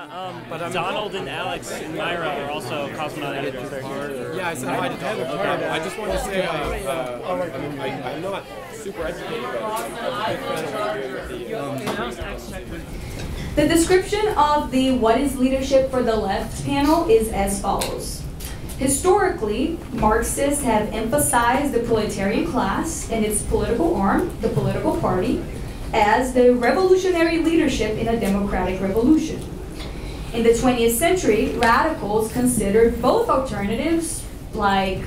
Donald and Alex and Myra are also cosmonautic. Yeah, I said I didn't have a part of it. I just wanted to say I'm not super educated, but I'm a big fan of the description of the What is Leadership for the Left panel is as follows. Historically, Marxists have emphasized the proletarian class and its political arm, the political party, as the revolutionary leadership in a democratic revolution. In the 20th century, radicals considered both alternatives, like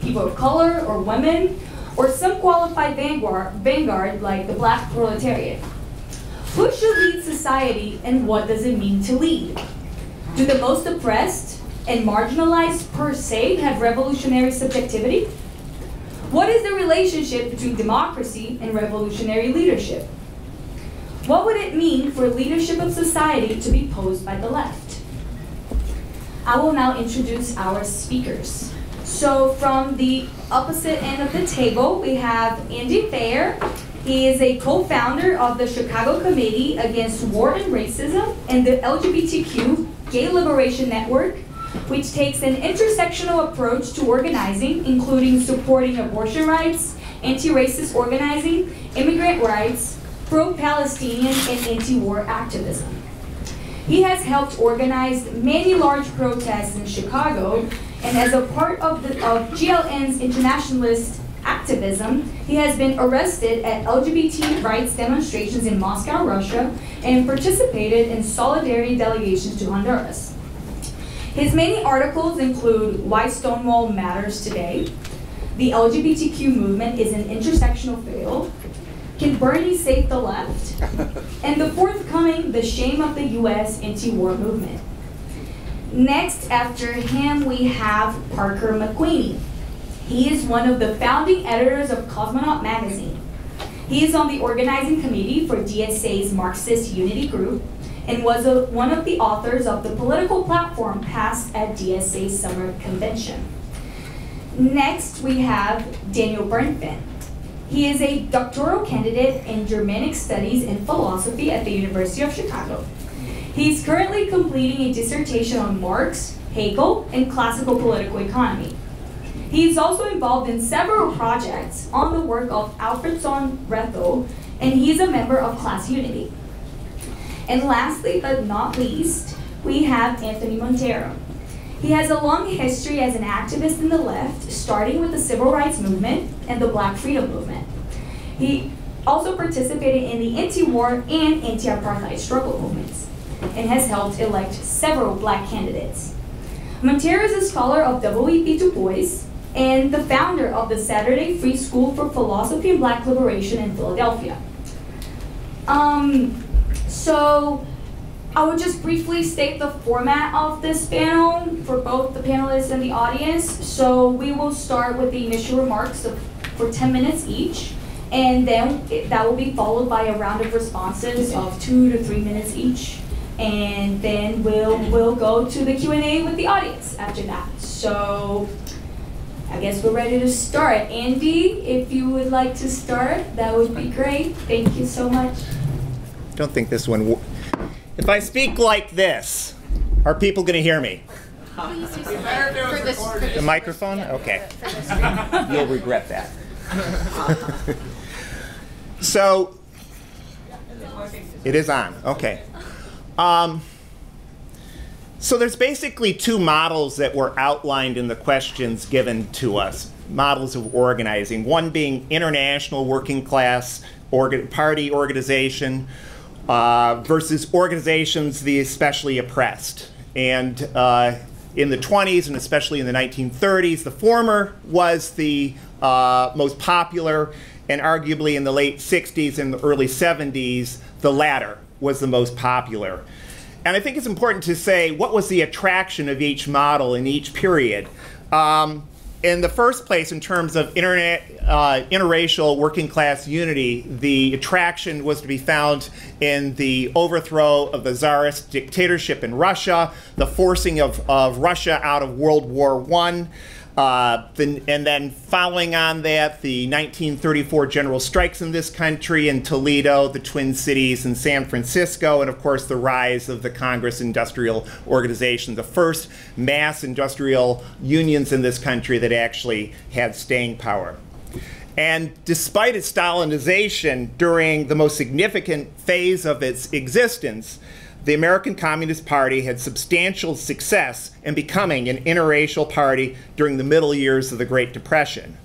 people of color or women, or some qualified vanguard like the black proletariat. Who should lead society, and what does it mean to lead? Do the most oppressed and marginalized per se have revolutionary subjectivity? What is the relationship between democracy and revolutionary leadership? What would it mean for leadership of society to be posed by the left? I will now introduce our speakers. So from the opposite end of the table, we have Andy Thayer. He is a co-founder of the Chicago Committee Against War and Racism and the LGBTQ Gay Liberation Network, which takes an intersectional approach to organizing, including supporting abortion rights, anti-racist organizing, immigrant rights, pro-Palestinian, and anti-war activism. He has helped organize many large protests in Chicago, and as a part of GLN's internationalist activism, he has been arrested at LGBT rights demonstrations in Moscow, Russia, and participated in solidarity delegations to Honduras. His many articles include Why Stonewall Matters Today, The LGBTQ Movement is an Intersectional Fail, Can Bernie Save the Left, and the forthcoming The Shame of the US Anti-War Movement. Next, after him, we have Parker McQueeney. He is one of the founding editors of Cosmonaut magazine. He is on the organizing committee for DSA's Marxist Unity Group and was one of the authors of the political platform passed at DSA's summer convention. Next, we have Daniel Burnfin. He is a doctoral candidate in Germanic Studies and Philosophy at the University of Chicago. He is currently completing a dissertation on Marx, Hegel, and classical political economy. He is also involved in several projects on the work of Alfredson Rethel, and he is a member of Class Unity. And lastly, but not least, we have Anthony Montero. He has a long history as an activist in the left, starting with the civil rights movement and the Black freedom movement. He also participated in the anti-war and anti-apartheid struggle movements, and has helped elect several Black candidates. Montero is a scholar of W.E.B. Du Bois, and the founder of the Saturday Free School for Philosophy and Black Liberation in Philadelphia. So I will just briefly state the format of this panel for both the panelists and the audience. So we will start with the initial remarks for 10 minutes each, and then that will be followed by a round of responses of 2 to 3 minutes each. And then we'll go to the Q&A with the audience after that. So I guess we're ready to start. Andy, if you would like to start, that would be great. Thank you so much. I don't think this one. If I speak like this, are people going to hear me? Please do so. The microphone? Okay. You'll regret that. So, it is on. Okay. So there's basically two models that were outlined in the questions given to us, models of organizing, one being international working class party organization versus organizations the especially oppressed. And in the 20s and especially in the 1930s, the former was the most popular, and arguably in the late 60s and the early 70s, the latter was the most popular. And I think it's important to say what was the attraction of each model in each period. In the first place, in terms of interracial working class unity, the attraction was to be found in the overthrow of the Tsarist dictatorship in Russia, the forcing of Russia out of World War I, And then following on that, the 1934 general strikes in this country, in Toledo, the Twin Cities, and San Francisco, and of course the rise of the Congress Industrial Organization, the first mass industrial unions in this country that actually had staying power. And despite its Stalinization during the most significant phase of its existence, the American Communist Party had substantial success in becoming an interracial party during the middle years of the Great Depression.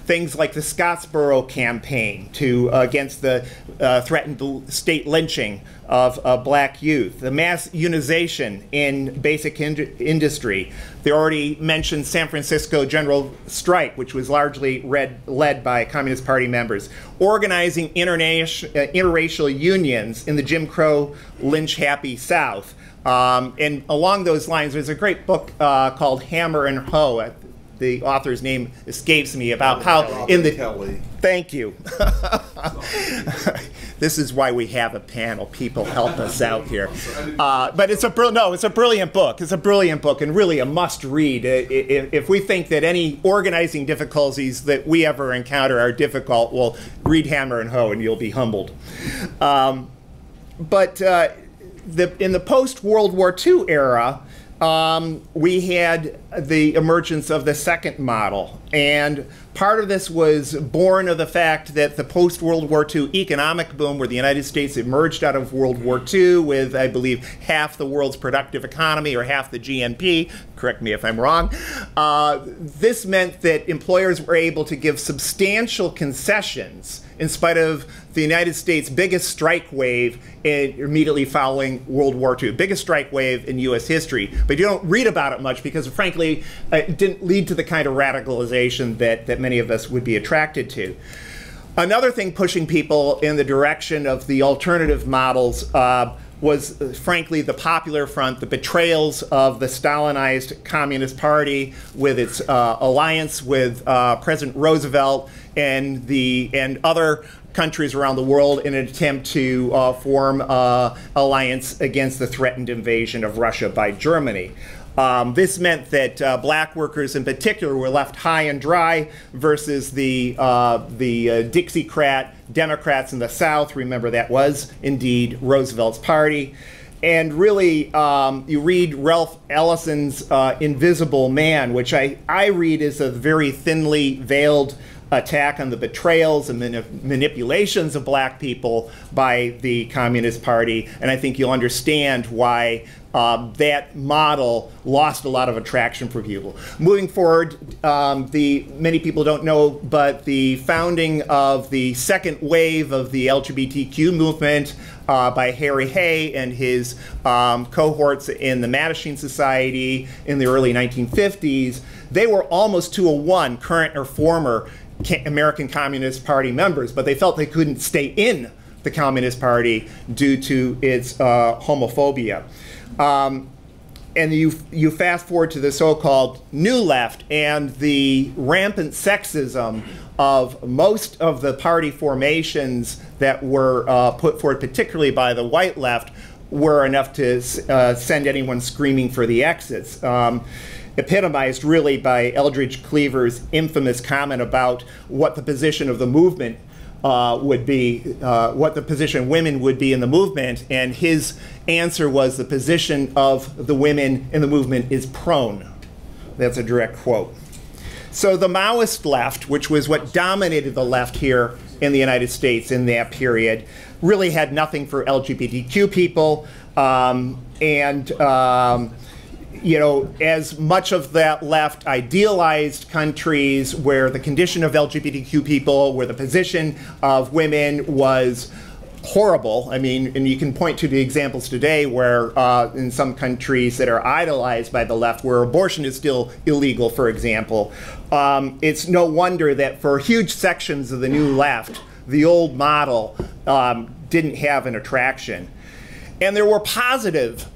Things like the Scottsboro campaign against the threatened state lynching of black youth, the mass unionization in basic industry, the already mentioned San Francisco general strike, which was largely led by Communist Party members, organizing interracial unions in the Jim Crow lynch-happy South. And along those lines, there's a great book called Hammer and Hoe. The author's name escapes me, about how in the Kelly. Thank you. This is why we have a panel. People help us out here. But it's a brilliant book. It's a brilliant book and really a must-read. If we think that any organizing difficulties that we ever encounter are difficult, well, read Hammer and Hoe and you'll be humbled. But in the post-World War II era, we had the emergence of the second model, and part of this was born of the fact that the post-World War II economic boom, where the United States emerged out of World War II with, I believe, half the world's productive economy or half the GNP, correct me if I'm wrong, this meant that employers were able to give substantial concessions in spite of the United States' biggest strike wave immediately following World War II, biggest strike wave in U.S. history. But you don't read about it much because, frankly, it didn't lead to the kind of radicalization that many of us would be attracted to. Another thing pushing people in the direction of the alternative models was, frankly, the Popular Front, the betrayals of the Stalinized Communist Party with its alliance with President Roosevelt and other countries around the world in an attempt to form an alliance against the threatened invasion of Russia by Germany. This meant that black workers in particular were left high and dry versus the Dixiecrat Democrats in the South. Remember, that was indeed Roosevelt's party. And really, you read Ralph Ellison's Invisible Man, which I read as a very thinly veiled attack on the betrayals and manipulations of black people by the Communist Party. And I think you'll understand why that model lost a lot of attraction for people. Moving forward, many people don't know, but the founding of the second wave of the LGBTQ movement by Harry Hay and his cohorts in the Mattachine Society in the early 1950s, they were almost to a one, current or former American Communist Party members, but they felt they couldn't stay in the Communist Party due to its homophobia. And you fast forward to the so-called New Left, and the rampant sexism of most of the party formations that were put forward, particularly by the white left, were enough to send anyone screaming for the exits. Epitomized really by Eldridge Cleaver's infamous comment about what the position of the movement would be, what the position women would be in the movement, and his answer was the position of the women in the movement is prone. That's a direct quote. So the Maoist left, which was what dominated the left here in the United States in that period, really had nothing for LGBTQ people, you know, as much of that left idealized countries where the condition of LGBTQ people, where the position of women was horrible. I mean, and you can point to the examples today where in some countries that are idolized by the left, where abortion is still illegal, for example. It's no wonder that for huge sections of the new left, the old model didn't have an attraction. And there were positive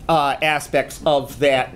aspects of that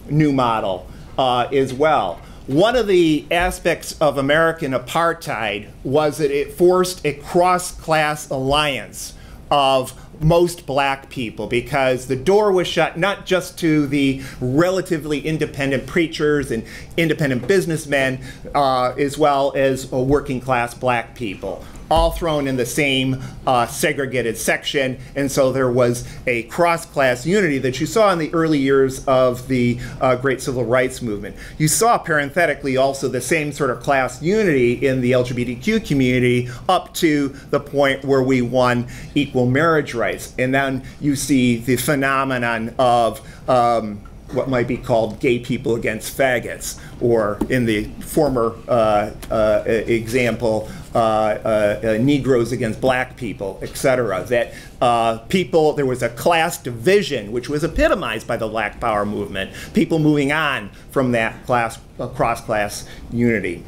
new model as well. One of the aspects of American apartheid was that it forced a cross-class alliance of most black people, because the door was shut not just to the relatively independent preachers and independent businessmen, as well as working class black people, all thrown in the same segregated section. And so there was a cross-class unity that you saw in the early years of the Great Civil Rights Movement. You saw parenthetically also the same sort of class unity in the LGBTQ community up to the point where we won equal marriage rights. And then you see the phenomenon of what might be called gay people against faggots, or in the former example, Negroes against black people, etc. That there was a class division which was epitomized by the Black Power movement, people moving on from that cross-class unity.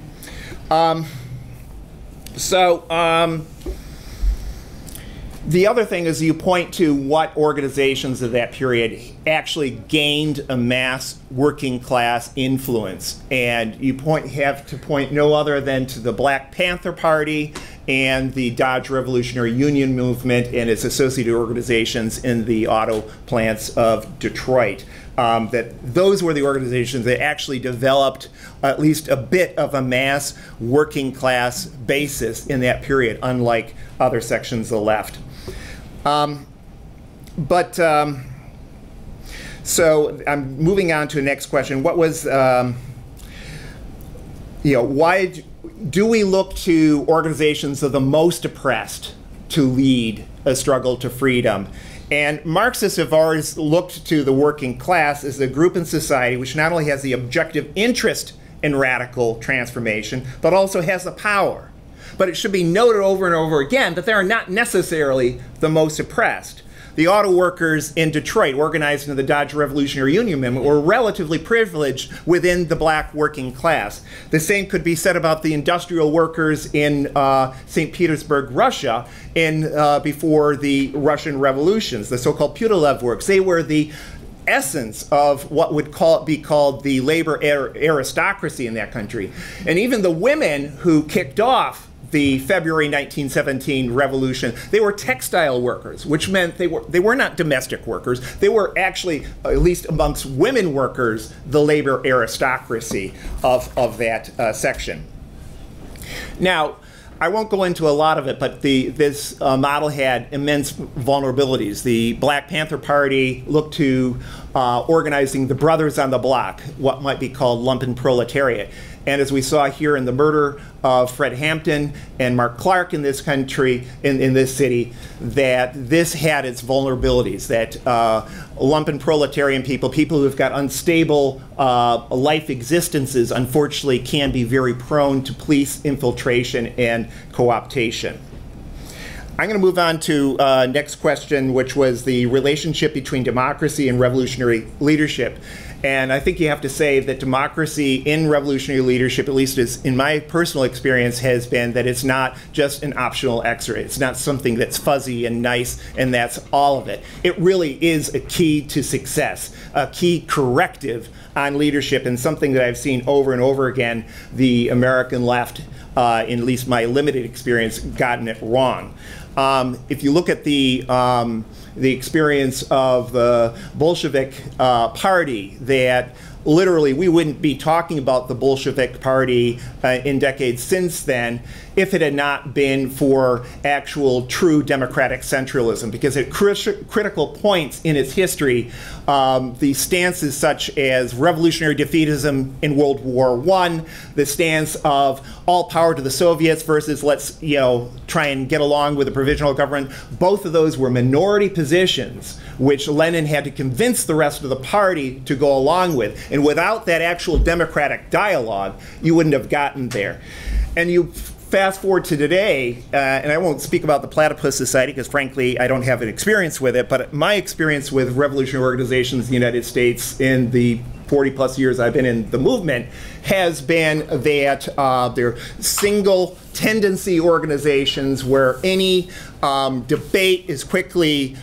The other thing is you point to what organizations of that period actually gained a mass working class influence. And you have to point no other than to the Black Panther Party and the Dodge Revolutionary Union movement and its associated organizations in the auto plants of Detroit. That those were the organizations that actually developed at least a bit of a mass working class basis in that period, unlike other sections of the left. So I'm moving on to the next question. What was, why do we look to organizations of the most oppressed to lead a struggle to freedom? And Marxists have always looked to the working class as a group in society which not only has the objective interest in radical transformation, but also has the power. But it should be noted over and over again that they are not necessarily the most oppressed. The auto workers in Detroit, organized into the Dodge Revolutionary Union movement, were relatively privileged within the black working class. The same could be said about the industrial workers in St. Petersburg, Russia, before the Russian revolutions, the so-called Putolev works. They were the essence of what would be called the labor aristocracy in that country. And even the women who kicked off the February 1917 revolution, they were textile workers, which meant they were not domestic workers. They were actually, at least amongst women workers, the labor aristocracy of that section. Now, I won't go into a lot of it, but this model had immense vulnerabilities. The Black Panther Party looked to organizing the brothers on the block, what might be called lumpen proletariat. And as we saw here in the murder of Fred Hampton and Mark Clark in this country, in this city, that this had its vulnerabilities, that lumpen proletarian people who have got unstable life existences, unfortunately can be very prone to police infiltration and co-optation. I'm going to move on to next question, which was the relationship between democracy and revolutionary leadership. And I think you have to say that democracy in revolutionary leadership, at least as in my personal experience, has been that it's not just an optional extra. It's not something that's fuzzy and nice and that's all of it. It really is a key to success, a key corrective on leadership, and something that I've seen over and over again, the American left, in at least my limited experience, gotten it wrong. If you look at the experience of the Bolshevik party, that literally we wouldn't be talking about the Bolshevik party in decades since then if it had not been for actual true democratic centralism, because at critical points in its history, the stances such as revolutionary defeatism in World War I, the stance of all power to the Soviets versus let's try and get along with the provisional government, both of those were minority positions which Lenin had to convince the rest of the party to go along with. And without that actual democratic dialogue, you wouldn't have gotten there. And you fast forward to today, and I won't speak about the Platypus Society because frankly I don't have an experience with it, but my experience with revolutionary organizations in the United States in the 40+ years I've been in the movement has been that they're single tendency organizations where any debate is quickly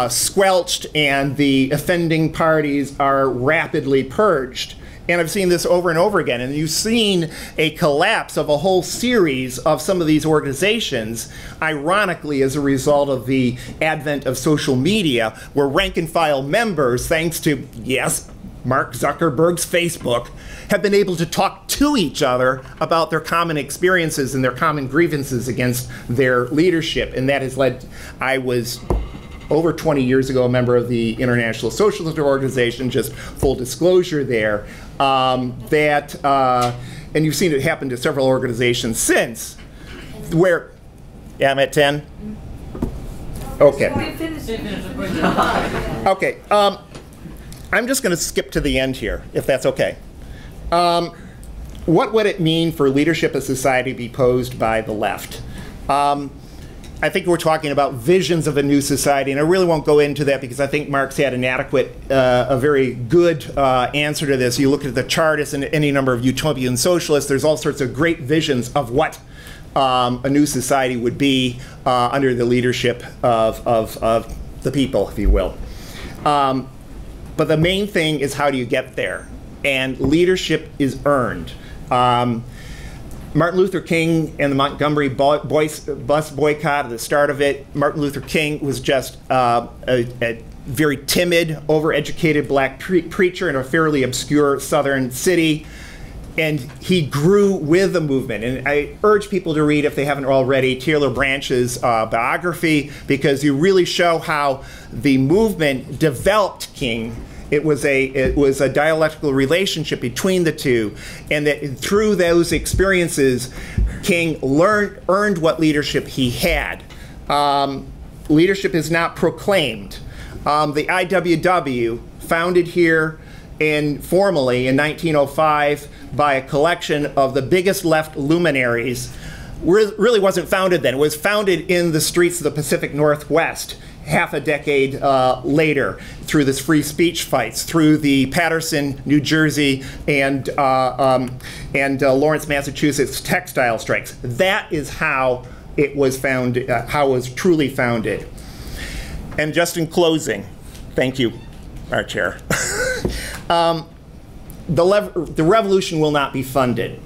squelched and the offending parties are rapidly purged. And I've seen this over and over again. And you've seen a collapse of a whole series of some of these organizations, ironically, as a result of the advent of social media, where rank and file members, thanks to, yes, Mark Zuckerberg's Facebook, have been able to talk to each other about their common experiences and their common grievances against their leadership. And that has led, I was over 20 years ago a member of the International Socialist Organization, just full disclosure there, and you've seen it happen to several organizations since, where, yeah, I'm at 10? Okay. Okay. I'm just going to skip to the end here, if that's okay. What would it mean for leadership of society to be posed by the left? I think we're talking about visions of a new society, and I really won't go into that because I think Marx had an adequate, a very good answer to this. You look at the Chartists and any number of utopian socialists, there's all sorts of great visions of what a new society would be under the leadership of the people, if you will. But the main thing is, how do you get there? And leadership is earned. Martin Luther King and the Montgomery bus boycott at the start of it, Martin Luther King was just a very timid, overeducated black preacher in a fairly obscure southern city. And he grew with the movement. And I urge people to read, if they haven't already, Taylor Branch's biography, because you really show how the movement developed King. It was a dialectical relationship between the two, and that through those experiences, King earned what leadership he had. Leadership is not proclaimed. The IWW, founded here formally in 1905 by a collection of the biggest left luminaries, really wasn't founded then. It was founded in the streets of the Pacific Northwest half a decade later, through this free speech fights, through the Paterson, New Jersey, and Lawrence, Massachusetts textile strikes. That is how it was founded, how it was truly founded. And just in closing, thank you, our chair. The revolution will not be funded.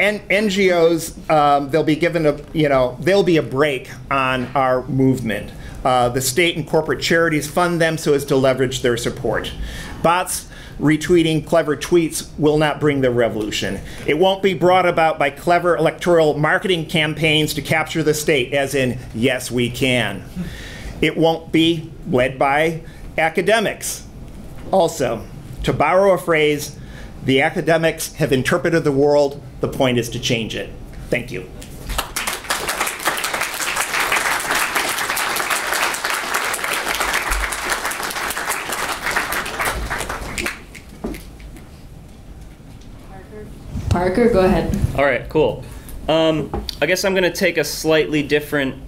And NGOs, they'll be given there'll be a break on our movement. The state and corporate charities fund them so as to leverage their support. Bots retweeting clever tweets will not bring the revolution. It won't be brought about by clever electoral marketing campaigns to capture the state, as in, yes, we can. It won't be led by academics. Also, to borrow a phrase, the academics have interpreted the world. The point is to change it. Thank you. Parker, go ahead. All right, cool. I guess I'm going to take a slightly different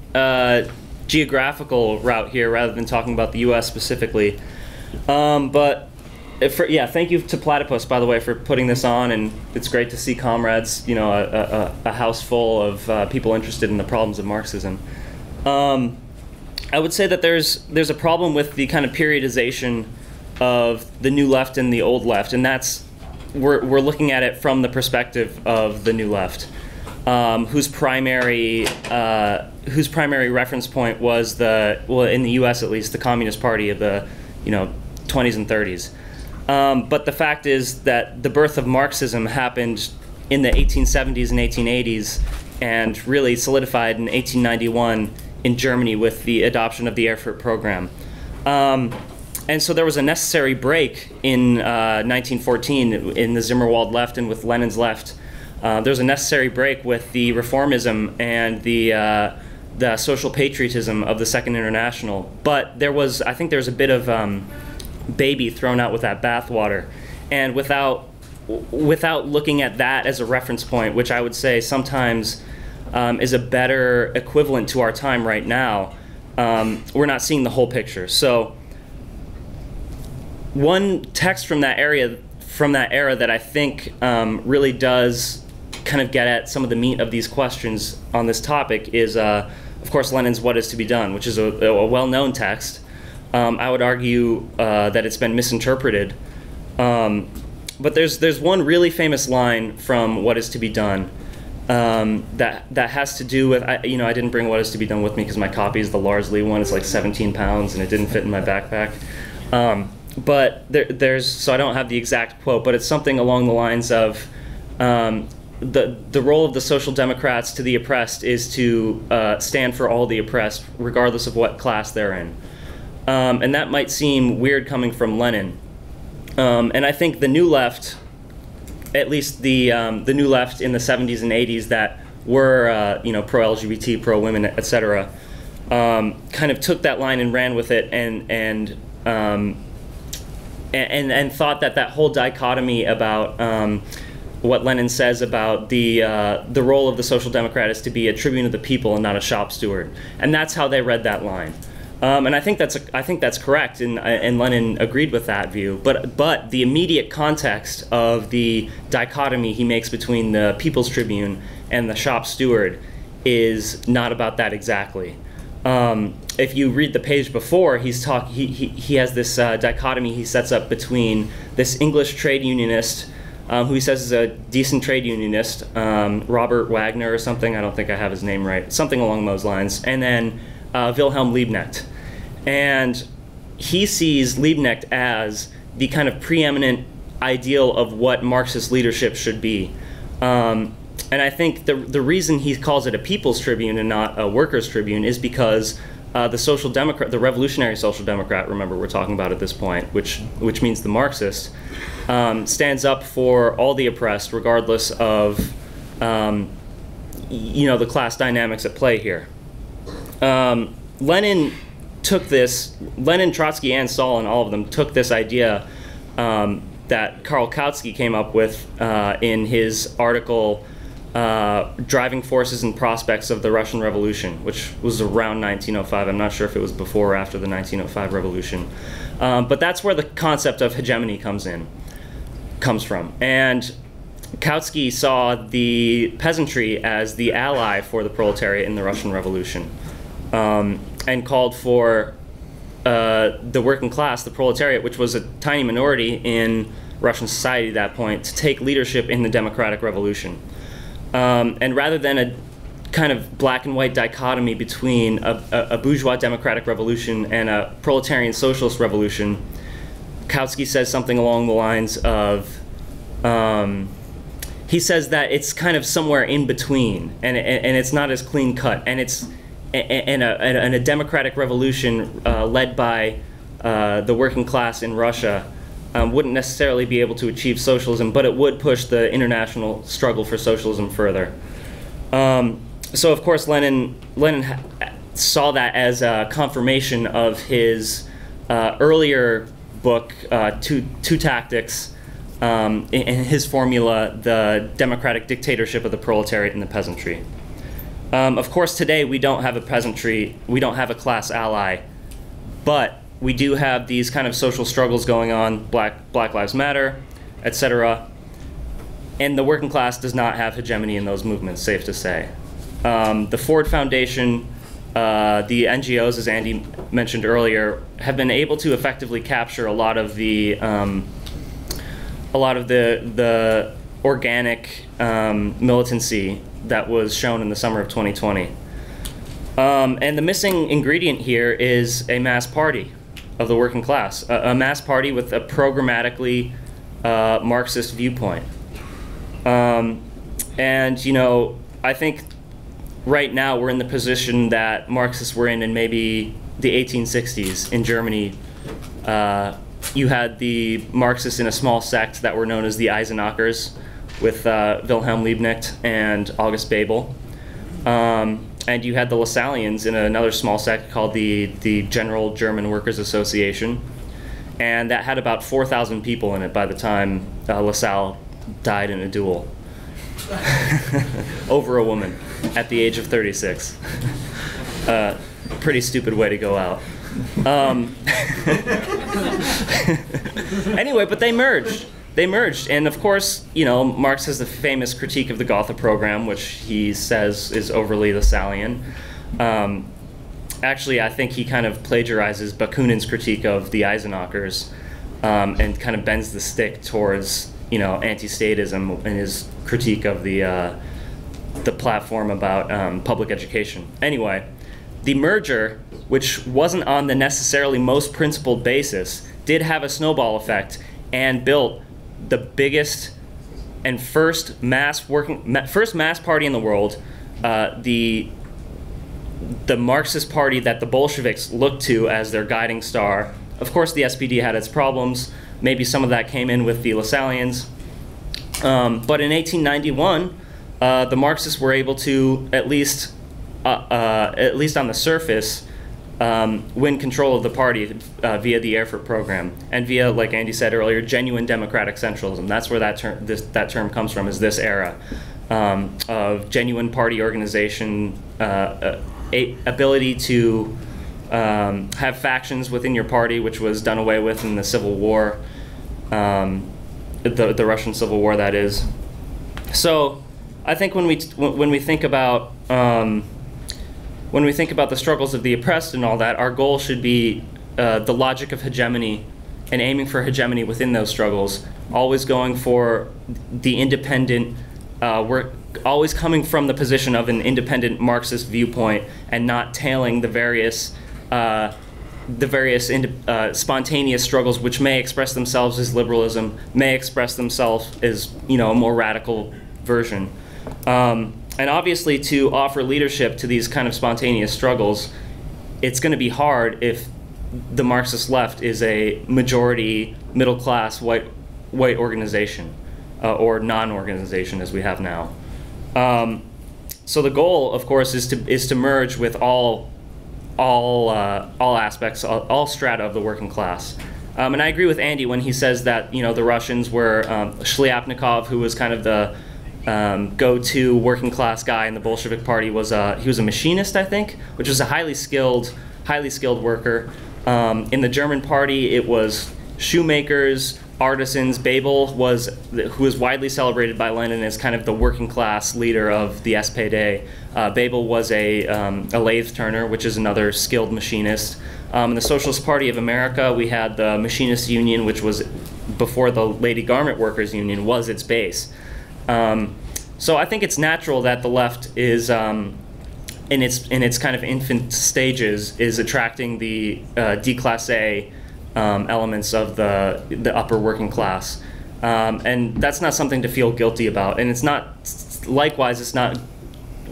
geographical route here rather than talking about the U.S. specifically. Yeah, thank you to Platypus, by the way, for putting this on, and it's great to see comrades, a house full of people interested in the problems of Marxism. I would say that there's a problem with the kind of periodization of the new left and the old left, and that's we're looking at it from the perspective of the new left, whose primary reference point was in the U.S. at least, the Communist Party of the 20s and 30s. But the fact is that the birth of Marxism happened in the 1870s and 1880s and really solidified in 1891 in Germany with the adoption of the Erfurt program. And so there was a necessary break in 1914 in the Zimmerwald left and with Lenin's left. There was a necessary break with the reformism and the social patriotism of the Second International. But I think there was a bit of baby thrown out with that bathwater, and without looking at that as a reference point, which I would say sometimes is a better equivalent to our time right now, we're not seeing the whole picture. So one text from that era that I think really does kind of get at some of the meat of these questions on this topic is, of course, Lenin's "What Is to Be Done," which is a well-known text. I would argue that it's been misinterpreted But there's one really famous line from What Is to Be Done that has to do with, I didn't bring What Is to Be Done with me because my copy is the Lars Lee one. It's like 17 pounds and it didn't fit in my backpack. But so I don't have the exact quote, but it's something along the lines of the role of the Social Democrats to the oppressed is to stand for all the oppressed, regardless of what class they're in. And that might seem weird coming from Lenin. And I think the New Left, at least the New Left in the 70s and 80s that were pro-LGBT, pro-women, etc., kind of took that line and ran with it and thought that whole dichotomy about what Lenin says about the role of the Social Democrat is to be a tribune of the people and not a shop steward, and that's how they read that line. And I think that's correct, and Lenin agreed with that view. But the immediate context of the dichotomy he makes between the People's Tribune and the shop steward is not about that exactly. If you read the page before, he has this dichotomy he sets up between this English trade unionist, who he says is a decent trade unionist, Robert Wagner or something. I don't think I have his name right. Something along those lines. And then Wilhelm Liebknecht. And he sees Liebknecht as the kind of preeminent ideal of what Marxist leadership should be. And I think the reason he calls it a People's Tribune and not a Workers' Tribune is because the Social Democrat, the Revolutionary Social Democrat, remember we're talking about at this point, which means the Marxist, stands up for all the oppressed, regardless of the class dynamics at play here. Lenin, Trotsky, and Stalin, all of them, took this idea that Karl Kautsky came up with in his article, Driving Forces and Prospects of the Russian Revolution, which was around 1905. I'm not sure if it was before or after the 1905 revolution. But that's where the concept of hegemony comes from. And Kautsky saw the peasantry as the ally for the proletariat in the Russian Revolution. And called for the working class, the proletariat, which was a tiny minority in Russian society at that point, to take leadership in the democratic revolution. And rather than a kind of black and white dichotomy between a bourgeois democratic revolution and a proletarian socialist revolution, Kautsky says something along the lines of, he says that it's kind of somewhere in between, and it's not as clean cut, and it's and a democratic revolution led by the working class in Russia wouldn't necessarily be able to achieve socialism, but it would push the international struggle for socialism further. So of course Lenin saw that as a confirmation of his earlier book, Two Tactics, in his formula, The Democratic Dictatorship of the Proletariat and the Peasantry. Of course, today we don't have a peasantry, we don't have a class ally, but we do have these kind of social struggles going on, Black Lives Matter, etc. And the working class does not have hegemony in those movements, safe to say. The Ford Foundation, the NGOs, as Andy mentioned earlier, have been able to effectively capture a lot of the organic militancy that was shown in the summer of 2020. And the missing ingredient here is a mass party of the working class, a mass party with a programmatically Marxist viewpoint. And, you know, I think right now we're in the position that Marxists were in maybe the 1860s in Germany. You had the Marxists in a small sect that were known as the Eisenachers, with Wilhelm Liebknecht and August Bebel. And you had the Lassallians in another small sect called the General German Workers Association. And that had about 4,000 people in it by the time Lassalle died in a duel over a woman at the age of 36. Pretty stupid way to go out. Anyway, but they merged. And of course, you know, Marx has the famous critique of the Gotha program, which he says is overly Lassallian. Actually, I think he kind of plagiarizes Bakunin's critique of the Eisenachers. and kind of bends the stick towards, you know, anti-statism in his critique of the platform about public education. Anyway, the merger, which wasn't on the necessarily most principled basis, did have a snowball effect and built the biggest and first mass party in the world, the Marxist party that the Bolsheviks looked to as their guiding star. Of course, the SPD had its problems. Maybe some of that came in with the Lassalleans. But in 1891, the Marxists were able to, at least on the surface, win control of the party via the Erfurt program and via, like Andy said earlier, genuine democratic centralism. That's where that term comes from, is this era of genuine party organization, ability to have factions within your party, which was done away with in the Civil War, the Russian Civil War, that is. So I think when we think about the struggles of the oppressed and all that, our goal should be the logic of hegemony and aiming for hegemony within those struggles, always going for the independent, we're always coming from the position of an independent Marxist viewpoint and not tailing the various spontaneous struggles which may express themselves as liberalism, may express themselves as, you know, a more radical version. And obviously, to offer leadership to these kind of spontaneous struggles, it's going to be hard if the Marxist left is a majority middle-class white organization, or non-organization as we have now. So the goal, of course, is to merge with all aspects, all strata of the working class. And I agree with Andy when he says that, you know, the Russians were Shliapnikov, who was kind of the go-to working class guy in the Bolshevik Party, he was a machinist, I think, which was a highly skilled worker. In the German Party, it was shoemakers, artisans. Bebel who was widely celebrated by Lenin as kind of the working class leader of the SPD. Bebel was a lathe turner, which is another skilled machinist. In the Socialist Party of America, we had the Machinists Union, which was, before the Lady Garment Workers Union, was its base. So I think it's natural that the left is, in its kind of infant stages, is attracting the déclassé elements of the upper working class, and that's not something to feel guilty about. And it's not, likewise, it's not.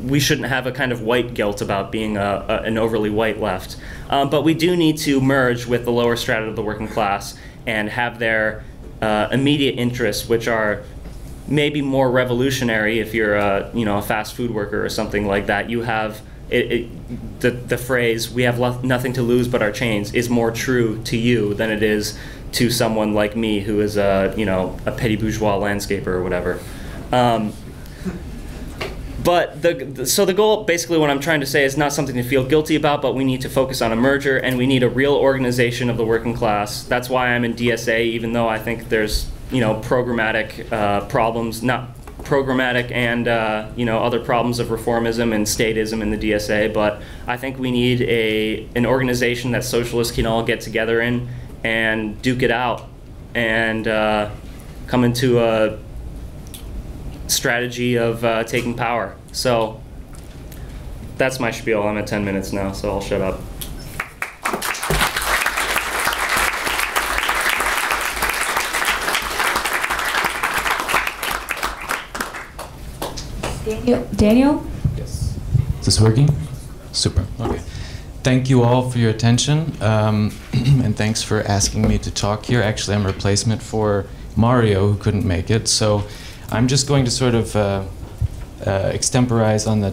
We shouldn't have a kind of white guilt about being an overly white left, but we do need to merge with the lower strata of the working class and have their immediate interests, which are maybe more revolutionary. If you're a fast food worker or something like that, you have the phrase "we have nothing to lose but our chains" is more true to you than it is to someone like me who is a petty bourgeois landscaper or whatever. But so the goal, basically, what I'm trying to say is not something to feel guilty about, but we need to focus on a merger, and we need a real organization of the working class. That's why I'm in DSA, even though I think there's programmatic problems, not programmatic and other problems of reformism and statism in the DSA. But I think we need an organization that socialists can all get together in and duke it out and come into a strategy of taking power. So that's my spiel. I'm at 10 minutes now, so I'll shut up. Daniel? Yes. Is this working? Super. Okay. Thank you all for your attention, and thanks for asking me to talk here. Actually, I'm a replacement for Mario, who couldn't make it. So I'm just going to sort of extemporize on the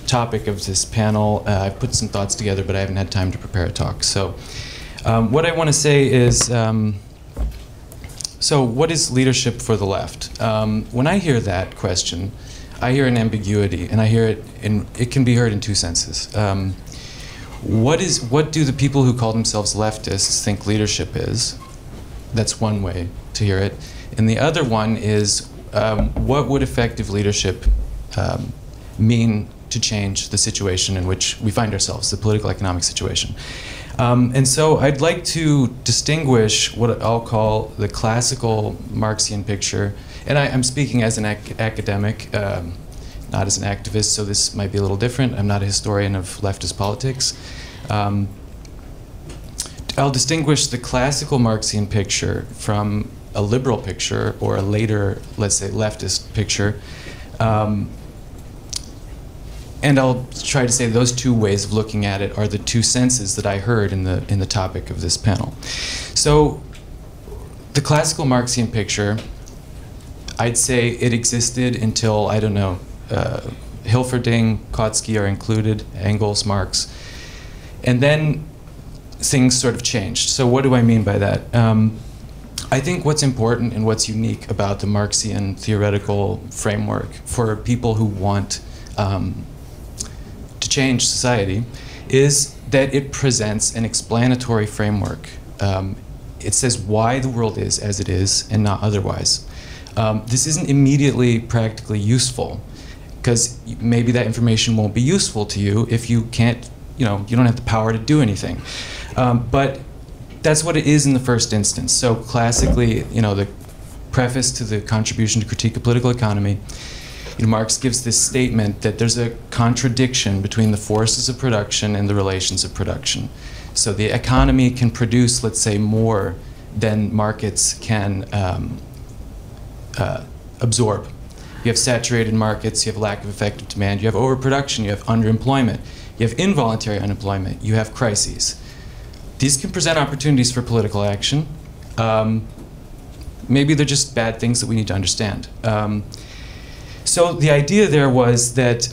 topic of this panel. I've put some thoughts together, but I haven't had time to prepare a talk. So what I want to say is, so what is leadership for the left? When I hear that question, I hear an ambiguity, and I hear it it can be heard in two senses. What do the people who call themselves leftists think leadership is? That's one way to hear it. And the other one is, what would effective leadership mean to change the situation in which we find ourselves, the political economic situation? And so I'd like to distinguish what I'll call the classical Marxian picture. And I'm speaking as an academic, not as an activist, so this might be a little different. I'm not a historian of leftist politics. I'll distinguish the classical Marxian picture from a liberal picture or a later, let's say, leftist picture. And I'll try to say those two ways of looking at it are the two senses that I heard in the topic of this panel. So the classical Marxian picture, I'd say it existed until, I don't know, Hilferding, Kautsky are included, Engels, Marx. And then things sort of changed. So what do I mean by that? I think what's important and what's unique about the Marxian theoretical framework for people who want to change society is that it presents an explanatory framework. It says why the world is as it is and not otherwise. This isn't immediately practically useful because maybe that information won't be useful to you if you can't, you don't have the power to do anything. But that's what it is in the first instance. So classically, the preface to the Contribution to Critique of Political Economy, Marx gives this statement that there's a contradiction between the forces of production and the relations of production. So the economy can produce, let's say, more than markets can absorb. You have saturated markets, you have lack of effective demand, you have overproduction, you have underemployment, you have involuntary unemployment, you have crises. These can present opportunities for political action. Maybe they're just bad things that we need to understand. So the idea there was that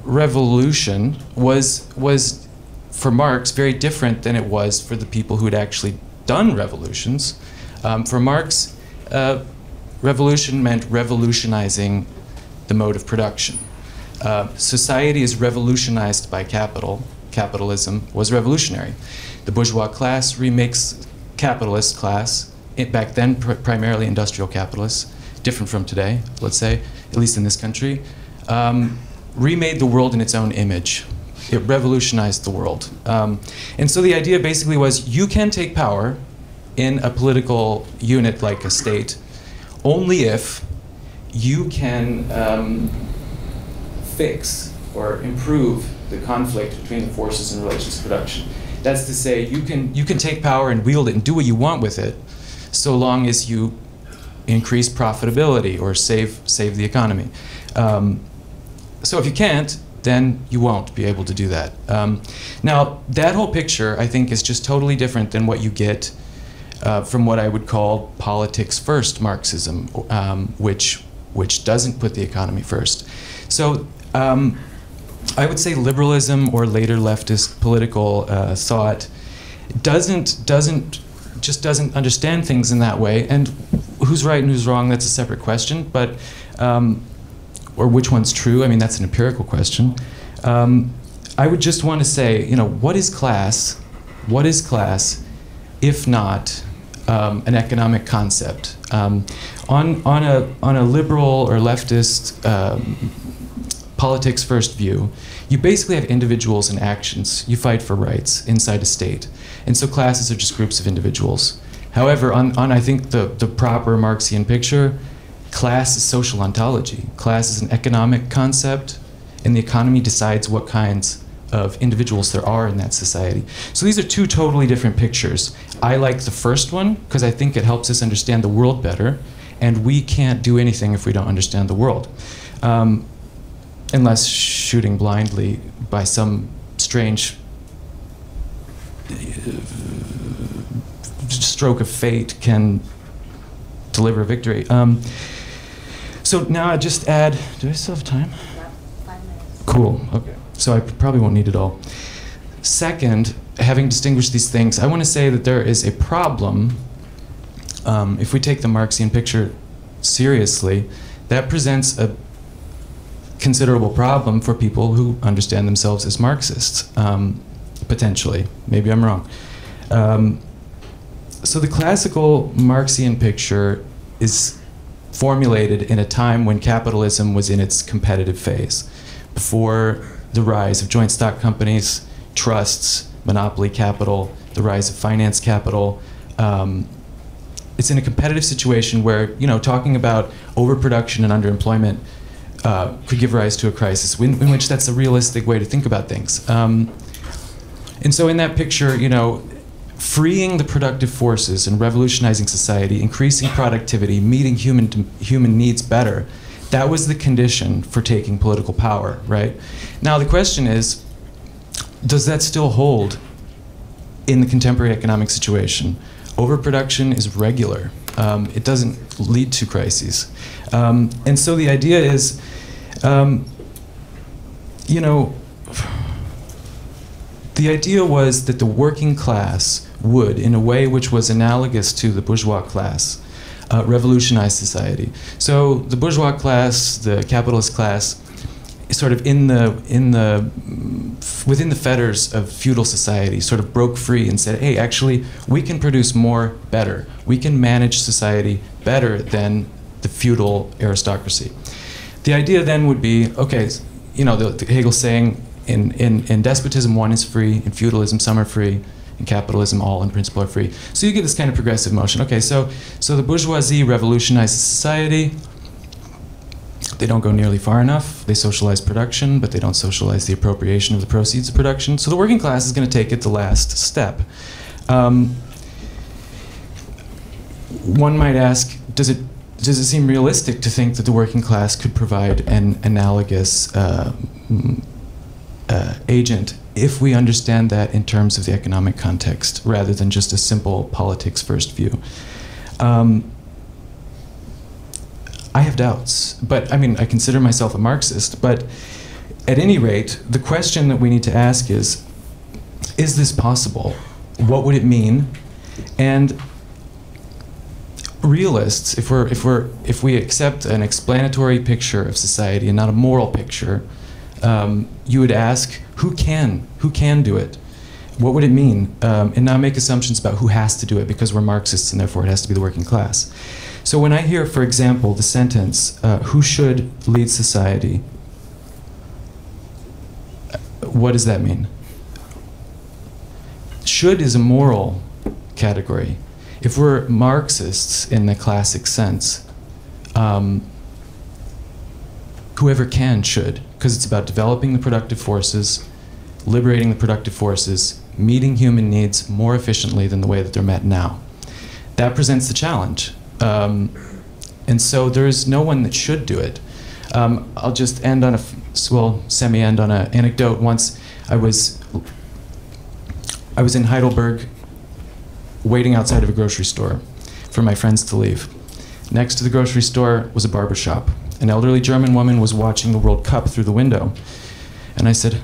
revolution was for Marx very different than it was for the people who had actually done revolutions. For Marx, revolution meant revolutionizing the mode of production. Society is revolutionized by capital. Capitalism was revolutionary. The bourgeois class remakes capitalist class, back then primarily industrial capitalists, different from today, let's say, at least in this country, remade the world in its own image. It revolutionized the world. And so the idea basically was you can take power in a political unit like a state only if you can fix or improve the conflict between the forces and relations of production. That's to say, you can take power and wield it and do what you want with it, so long as you increase profitability or save the economy. So if you can't, then you won't be able to do that. Now, that whole picture, I think, is just totally different than what you get from what I would call politics first Marxism, which doesn't put the economy first. So I would say liberalism or later leftist political thought doesn't understand things in that way. And who's right and who's wrong, that's a separate question. But or which one's true? I mean, that's an empirical question. I would just want to say, what is class? What is class, if not an economic concept? On a liberal or leftist politics first view, you basically have individuals and actions. You fight for rights inside a state. And so classes are just groups of individuals. However, on I think the proper Marxian picture, class is social ontology. Class is an economic concept, and the economy decides what kinds of individuals there are in that society. So these are two totally different pictures. I like the first one because I think it helps us understand the world better, and we can't do anything if we don't understand the world. Unless shooting blindly by some strange stroke of fate can deliver a victory. So now I just add, do I still have time? Yeah, 5 minutes. Cool, okay. So I probably won't need it all. Second, having distinguished these things, I want to say that there is a problem. If we take the Marxian picture seriously, that presents a considerable problem for people who understand themselves as Marxists, potentially. Maybe I'm wrong. So the classical Marxian picture is formulated in a time when capitalism was in its competitive phase, before the rise of joint stock companies, trusts, monopoly capital, the rise of finance capital. It's in a competitive situation where, you know, talking about overproduction and underemployment could give rise to a crisis, in which that's a realistic way to think about things. And so in that picture, you know, freeing the productive forces and revolutionizing society, increasing productivity, meeting human needs better, that was the condition for taking political power, right? Now the question is, does that still hold in the contemporary economic situation? Overproduction is regular. It doesn't lead to crises. And so the idea is, you know, the idea was that the working class would, in a way which was analogous to the bourgeois class, revolutionize society. So the bourgeois class, the capitalist class, is sort of within the fetters of feudal society, sort of broke free and said, hey, actually, we can produce more better. We can manage society better than the feudal aristocracy. The idea then would be, okay, you know, the Hegel's saying, in despotism, one is free. In feudalism, some are free. In capitalism, all in principle are free. So you get this kind of progressive motion. Okay, so the bourgeoisie revolutionizes society. They don't go nearly far enough. They socialize production, but they don't socialize the appropriation of the proceeds of production. So the working class is going to take it the last step. One might ask, does it seem realistic to think that the working class could provide an analogous agent if we understand that in terms of the economic context, rather than just a simple politics first view? I have doubts, but I mean, I consider myself a Marxist, but at any rate, the question that we need to ask is this possible? What would it mean? And realists, if we accept an explanatory picture of society and not a moral picture, you would ask, who can do it? What would it mean? And not make assumptions about who has to do it, because we're Marxists and therefore it has to be the working class. So when I hear, for example, the sentence, who should lead society, what does that mean? Should is a moral category. If we're Marxists in the classic sense, whoever can should, because it's about developing the productive forces, liberating the productive forces, meeting human needs more efficiently than the way that they're met now. That presents the challenge. And so there's no one that should do it. I'll just end on semi-end on an anecdote. Once I was in Heidelberg waiting outside of a grocery store for my friends to leave. Next to the grocery store was a barber shop. An elderly German woman was watching the World Cup through the window. And I said,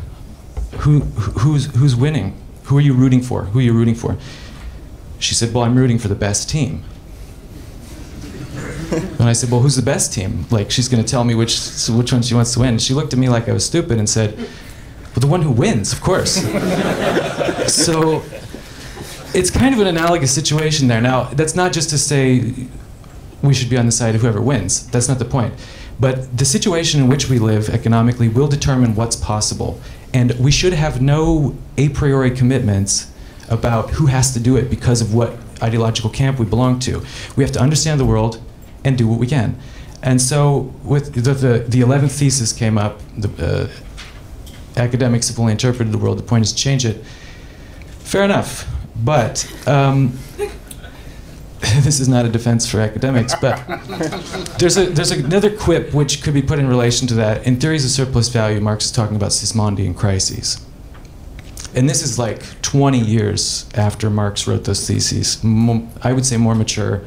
who's winning? Who are you rooting for? Who are you rooting for? She said, well, I'm rooting for the best team. And I said, well, who's the best team? Like, she's going to tell me which one she wants to win. She looked at me like I was stupid and said, well, the one who wins, of course. So it's kind of an analogous situation there. Now, that's not just to say we should be on the side of whoever wins. That's not the point. But the situation in which we live economically will determine what's possible. And we should have no a priori commitments about who has to do it because of what ideological camp we belong to. We have to understand the world and do what we can. And so with the 11th thesis came up, academics have only interpreted the world, the point is to change it. Fair enough, but this is not a defense for academics, but there's another quip which could be put in relation to that. In Theories of Surplus Value, Marx is talking about Sismondi crises. And this is like 20 years after Marx wrote those theses. I would say more mature.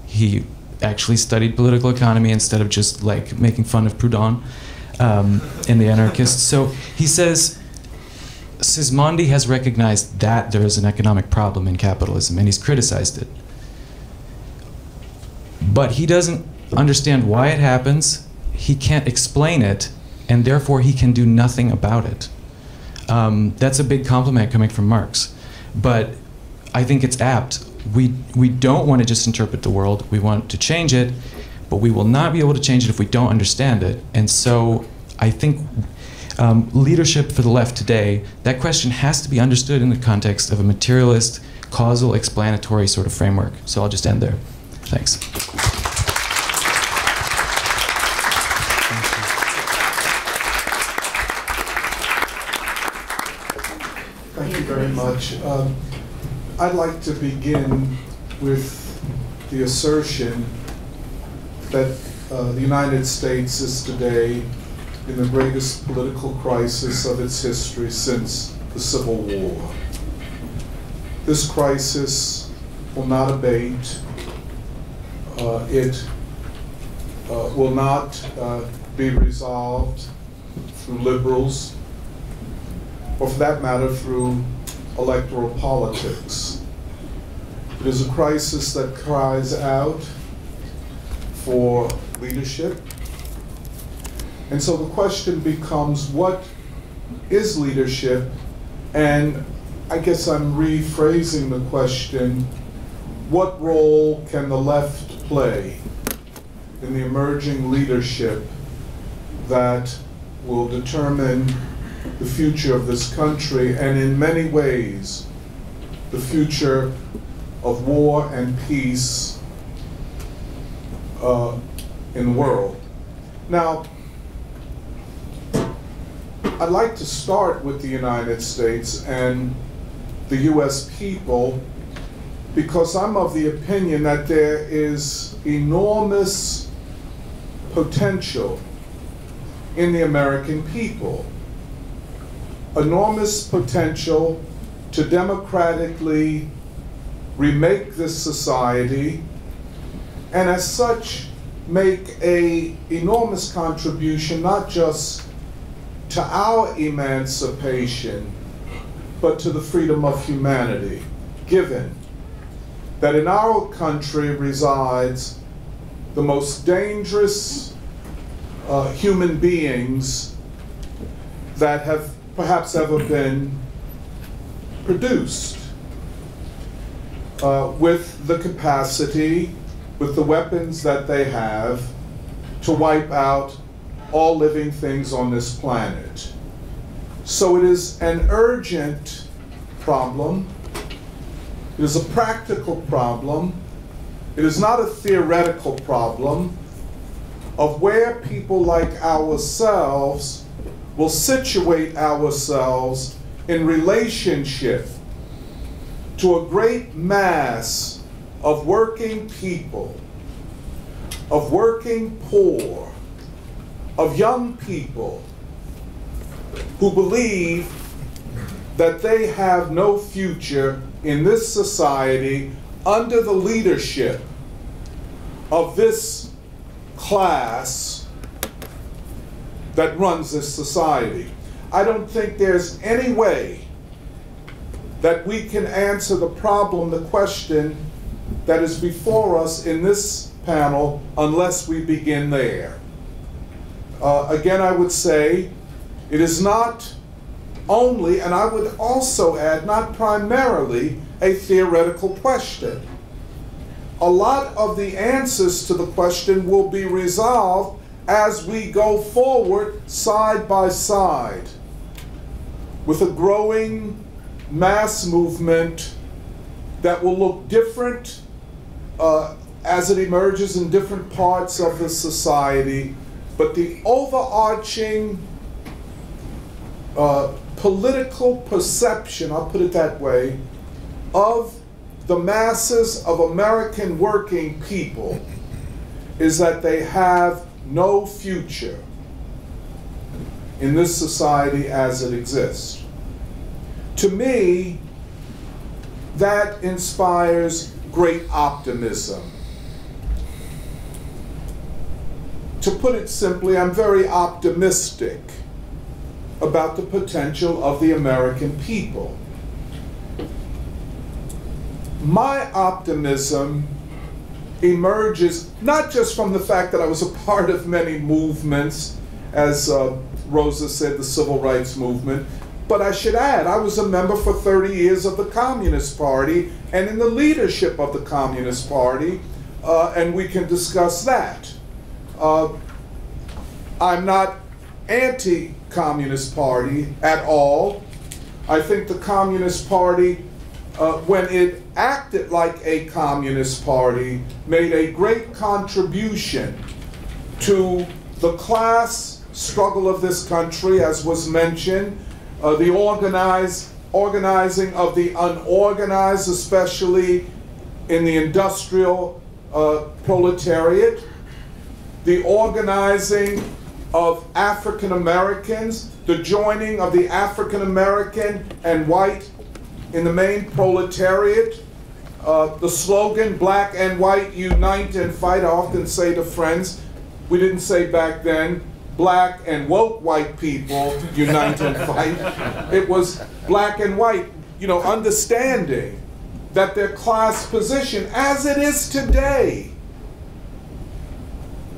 He actually studied political economy instead of just like making fun of Proudhon and the anarchists. So he says, Sismondi has recognized that there is an economic problem in capitalism, and he's criticized it. But he doesn't understand why it happens, he can't explain it, and therefore he can do nothing about it. That's a big compliment coming from Marx. But I think it's apt. We don't want to just interpret the world, we want to change it, but we will not be able to change it if we don't understand it. And so I think Leadership for the left today, that question has to be understood in the context of a materialist, causal, explanatory sort of framework. So I'll just end there. Thanks. Thank you very much. I'd like to begin with the assertion that the United States is today in the greatest political crisis of its history since the Civil War. This crisis will not abate. It will not be resolved through liberals, or for that matter, through electoral politics. It is a crisis that cries out for leadership. And so the question becomes, what is leadership? And I guess I'm rephrasing the question, what role can the left play in the emerging leadership that will determine the future of this country, and in many ways, the future of war and peace in the world? Now, I'd like to start with the United States and the US people, because I'm of the opinion that there is enormous potential in the American people. Enormous potential to democratically remake this society, and as such make an enormous contribution not just to our emancipation, but to the freedom of humanity, given that in our country resides the most dangerous human beings that have perhaps ever been produced, with the capacity, with the weapons that they have, to wipe out all living things on this planet. So it is an urgent problem. It is a practical problem. It is not a theoretical problem of where people like ourselves will situate ourselves in relationship to a great mass of working people, of working poor, of young people who believe that they have no future in this society under the leadership of this class that runs this society. I don't think there's any way that we can answer the problem, the question that is before us in this panel, unless we begin there. Again, I would say it is not only, and I would also add, not primarily, a theoretical question. A lot of the answers to the question will be resolved as we go forward side by side with a growing mass movement that will look different as it emerges in different parts of the society. But the overarching political perception, I'll put it that way, of the masses of American working people is that they have no future in this society as it exists. To me, that inspires great optimism. To put it simply, I'm very optimistic about the potential of the American people. My optimism emerges not just from the fact that I was a part of many movements, as Rosa said, the civil rights movement, but I should add, I was a member for 30 years of the Communist Party and in the leadership of the Communist Party, and we can discuss that. I'm not anti Communist Party at all. I think the Communist Party, when it acted like a Communist Party, made a great contribution to the class struggle of this country, as was mentioned, the organizing of the unorganized, especially in the industrial proletariat, the organizing of African Americans, the joining of the African American and white in the main proletariat, the slogan, black and white unite and fight. I often say to friends, we didn't say back then, black and woke white people unite and fight. It was black and white, you know, understanding that their class position, as it is today,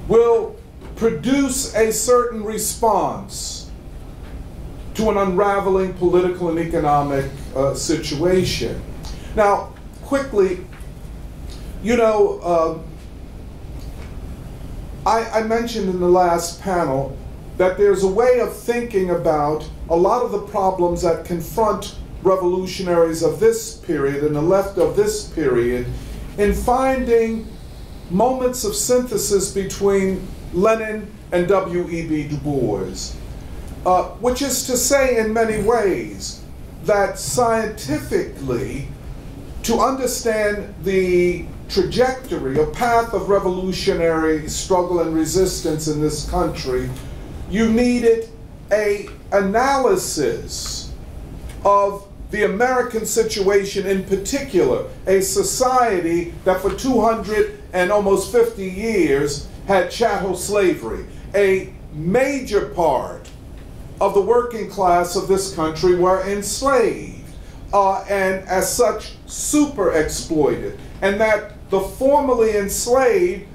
will produce a certain response to an unraveling political and economic situation. Now, quickly, you know, I mentioned in the last panel that there's a way of thinking about a lot of the problems that confront revolutionaries of this period and the left of this period in finding moments of synthesis between Lenin and W.E.B. Du Bois, which is to say in many ways that scientifically, to understand the trajectory, a path of revolutionary struggle and resistance in this country, you needed an analysis of the American situation in particular, a society that for 200 and almost 50 years had chattel slavery. A major part of the working class of this country were enslaved and as such super exploited, and that the formerly enslaved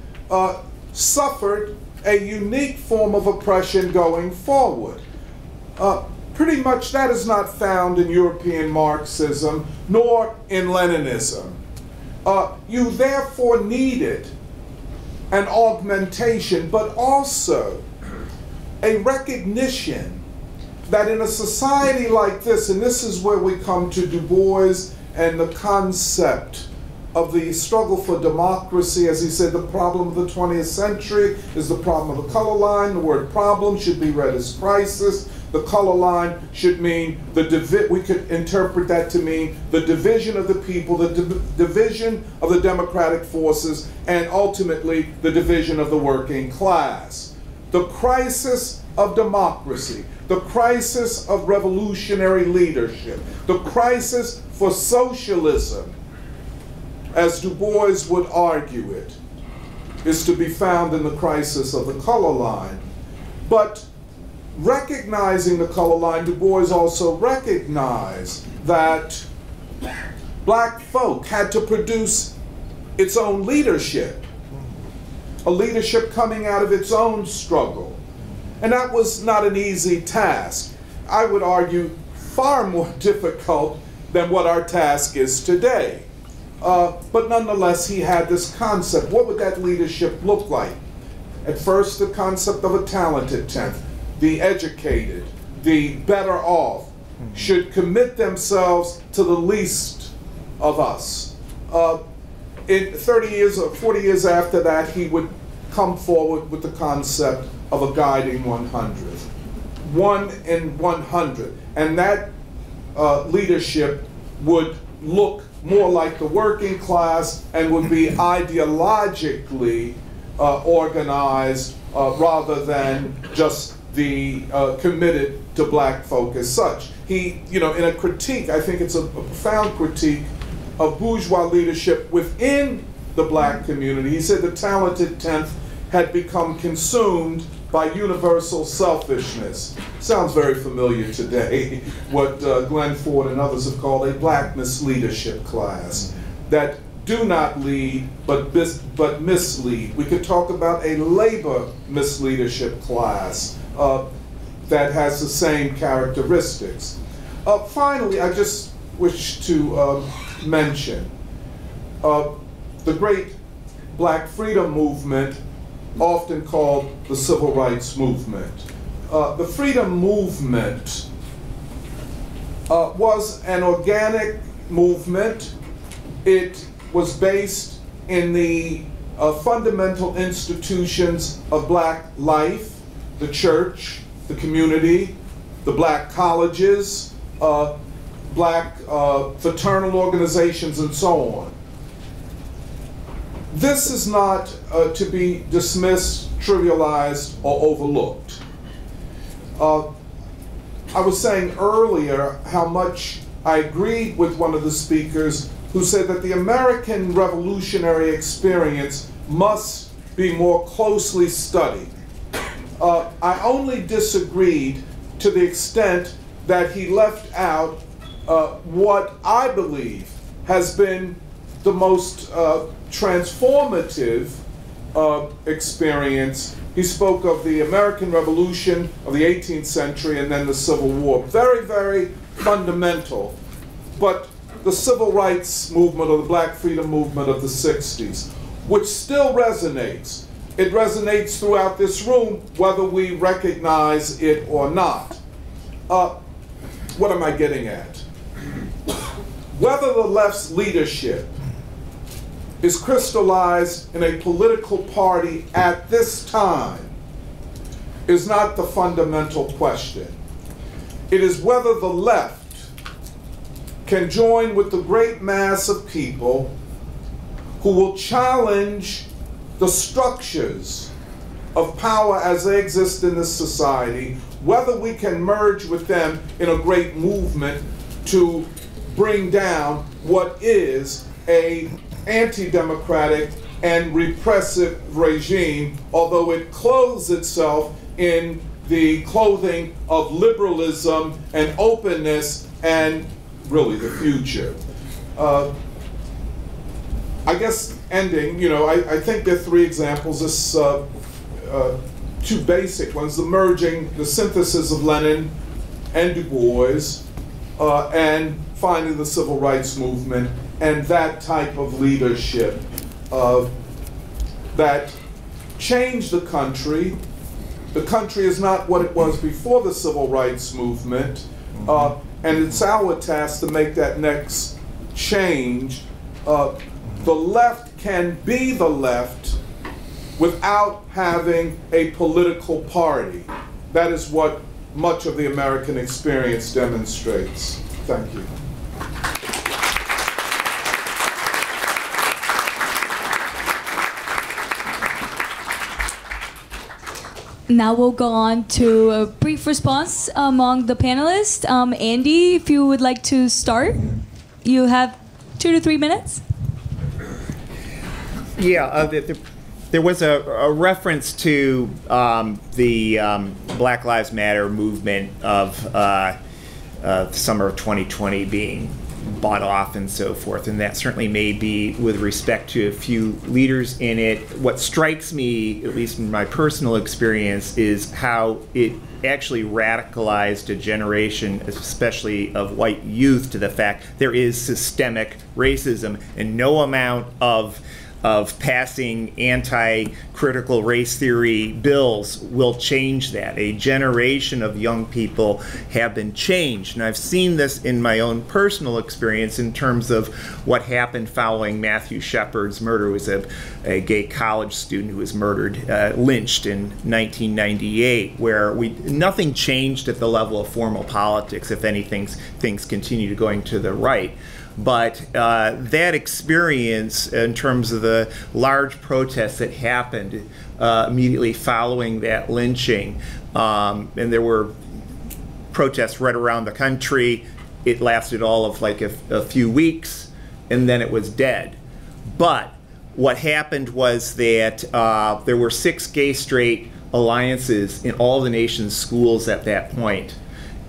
suffered a unique form of oppression going forward. Pretty much that is not found in European Marxism, nor in Leninism. You therefore needed an augmentation, but also a recognition that in a society like this, and this is where we come to Du Bois and the concept of the struggle for democracy, as he said, the problem of the 20th century is the problem of the color line. The word problem should be read as crisis. The color line should mean we could interpret that to mean the division of the people, the division of the democratic forces, and ultimately the division of the working class. The crisis of democracy, the crisis of revolutionary leadership, the crisis for socialism, as Du Bois would argue it, is to be found in the crisis of the color line. But recognizing the color line, Du Bois also recognized that black folk had to produce its own leadership, a leadership coming out of its own struggle. And that was not an easy task. I would argue far more difficult than what our task is today. But nonetheless, he had this concept. What would that leadership look like? At first, the concept of a talented tenth. The educated, the better off, should commit themselves to the least of us. In 30 years or 40 years after that, he would come forward with the concept of a guiding 100th. 1 in 100. And that leadership would look more like the working class and would be ideologically organized rather than just the committed to black folk as such. He, you know, in a critique, I think it's a profound critique of bourgeois leadership within the black community, he said the talented tenth had become consumed by universal selfishness. Sounds very familiar today, what Glenn Ford and others have called a black misleadership class, that do not lead, but mislead. We could talk about a labor misleadership class that has the same characteristics. Finally, I just wish to mention the great black freedom movement, often called the civil rights movement. the freedom movement was an organic movement. It was based in the fundamental institutions of black life, the church, the community, the black colleges, black fraternal organizations, and so on. This is not to be dismissed, trivialized, or overlooked. I was saying earlier how much I agreed with one of the speakers who said that the American revolutionary experience must be more closely studied. I only disagreed to the extent that he left out what I believe has been the most transformative experience. He spoke of the American Revolution of the 18th century and then the Civil War. Very, very fundamental. But the civil rights movement or the black freedom movement of the 60s, which still resonates. It resonates throughout this room, whether we recognize it or not. What am I getting at? Whether the left's leadership is crystallized in a political party at this time is not the fundamental question. It is whether the left can join with the great mass of people who will challenge the structures of power as they exist in this society, whether we can merge with them in a great movement to bring down what is a anti-democratic and repressive regime, although it clothes itself in the clothing of liberalism and openness and really the future. I guess ending, I think there are three examples. This two basic ones: the merging, the synthesis of Lenin and Du Bois, and finally the civil rights movement, and that type of leadership that changed the country. The country is not what it was before the civil rights movement, and it's our task to make that next change. The left can be the left without having a political party. That is what much of the American experience demonstrates. Thank you. Now we'll go on to a brief response among the panelists. Andy, if you would like to start, you have 2 to 3 minutes. Yeah, there was a reference to the Black Lives Matter movement of summer of 2020 being bought off and so forth, and that certainly may be with respect to a few leaders in it. What strikes me, at least in my personal experience, is how it actually radicalized a generation, especially of white youth, to the fact there is systemic racism, and no amount of passing anti-critical race theory bills will change that. A generation of young people have been changed. And I've seen this in my own personal experience in terms of what happened following Matthew Shepard's murder. He was a gay college student who was murdered, lynched in 1998, where nothing changed at the level of formal politics. If anything, things continue going to the right. But that experience, in terms of the large protests that happened immediately following that lynching, and there were protests right around the country. It lasted all of like a few weeks, and then it was dead. But what happened was that there were 6 gay-straight alliances in all the nation's schools at that point.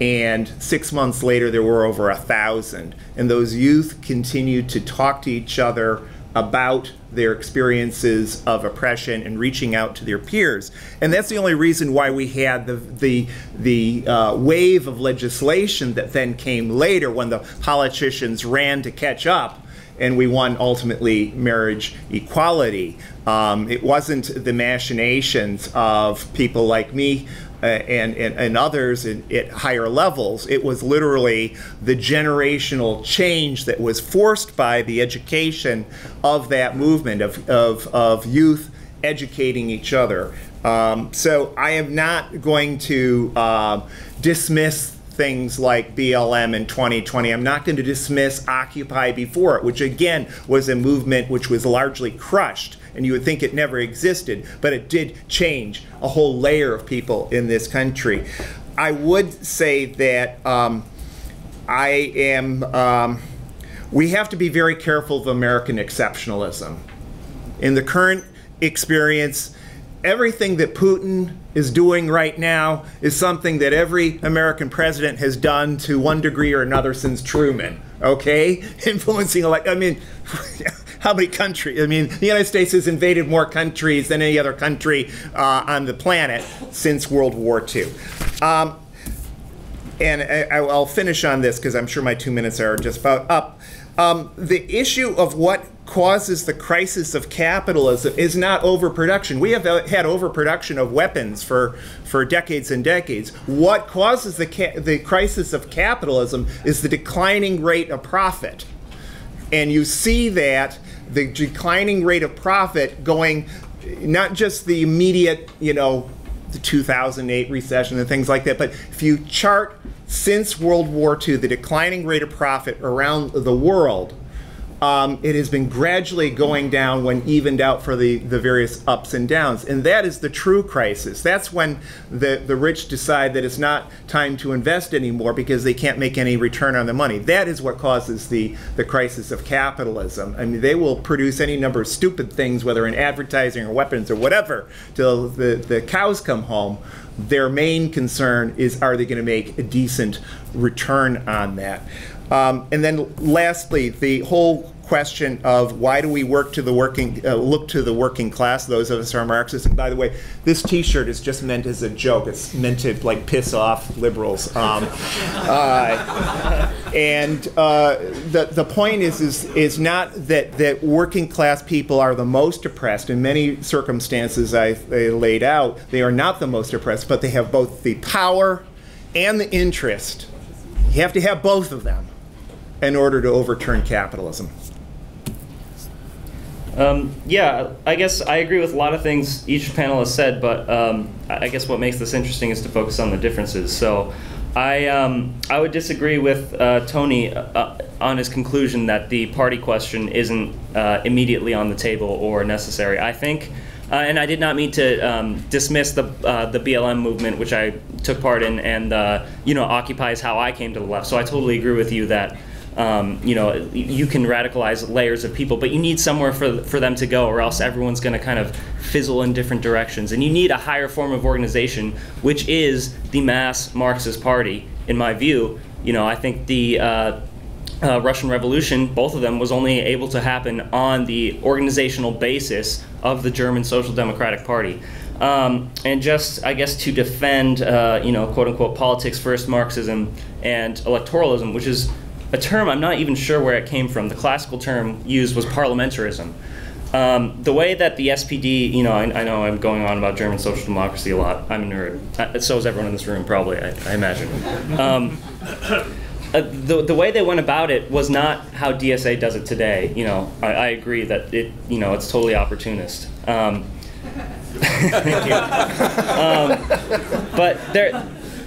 And 6 months later, there were over 1,000. And those youth continued to talk to each other about their experiences of oppression and reaching out to their peers. And that's the only reason why we had the wave of legislation that then came later, when the politicians ran to catch up, and we won ultimately marriage equality. It wasn't the machinations of people like me and others at higher levels. It was literally the generational change that was forced by the education of that movement of youth educating each other. So I am not going to dismiss things like BLM in 2020. I'm not going to dismiss Occupy before it, which again was a movement which was largely crushed, and you would think it never existed, but it did change a whole layer of people in this country. I would say that we have to be very careful of American exceptionalism. In the current experience, everything that Putin is doing right now is something that every American president has done to one degree or another since Truman, okay? Influencing, I mean, how many countries? I mean, the United States has invaded more countries than any other country on the planet since World War II. And I'll finish on this because I'm sure my 2 minutes are just about up. The issue of what causes the crisis of capitalism is not overproduction. We have had overproduction of weapons for decades and decades. What causes the crisis of capitalism is the declining rate of profit. And you see that, the declining rate of profit going, not just the immediate, the 2008 recession and things like that, but if you chart since World War II, the declining rate of profit around the world, it has been gradually going down when evened out for the various ups and downs. And that is the true crisis. That's when the rich decide that it's not time to invest anymore because they can't make any return on the money. That is what causes the crisis of capitalism. I mean, they will produce any number of stupid things, whether in advertising or weapons or whatever, till the cows come home. Their main concern is, are they going to make a decent return on that? And then lastly, the whole question of why do we look to the working class, those of us who are Marxists. And by the way, this T-shirt is just meant as a joke. It's meant to piss off liberals. And the point is not that working class people are the most oppressed. In many circumstances I laid out, they are not the most oppressed, but they have both the power and the interest. You have to have both of them in order to overturn capitalism. Yeah, I guess I agree with a lot of things each panelist said, but I guess what makes this interesting is to focus on the differences. So I would disagree with Tony on his conclusion that the party question isn't immediately on the table or necessary. I think, and I did not mean to dismiss the BLM movement, which I took part in, and Occupy is how I came to the left. So I totally agree with you that you can radicalize layers of people, but you need somewhere for them to go, or else everyone's going to kind of fizzle in different directions. And you need a higher form of organization, which is the mass Marxist party, in my view. I think the Russian Revolution, both of them, was only able to happen on the organizational basis of the German Social Democratic Party. And just, I guess, to defend, quote-unquote, politics first Marxism and electoralism, which is a term I'm not even sure where it came from. The classical term used was parliamentarism. The way that the SPD, I know I'm going on about German social democracy a lot. I'm a nerd. So is everyone in this room, probably, I imagine. The way they went about it was not how DSA does it today. I agree that it's totally opportunist. Thank you. But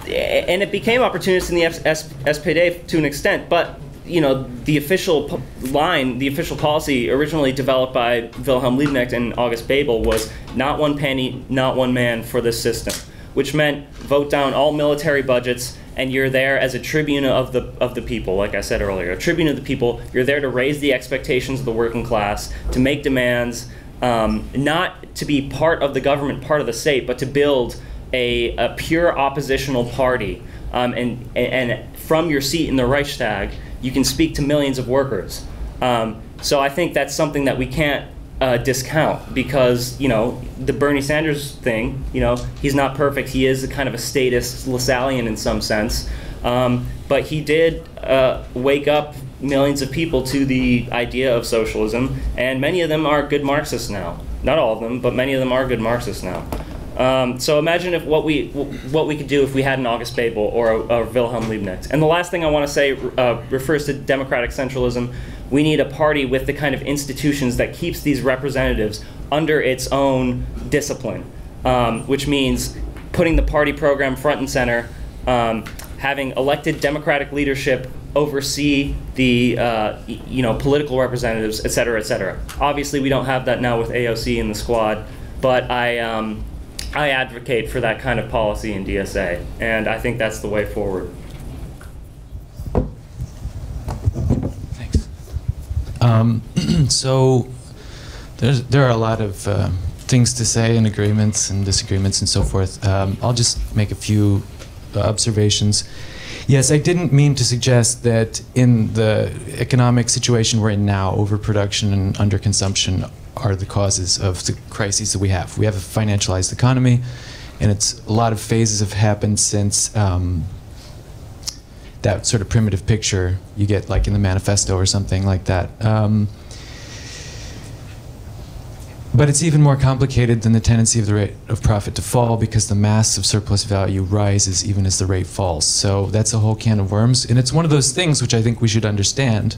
and it became opportunist in the SPD to an extent, but the official line, the official policy originally developed by Wilhelm Liebknecht and August Bebel was not one penny, not one man for this system, which meant vote down all military budgets, and you're there as a tribune of the people, like I said earlier, a tribune of the people. You're there to raise the expectations of the working class, to make demands, not to be part of the government, part of the state, but to build a pure oppositional party. And from your seat in the Reichstag, you can speak to millions of workers. So I think that's something that we can't discount, because the Bernie Sanders thing, he's not perfect. He is a kind of a statist Lassallean in some sense, but he did wake up millions of people to the idea of socialism, and many of them are good Marxists now. Not all of them, but many of them are good Marxists now. So imagine if what we could do if we had an August Bebel or a Wilhelm Liebknecht. And the last thing I want to say refers to democratic centralism. We need a party with the kind of institutions that keeps these representatives under its own discipline, which means putting the party program front and center, having elected democratic leadership oversee the political representatives, et cetera, et cetera. Obviously, we don't have that now with AOC in the squad, but I advocate for that kind of policy in DSA, and I think that's the way forward. Thanks. So there are a lot of things to say and agreements and disagreements and so forth. I'll just make a few observations. Yes, I didn't mean to suggest that in the economic situation we're in now, overproduction and underconsumption are the causes of the crises that we have. We have a financialized economy, and it's a lot of phases have happened since that sort of primitive picture you get like in the manifesto or something like that. But it's even more complicated than the tendency of the rate of profit to fall, because the mass of surplus value rises even as the rate falls. So that's a whole can of worms. And it's one of those things which I think we should understand.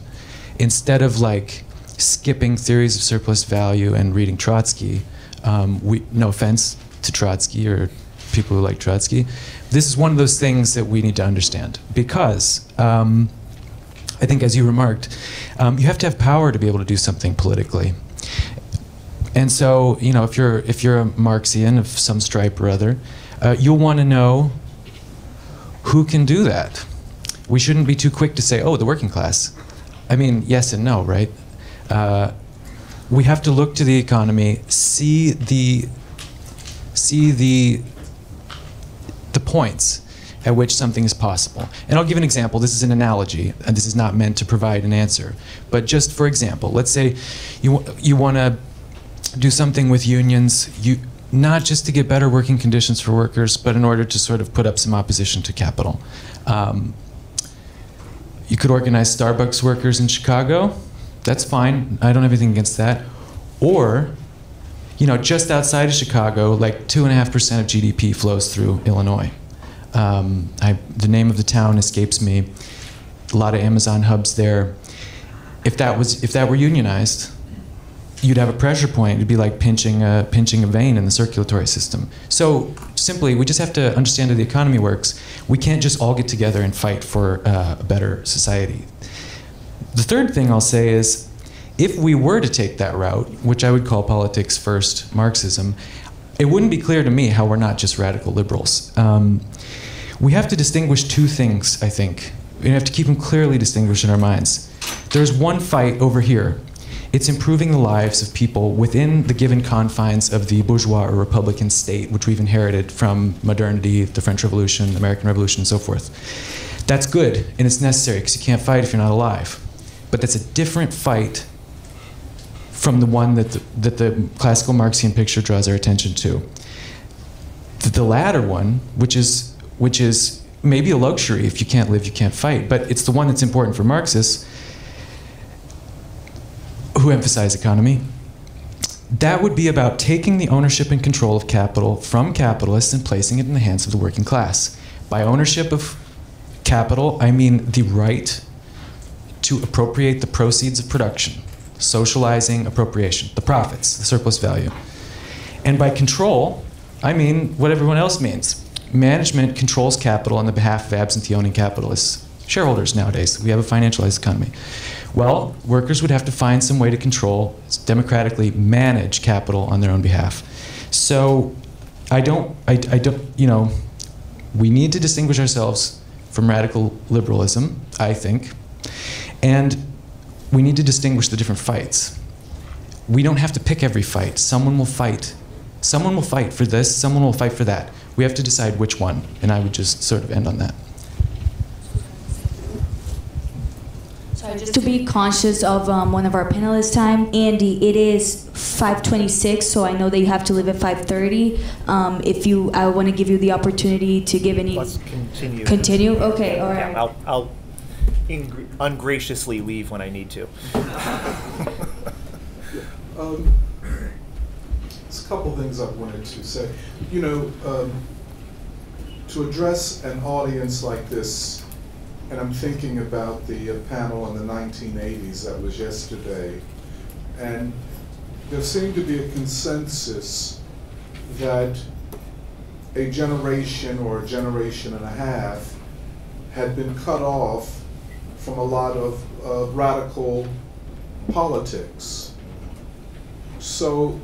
Instead of like skipping theories of surplus value and reading Trotsky, no offense to Trotsky or people who like Trotsky, this is one of those things that we need to understand. Because I think, as you remarked, you have to have power to be able to do something politically. And so, you know, if you're a Marxian of some stripe or other, you'll want to know who can do that. We shouldn't be too quick to say, oh, the working class. I mean, yes and no, right? We have to look to the economy, see the points at which something is possible. And I'll give an example. This is an analogy, and this is not meant to provide an answer. But just for example, let's say you want to do something with unions, not just to get better working conditions for workers, but in order to sort of put up some opposition to capital. You could organize Starbucks workers in Chicago. That's fine. I don't have anything against that. Or, you know, just outside of Chicago, like 2.5% of GDP flows through Illinois. The name of the town escapes me. A lot of Amazon hubs there. If that were unionized, you'd have a pressure point. It'd be like pinching a vein in the circulatory system. So simply, we just have to understand how the economy works. We can't just all get together and fight for a better society. The third thing I'll say is, if we were to take that route, which I would call politics first Marxism, it wouldn't be clear to me how we're not just radical liberals. We have to distinguish two things, I think. We have to keep them clearly distinguished in our minds. There's one fight over here. It's improving the lives of people within the given confines of the bourgeois or republican state, which we've inherited from modernity, the French Revolution, the American Revolution, and so forth. That's good, and it's necessary, because you can't fight if you're not alive. But that's a different fight from the one that the classical Marxian picture draws our attention to. The latter one, which is maybe a luxury, if you can't live, you can't fight, but it's the one that's important for Marxists, who emphasize economy. That would be about taking the ownership and control of capital from capitalists and placing it in the hands of the working class. By ownership of capital, I mean the right to appropriate the proceeds of production, socializing appropriation, the profits, the surplus value. And by control, I mean what everyone else means. Management controls capital on the behalf of absentee owning capitalists, shareholders nowadays. We have a financialized economy. Well, workers would have to find some way to control, democratically manage capital on their own behalf. So I don't, you know, we need to distinguish ourselves from radical liberalism, I think, and we need to distinguish the different fights. We don't have to pick every fight. Someone will fight. Someone will fight for this, someone will fight for that. We have to decide which one, and I would just sort of end on that. So just to be conscious of one of our panelists' time, Andy, it is 5:26, so I know that you have to leave at 5:30. I want to give you the opportunity to give any. Let's continue. Continue? Okay, all right. Yeah, I'll ungraciously leave when I need to. There's a couple things I wanted to say. You know, to address an audience like this, and I'm thinking about the panel in the 1980s that was yesterday, and there seemed to be a consensus that a generation or a generation and a half had been cut off from a lot of radical politics. So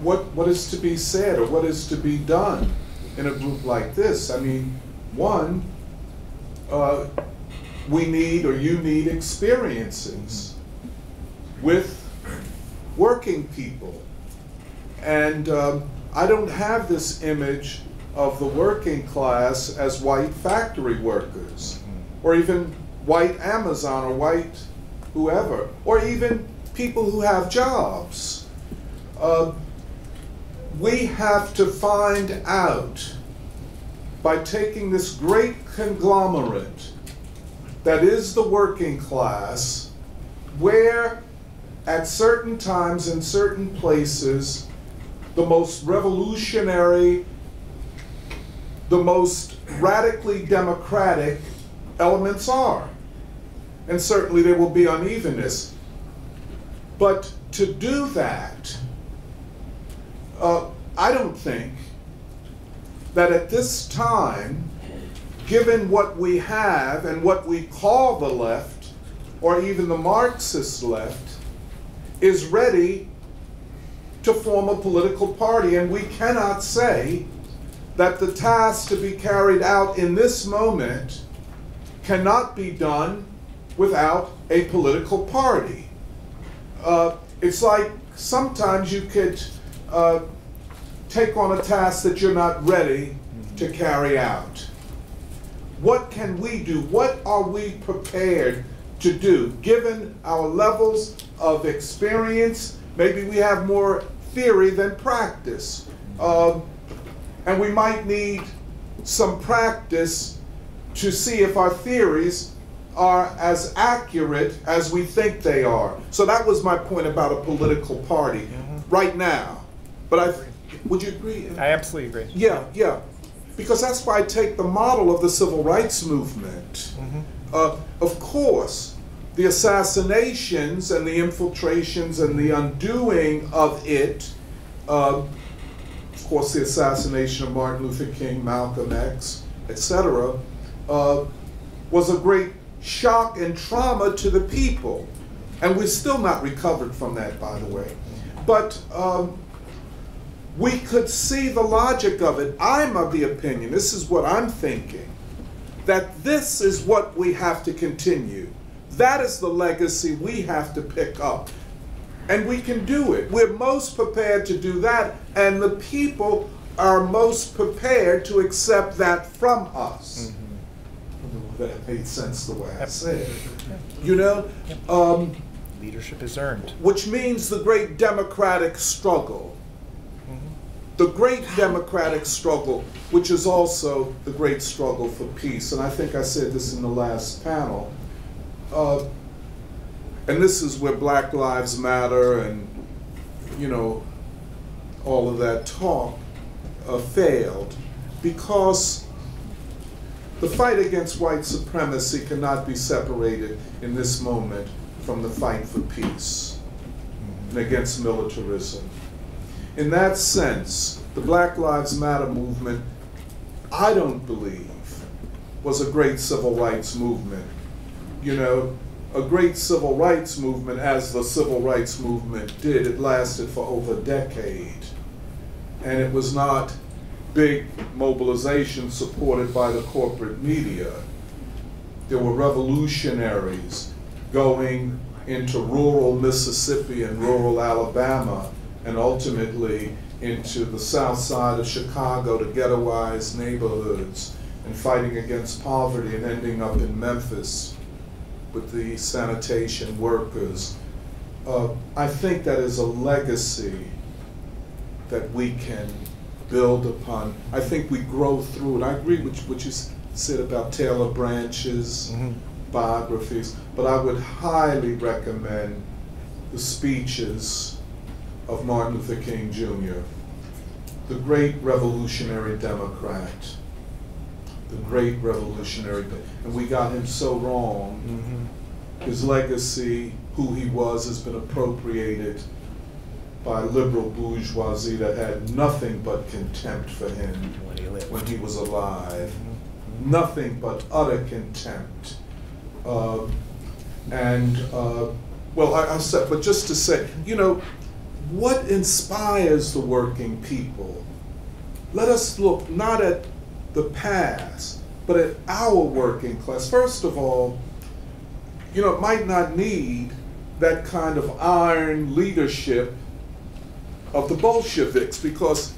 what is to be said, or what is to be done in a group like this? I mean, one, we need, or you need, experiences with working people. And I don't have this image of the working class as white factory workers, or even white Amazon, or white whoever, or even people who have jobs. We have to find out, by taking this great conglomerate that is the working class, where at certain times in certain places the most revolutionary, the most radically democratic elements are. And certainly there will be unevenness. But to do that, I don't think that at this time, given what we have and what we call the left, or even the Marxist left, is ready to form a political party. And we cannot say that the task to be carried out in this moment cannot be done without a political party. It's like sometimes you could take on a task that you're not ready to carry out. What can we do? What are we prepared to do, given our levels of experience? Maybe we have more theory than practice. And we might need some practice to see if our theories are as accurate as we think they are. So that was my point about a political party right now. But would you agree? I absolutely agree. Yeah, yeah. Because that's why I take the model of the civil rights movement. Of course, the assassinations and the infiltrations and the undoing of it, of course the assassination of Martin Luther King, Malcolm X, etc., was a great shock and trauma to the people. And we're still not recovered from that, by the way. But we could see the logic of it. I'm of the opinion, this is what I'm thinking, that this is what we have to continue. That is the legacy we have to pick up. And we can do it. We're most prepared to do that, and the people are most prepared to accept that from us. That made sense the way I said it. You know? Leadership is earned. Which means the great democratic struggle. The great democratic struggle, which is also the great struggle for peace. And I think I said this in the last panel. And this is where Black Lives Matter and, you know, all of that talk failed, because the fight against white supremacy cannot be separated in this moment from the fight for peace and against militarism. In that sense, the Black Lives Matter movement, I don't believe, was a great civil rights movement. You know, a great civil rights movement, as the civil rights movement did, it lasted for over a decade. And it was not big mobilization supported by the corporate media. There were revolutionaries going into rural Mississippi and rural Alabama, and ultimately into the south side of Chicago to ghettoized neighborhoods, and fighting against poverty, and ending up in Memphis with the sanitation workers. I think that is a legacy that we can build upon. I think we grow through it. I agree with what you said about Taylor Branch's biographies, but I would highly recommend the speeches of Martin Luther King Jr., the great revolutionary Democrat, the great revolutionary, and we got him so wrong. His legacy, who he was, has been appropriated by liberal bourgeoisie that had nothing but contempt for him when he was alive. Nothing but utter contempt. Well, I said, but just to say, you know, what inspires the working people? Let us look not at the past, but at our working class. First of all, you know, it might not need that kind of iron leadership of the Bolsheviks, because,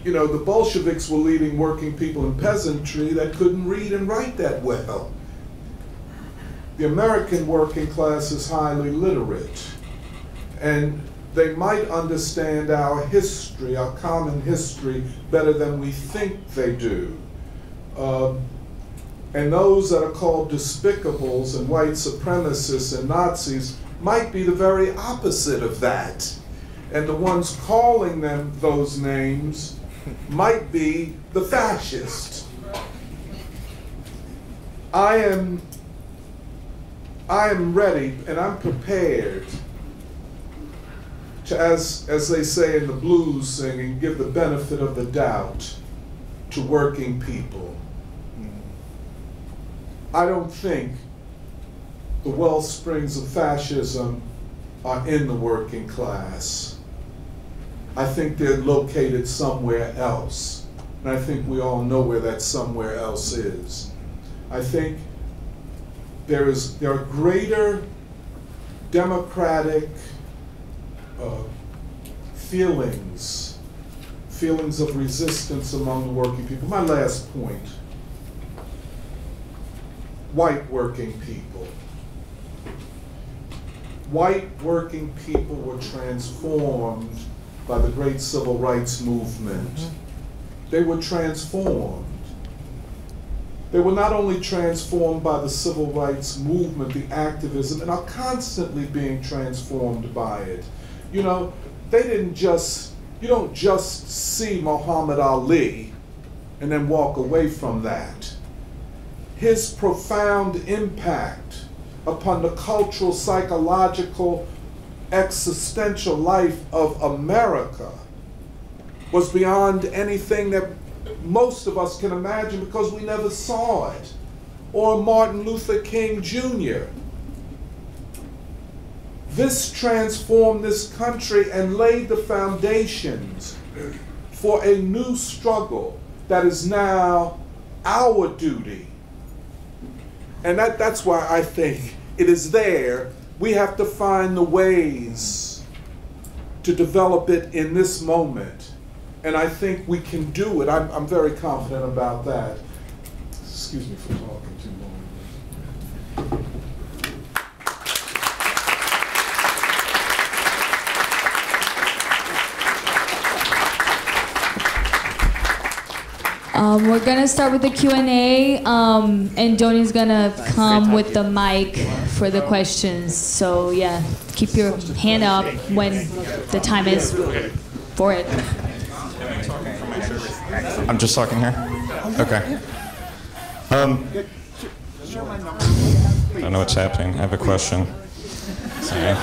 you know, the Bolsheviks were leading working people and peasantry that couldn't read and write that well. The American working class is highly literate, and they might understand our history, our common history, better than we think they do. And those that are called despicables and white supremacists and Nazis might be the very opposite of that. And the ones calling them those names might be the fascists. I am ready and I'm prepared to, as they say in the blues singing, give the benefit of the doubt to working people. I don't think the well springs of fascism are in the working class. I think they're located somewhere else. And I think we all know where that somewhere else is. I think there are greater democratic feelings of resistance among the working people. My last point. White working people. White working people were transformed by the great civil rights movement. They were transformed. They were not only transformed by the civil rights movement, the activism, and are constantly being transformed by it. You know, you don't just see Muhammad Ali and then walk away from that. His profound impact upon the cultural, psychological, existential life of America was beyond anything that most of us can imagine, because we never saw it. Or Martin Luther King Jr. This transformed this country and laid the foundations for a new struggle that is now our duty. And that's why I think it is there. We have to find the ways to develop it in this moment. And I think we can do it. I'm very confident about that. Excuse me for talking too long. We're gonna start with the Q&A, and Donnie's gonna come with the mic for the questions. So yeah, keep your hand up when the time is for it. I'm just talking here? Okay. I don't know what's happening. I have a question. Sorry.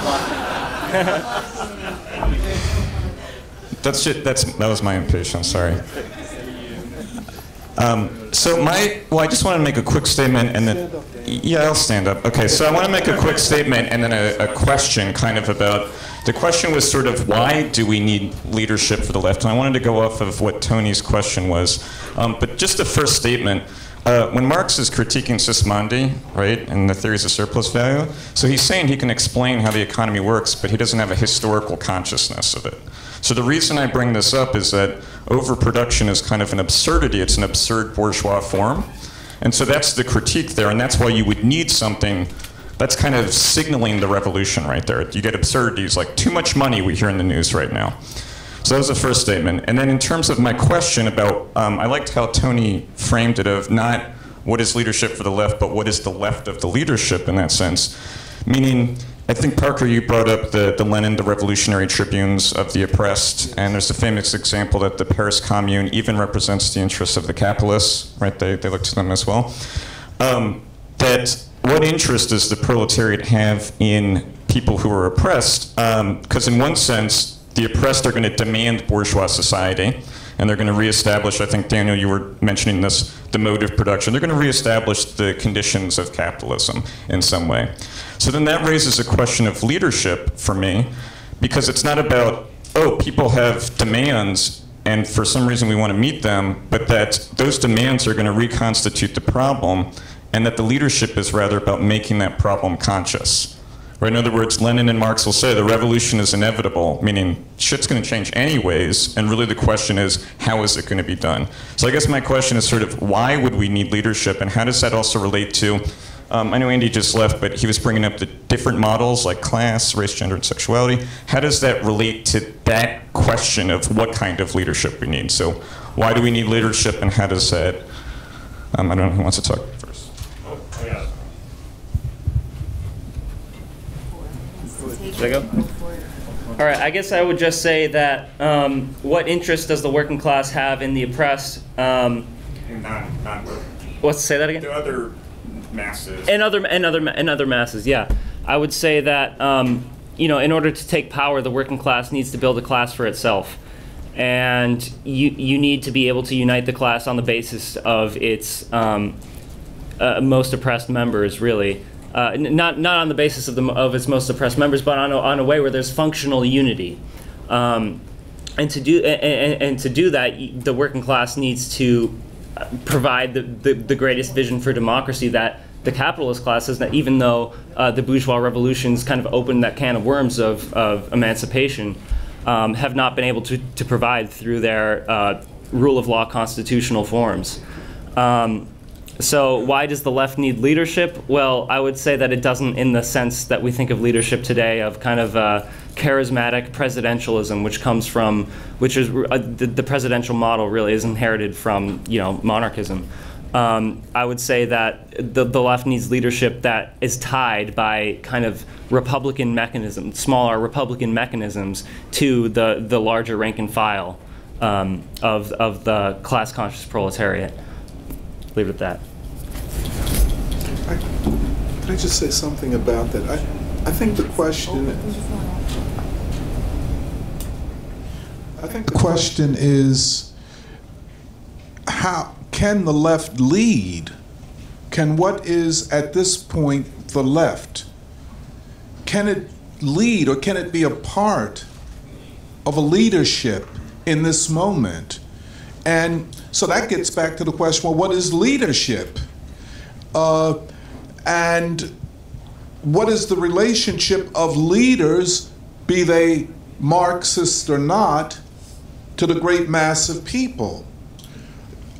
That was my impatience, sorry. I just want to make a quick statement and then, yeah, I'll stand up. Okay, so I want to make a quick statement and then a question kind of about, the question was sort of why do we need leadership for the left? And I wanted to go off of what Tony's question was. But just the first statement, when Marx is critiquing Sismondi, right, and the theories of surplus value, so he's saying he can explain how the economy works, but he doesn't have a historical consciousness of it. So the reason I bring this up is that overproduction is kind of an absurdity. It's an absurd bourgeois form. And so that's the critique there, and that's why you would need something that's kind of signaling the revolution right there. You get absurdities like too much money we hear in the news right now. So that was the first statement. And then in terms of my question about, I liked how Tony framed it of not what is leadership for the left, but what is the left of the leadership in that sense. Meaning, I think, Parker, you brought up the Lenin, the revolutionary tribunes of the oppressed, and there's a famous example that the Paris Commune even represents the interests of the capitalists, right? They look to them as well. That what interest does the proletariat have in people who are oppressed? Because in one sense, the oppressed are going to demand bourgeois society, and they're going to reestablish, I think, Daniel, you were mentioning this, the mode of production. They're going to reestablish the conditions of capitalism in some way. So then that raises a question of leadership for me, because it's not about, oh, people have demands, and for some reason we want to meet them, but that those demands are going to reconstitute the problem, and that the leadership is rather about making that problem conscious. Right? In other words, Lenin and Marx will say the revolution is inevitable, meaning shit's going to change anyways, and really the question is, how is it going to be done? So I guess my question is sort of, why would we need leadership, and how does that also relate to, I know Andy just left, but he was bringing up the different models like class, race, gender, and sexuality. How does that relate to that question of what kind of leadership we need? So why do we need leadership, and how does that, I don't know who wants to talk first. Oh, I got it. Should I go? All right, I guess I would just say that what interest does the working class have in the oppressed? Let's say that again? The other masses. And other masses, yeah. I would say that you know, in order to take power, the working class needs to build a class for itself. And you need to be able to unite the class on the basis of its most oppressed members, really. Not on the basis of its most oppressed members, but on a way where there's functional unity. And to do that, the working class needs to provide the greatest vision for democracy that the capitalist class has. That even though the bourgeois revolutions kind of opened that can of worms of emancipation, have not been able to provide through their rule of law constitutional forms. So why does the left need leadership? Well, I would say that it doesn't in the sense that we think of leadership today of kind of charismatic presidentialism, which is the presidential model really is inherited from, you know, monarchism. I would say that the left needs leadership that is tied by kind of Republican mechanisms, smaller Republican mechanisms, to the larger rank and file of the class-conscious proletariat. Leave it at that. Can I just say something about that? I think the question is, how can the left lead? Can what is at this point the left, can it lead, or can it be a part of a leadership in this moment? And so that gets back to the question, well, what is leadership? And what is the relationship of leaders, be they Marxist or not, to the great mass of people?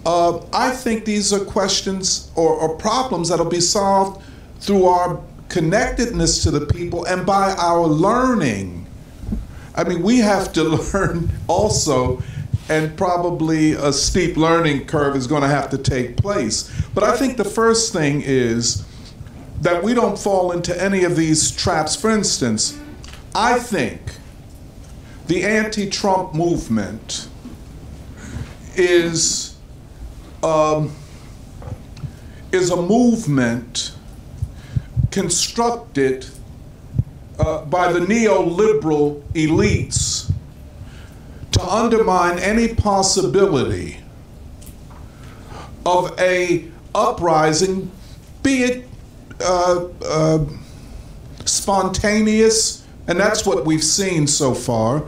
I think these are questions or problems that'll be solved through our connectedness to the people and by our learning. I mean, we have to learn also, and probably a steep learning curve is going to have to take place. But I think the first thing is that we don't fall into any of these traps. For instance, I think the anti-Trump movement is a movement constructed by the neoliberal elites to undermine any possibility of a uprising, be it spontaneous, and that's what we've seen so far.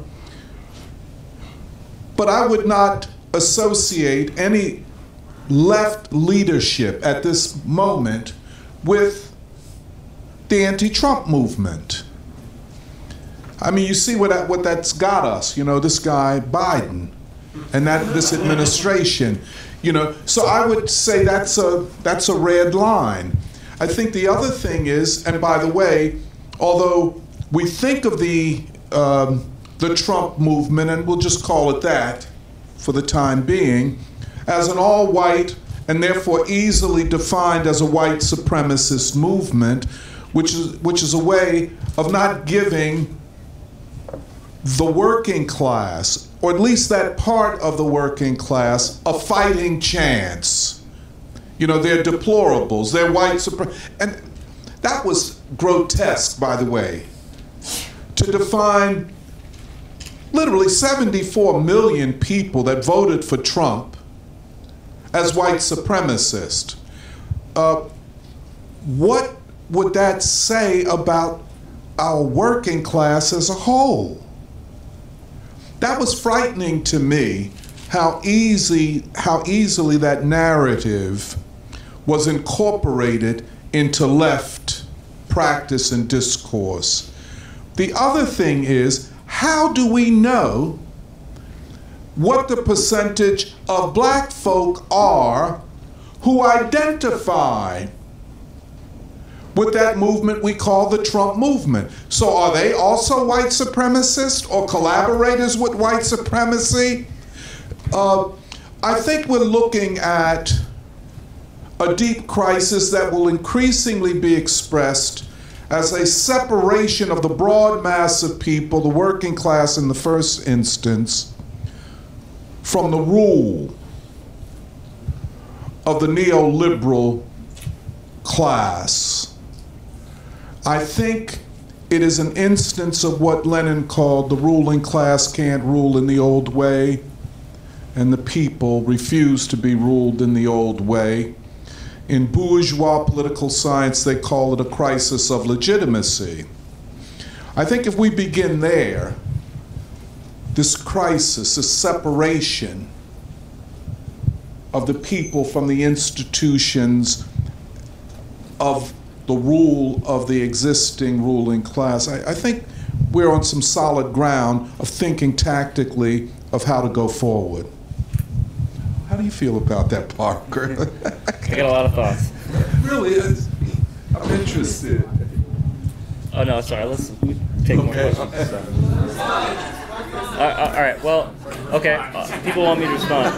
But I would not associate any left leadership at this moment with the anti-Trump movement. I mean, you see what that's got us, you know, this guy Biden and this administration, you know. So I would say that's a red line. I think the other thing is, and by the way, although we think of the Trump movement, and we'll just call it that for the time being, as an all-white and therefore easily defined as a white supremacist movement, which is a way of not giving the working class, or at least that part of the working class, a fighting chance. You know, they're deplorables, they're white supremacists. And that was grotesque, by the way, to define literally 74 million people that voted for Trump as white supremacist. What would that say about our working class as a whole? That was frightening to me, how easily that narrative was incorporated into left practice and discourse. The other thing is, how do we know what the percentage of black folk are who identify with that movement we call the Trump movement? So are they also white supremacists or collaborators with white supremacy? I think we're looking at a deep crisis that will increasingly be expressed as a separation of the broad mass of people, the working class in the first instance, from the rule of the neoliberal class. I think it is an instance of what Lenin called the ruling class can't rule in the old way, and the people refuse to be ruled in the old way. In bourgeois political science, they call it a crisis of legitimacy. I think if we begin there, this crisis, this separation of the people from the institutions of the rule of the existing ruling class, I think we're on some solid ground of thinking tactically of how to go forward. How do you feel about that, Parker? I got a lot of thoughts. Really, I'm interested. Oh no, sorry. Let's take more questions. All right. Well, okay. People want me to respond.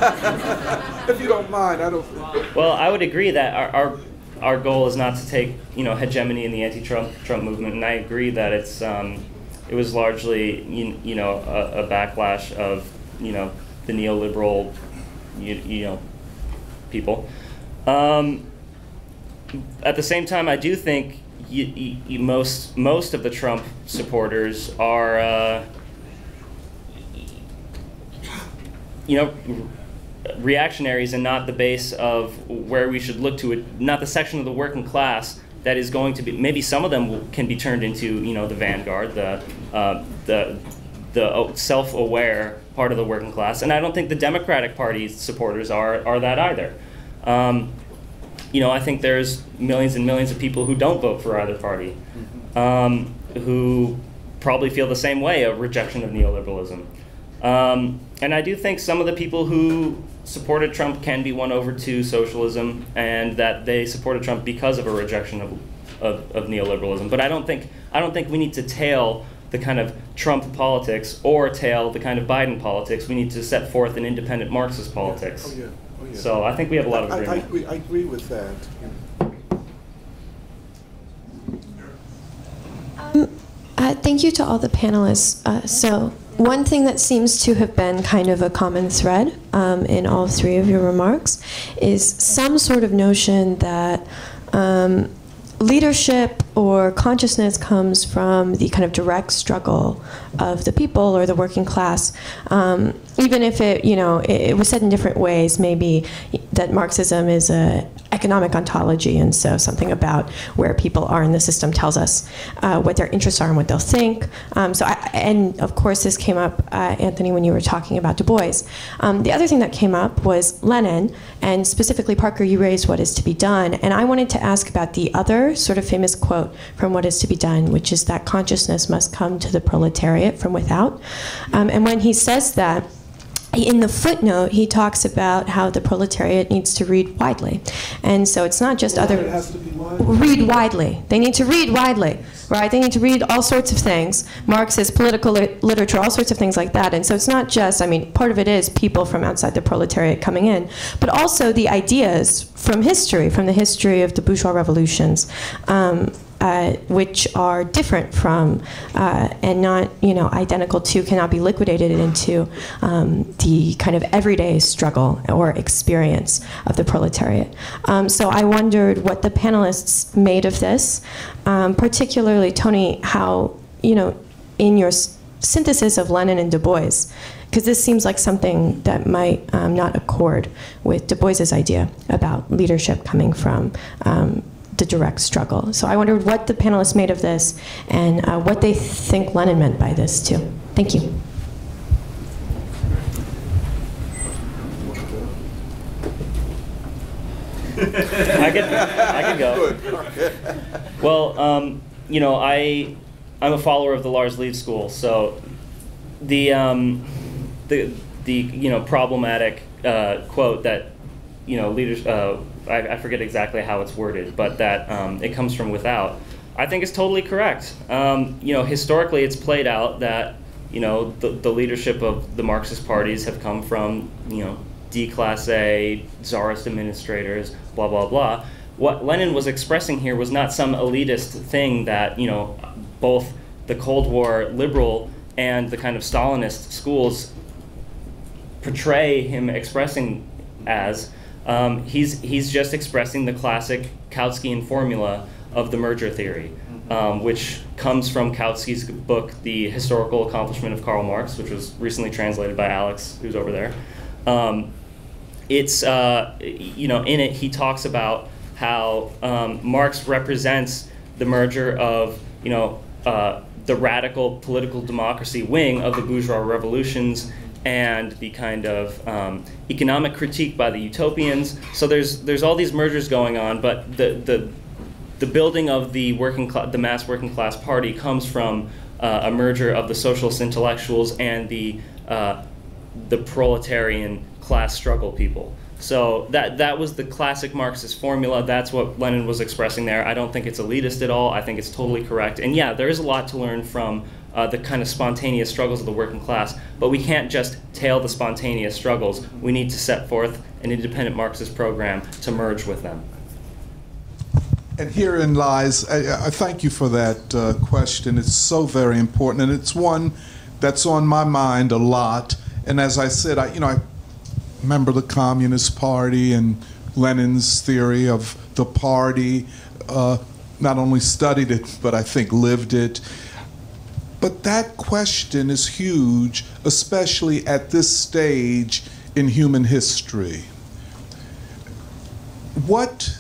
If you don't mind, I don't. Well, I would agree that our goal is not to take hegemony in the anti-Trump movement, and I agree that it was largely a backlash of the neoliberal people. At the same time, I do think most of the Trump supporters are reactionaries and not the base of where we should look to it, not the section of the working class that is going to be, maybe some of them can be turned into the vanguard, the self-aware part of the working class, and I don't think the Democratic Party's supporters are that either. I think there's millions and millions of people who don't vote for either party, who probably feel the same way, a rejection of neoliberalism. And I do think some of the people who supported Trump can be won over to socialism, and that they supported Trump because of a rejection of neoliberalism. But I don't think we need to tail the kind of Trump politics or tail the kind of Biden politics. We need to set forth an independent Marxist politics. Oh, yeah. Oh, yeah. So I think we have a lot of agreement. I agree with that. Thank you to all the panelists. So one thing that seems to have been kind of a common thread in all three of your remarks is some sort of notion that leadership or consciousness comes from the kind of direct struggle of the people or the working class, even if it was said in different ways. Maybe that Marxism is a economic ontology, and so something about where people are in the system tells us what their interests are and what they'll think. And of course this came up, Anthony, when you were talking about Du Bois. The other thing that came up was Lenin, and specifically, Parker, you raised What Is to Be Done, and I wanted to ask about the other sort of famous quote from What Is to Be Done, which is that consciousness must come to the proletariat from without. And when he says that, in the footnote, he talks about how the proletariat needs to read widely. And so it's not just It has to be widely. read widely. They need to read widely, right? They need to read all sorts of things, Marxist, political literature, all sorts of things like that. And so it's not just, part of it is people from outside the proletariat coming in, but also the ideas from history, from the history of the bourgeois revolutions. which are different from and not, identical to, cannot be liquidated into the kind of everyday struggle or experience of the proletariat. So I wondered what the panelists made of this, particularly, Tony, how, in your synthesis of Lenin and Du Bois, because this seems like something that might not accord with Du Bois's idea about leadership coming from the direct struggle. So I wondered what the panelists made of this and what they think Lenin meant by this too. Thank you. I could go. Well, I'm a follower of the Lars Leave school, so the problematic quote that leaders I forget exactly how it's worded, but that it comes from without, I think is totally correct. Historically it's played out that the leadership of the Marxist parties have come from D class A czarist administrators, blah blah blah. What Lenin was expressing here was not some elitist thing that both the Cold War liberal and the kind of Stalinist schools portray him expressing as. He's just expressing the classic Kautskian formula of the merger theory, which comes from Kautsky's book, The Historical Accomplishment of Karl Marx, which was recently translated by Alex, who's over there. It's in it he talks about how Marx represents the merger of the radical political democracy wing of the bourgeois revolutions and the kind of economic critique by the utopians. So there's all these mergers going on, but the building of the mass working class party comes from a merger of the socialist intellectuals and the proletarian class struggle people. So that was the classic Marxist formula. That's what Lenin was expressing there. I don't think it's elitist at all. I think it's totally correct. And yeah, there is a lot to learn from the kind of spontaneous struggles of the working class, but we can't just tail the spontaneous struggles. We need to set forth an independent Marxist program to merge with them. And herein lies, I thank you for that question. It's so very important, and it's one that's on my mind a lot. And as I said, I remember the Communist Party and Lenin's theory of the party, not only studied it, but I think lived it. But that question is huge, especially at this stage in human history. What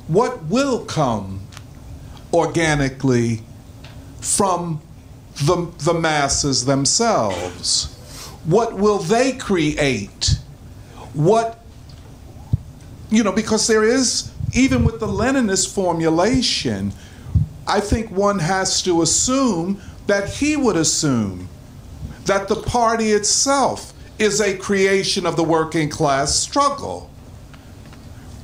will come organically from the masses themselves? What will they create? Because there is, even with the Leninist formulation, I think one has to assume that he would assume that the party itself is a creation of the working class struggle.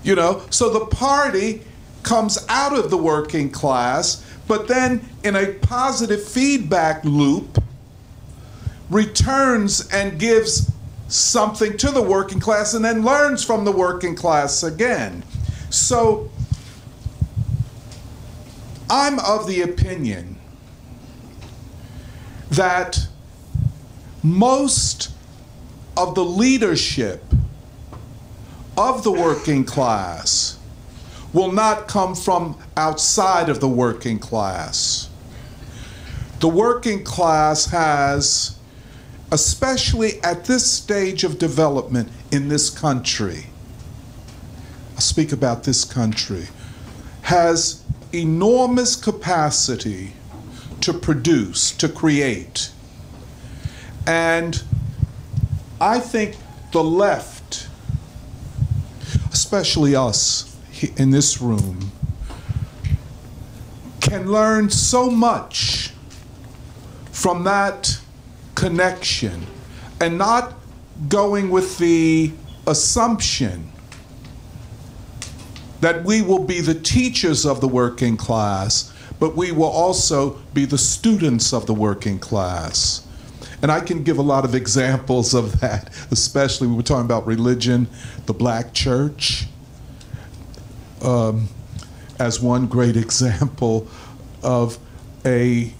So the party comes out of the working class, but then in a positive feedback loop, returns and gives something to the working class and then learns from the working class again. So I'm of the opinion that most of the leadership of the working class will not come from outside of the working class. The working class has, especially at this stage of development in this country, I speak about this country, has enormous capacity to produce, to create. And I think the left, especially us in this room, can learn so much from that connection and not going with the assumption that we will be the teachers of the working class, but we will also be the students of the working class. And I can give a lot of examples of that, especially we were talking about religion, the black church, as one great example. of an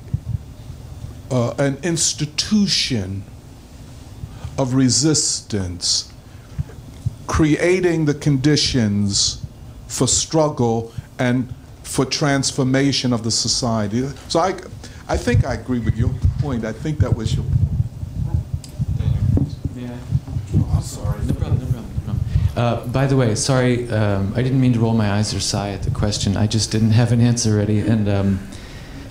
institution of resistance, creating the conditions for struggle and for transformation of the society. So I think I agree with your point. I think that was your point. Yeah. Oh, I'm sorry. No problem, no problem, no problem. By the way, sorry, I didn't mean to roll my eyes or sigh at the question. I just didn't have an answer ready, and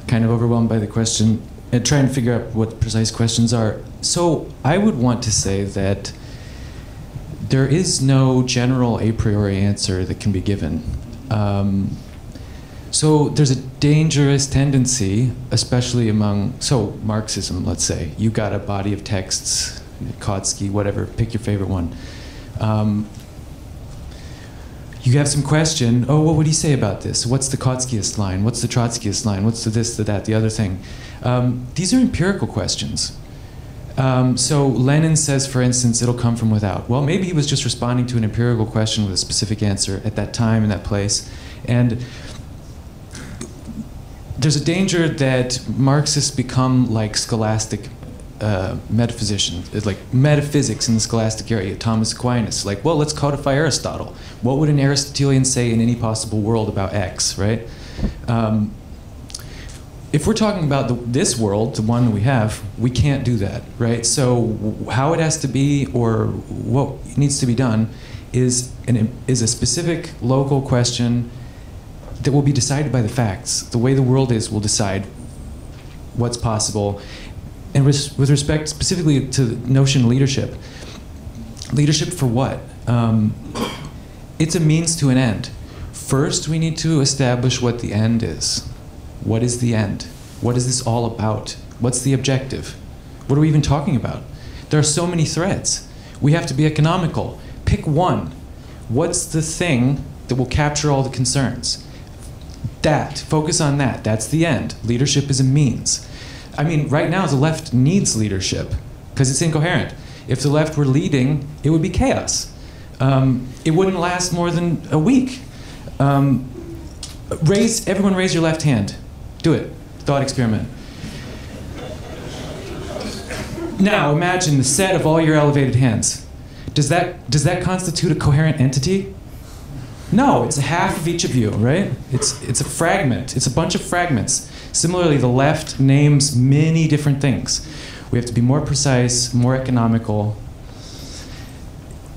kind of overwhelmed by the question and trying to figure out what the precise questions are. So I would want to say that there is no general a priori answer that can be given. So there's a dangerous tendency, especially among, so Marxism, let's say. You got a body of texts, Kautsky, whatever, pick your favorite one. You have some question, oh, what would he say about this? What's the Kautskiist line? What's the Trotskyist line? What's the this, the that, the other thing? These are empirical questions. So Lenin says, for instance, it'll come from without. Well, maybe he was just responding to an empirical question with a specific answer at that time in that place. And there's a danger that Marxists become like scholastic metaphysicians. It's like metaphysics in the scholastic area. Thomas Aquinas, like, well, let's codify Aristotle. What would an Aristotelian say in any possible world about X, right? If we're talking about this world, the one we have, we can't do that, right? So how it has to be or what needs to be done is a specific local question that will be decided by the facts. The way the world is will decide what's possible. And with respect specifically to the notion of leadership, leadership for what? It's a means to an end. First, we need to establish what the end is. What is the end? What is this all about? What's the objective? What are we even talking about? There are so many threads. We have to be economical. Pick one. What's the thing that will capture all the concerns? That, focus on that. That's the end. Leadership is a means. I mean, right now the left needs leadership because it's incoherent. If the left were leading, it would be chaos. It wouldn't last more than a week. Everyone raise your left hand. Do it. Thought experiment. Now imagine the set of all your elevated hands. Does that constitute a coherent entity? No, it's a half of each of you, right? It's a fragment. It's a bunch of fragments. Similarly, the left names many different things. We have to be more precise, more economical.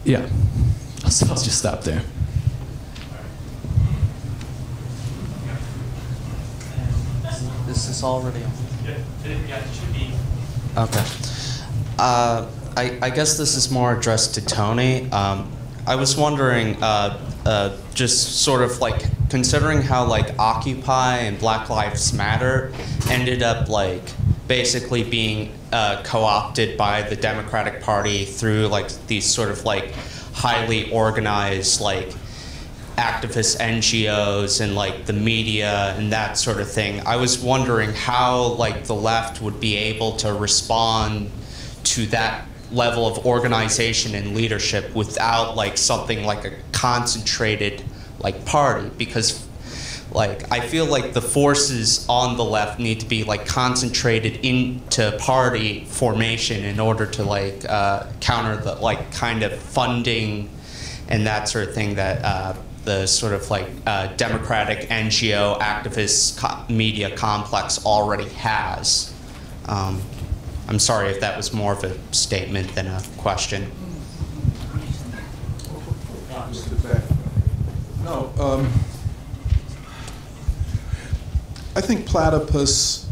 Yeah, I'll just stop there. Is this already on? Yeah, it should be. Okay. I guess this is more addressed to Tony. I was wondering, just sort of like considering how like Occupy and Black Lives Matter ended up like basically being co-opted by the Democratic Party through like these sort of like highly organized like activist NGOs and like the media and that sort of thing. I was wondering how like the left would be able to respond to that level of organization and leadership without like something like a concentrated like party, because like I feel like the forces on the left need to be like concentrated into party formation in order to like counter the like kind of funding and that sort of thing that the sort of like democratic NGO activist media complex already has. I'm sorry if that was more of a statement than a question. No, I think Platypus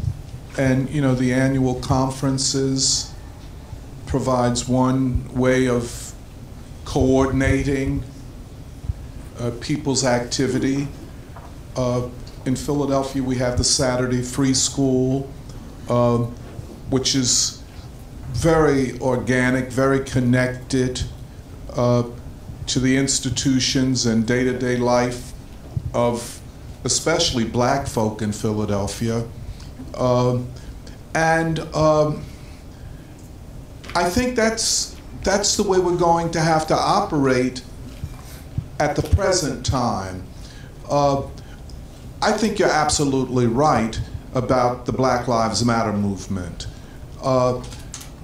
and the annual conferences provides one way of coordinating people's activity. In Philadelphia, we have the Saturday Free School, which is very organic, very connected to the institutions and day-to-day life of especially black folk in Philadelphia. And I think that's the way we're going to have to operate at the present time. I think you're absolutely right about the Black Lives Matter movement.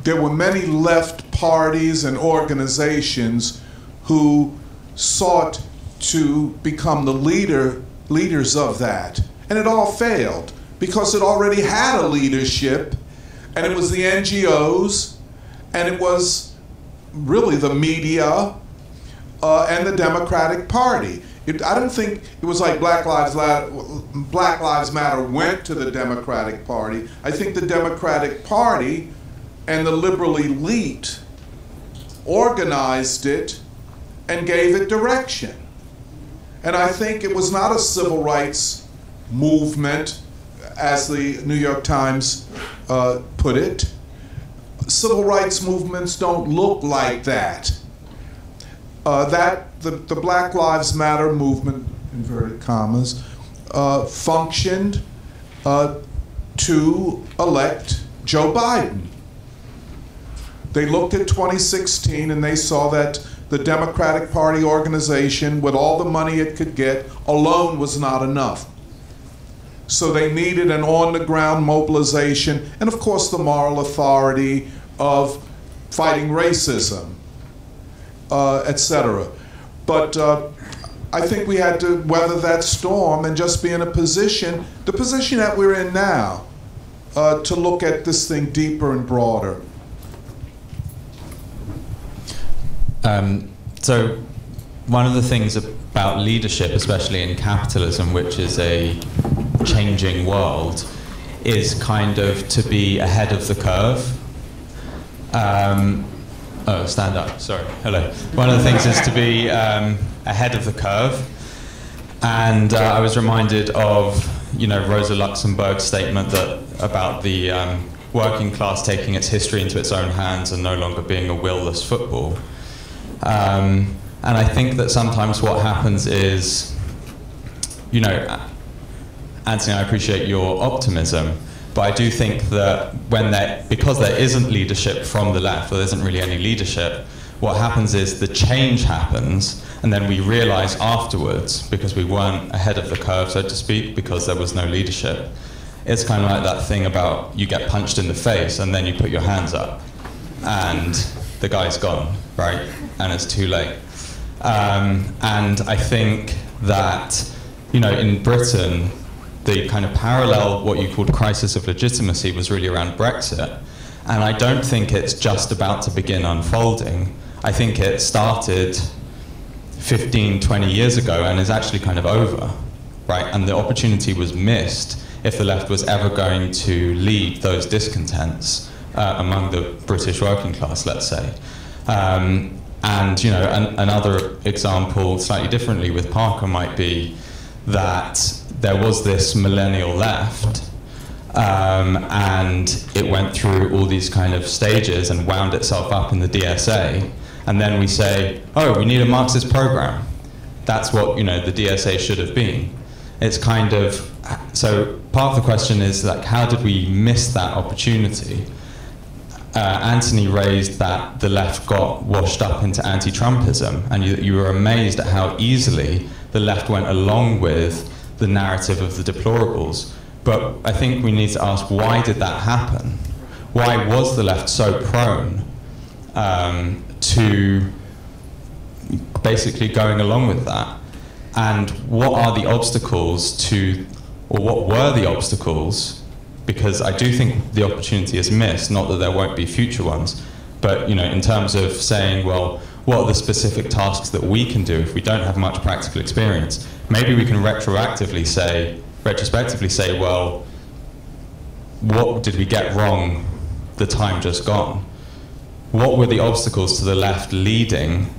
There were many left parties and organizations who sought to become the leaders of that. And it all failed because it already had a leadership, and it was the NGOs, and it was really the media and the Democratic Party. I don't think it was like Black Lives Matter went to the Democratic Party. I think the Democratic Party and the liberal elite organized it and gave it direction. And I think it was not a civil rights movement, as the New York Times put it. Civil rights movements don't look like that. The Black Lives Matter movement, inverted commas, functioned to elect Joe Biden. They looked at 2016 and they saw that the Democratic Party organization, with all the money it could get, alone was not enough. So they needed an on-the-ground mobilization, and of course the moral authority of fighting racism, etc. But I think we had to weather that storm and just be in a position, the position that we're in now, to look at this thing deeper and broader. So one of the things about leadership, especially in capitalism, which is a changing world, is kind of to be ahead of the curve. Oh, stand up, sorry, hello. One of the things is to be ahead of the curve. And I was reminded of, Rosa Luxemburg's statement about the working class taking its history into its own hands and no longer being a will-less football. And I think that sometimes what happens is, Anthony, I appreciate your optimism, but I do think that because there isn't leadership from the left, or there isn't really any leadership, what happens is the change happens, and then we realize afterwards, because we weren't ahead of the curve, so to speak, because there was no leadership. It's kind of like that thing about you get punched in the face and then you put your hands up and the guy's gone, right? And it's too late. And I think that, in Britain, the kind of parallel, what you called crisis of legitimacy, was really around Brexit. And I don't think it's just about to begin unfolding. I think it started 15, 20 years ago and is actually kind of over, right? And the opportunity was missed if the left was ever going to lead those discontents among the British working class, let's say. Another example, slightly differently with Parker, might be that there was this millennial left, and it went through all these kind of stages and wound itself up in the DSA, and then we say, oh, we need a Marxist program. That's what the DSA should have been. It's kind of, so part of the question is, like, how did we miss that opportunity? Anthony raised that the left got washed up into anti-Trumpism, and you were amazed at how easily the left went along with the narrative of the deplorables. But I think we need to ask, why did that happen? Why was the left so prone to basically going along with that? And what are the obstacles or what were the obstacles? Because I do think the opportunity is missed, not that there won't be future ones, but in terms of saying, well, what are the specific tasks that we can do if we don't have much practical experience? Maybe we can retrospectively say, well, what did we get wrong the time just gone? What were the obstacles to the left leading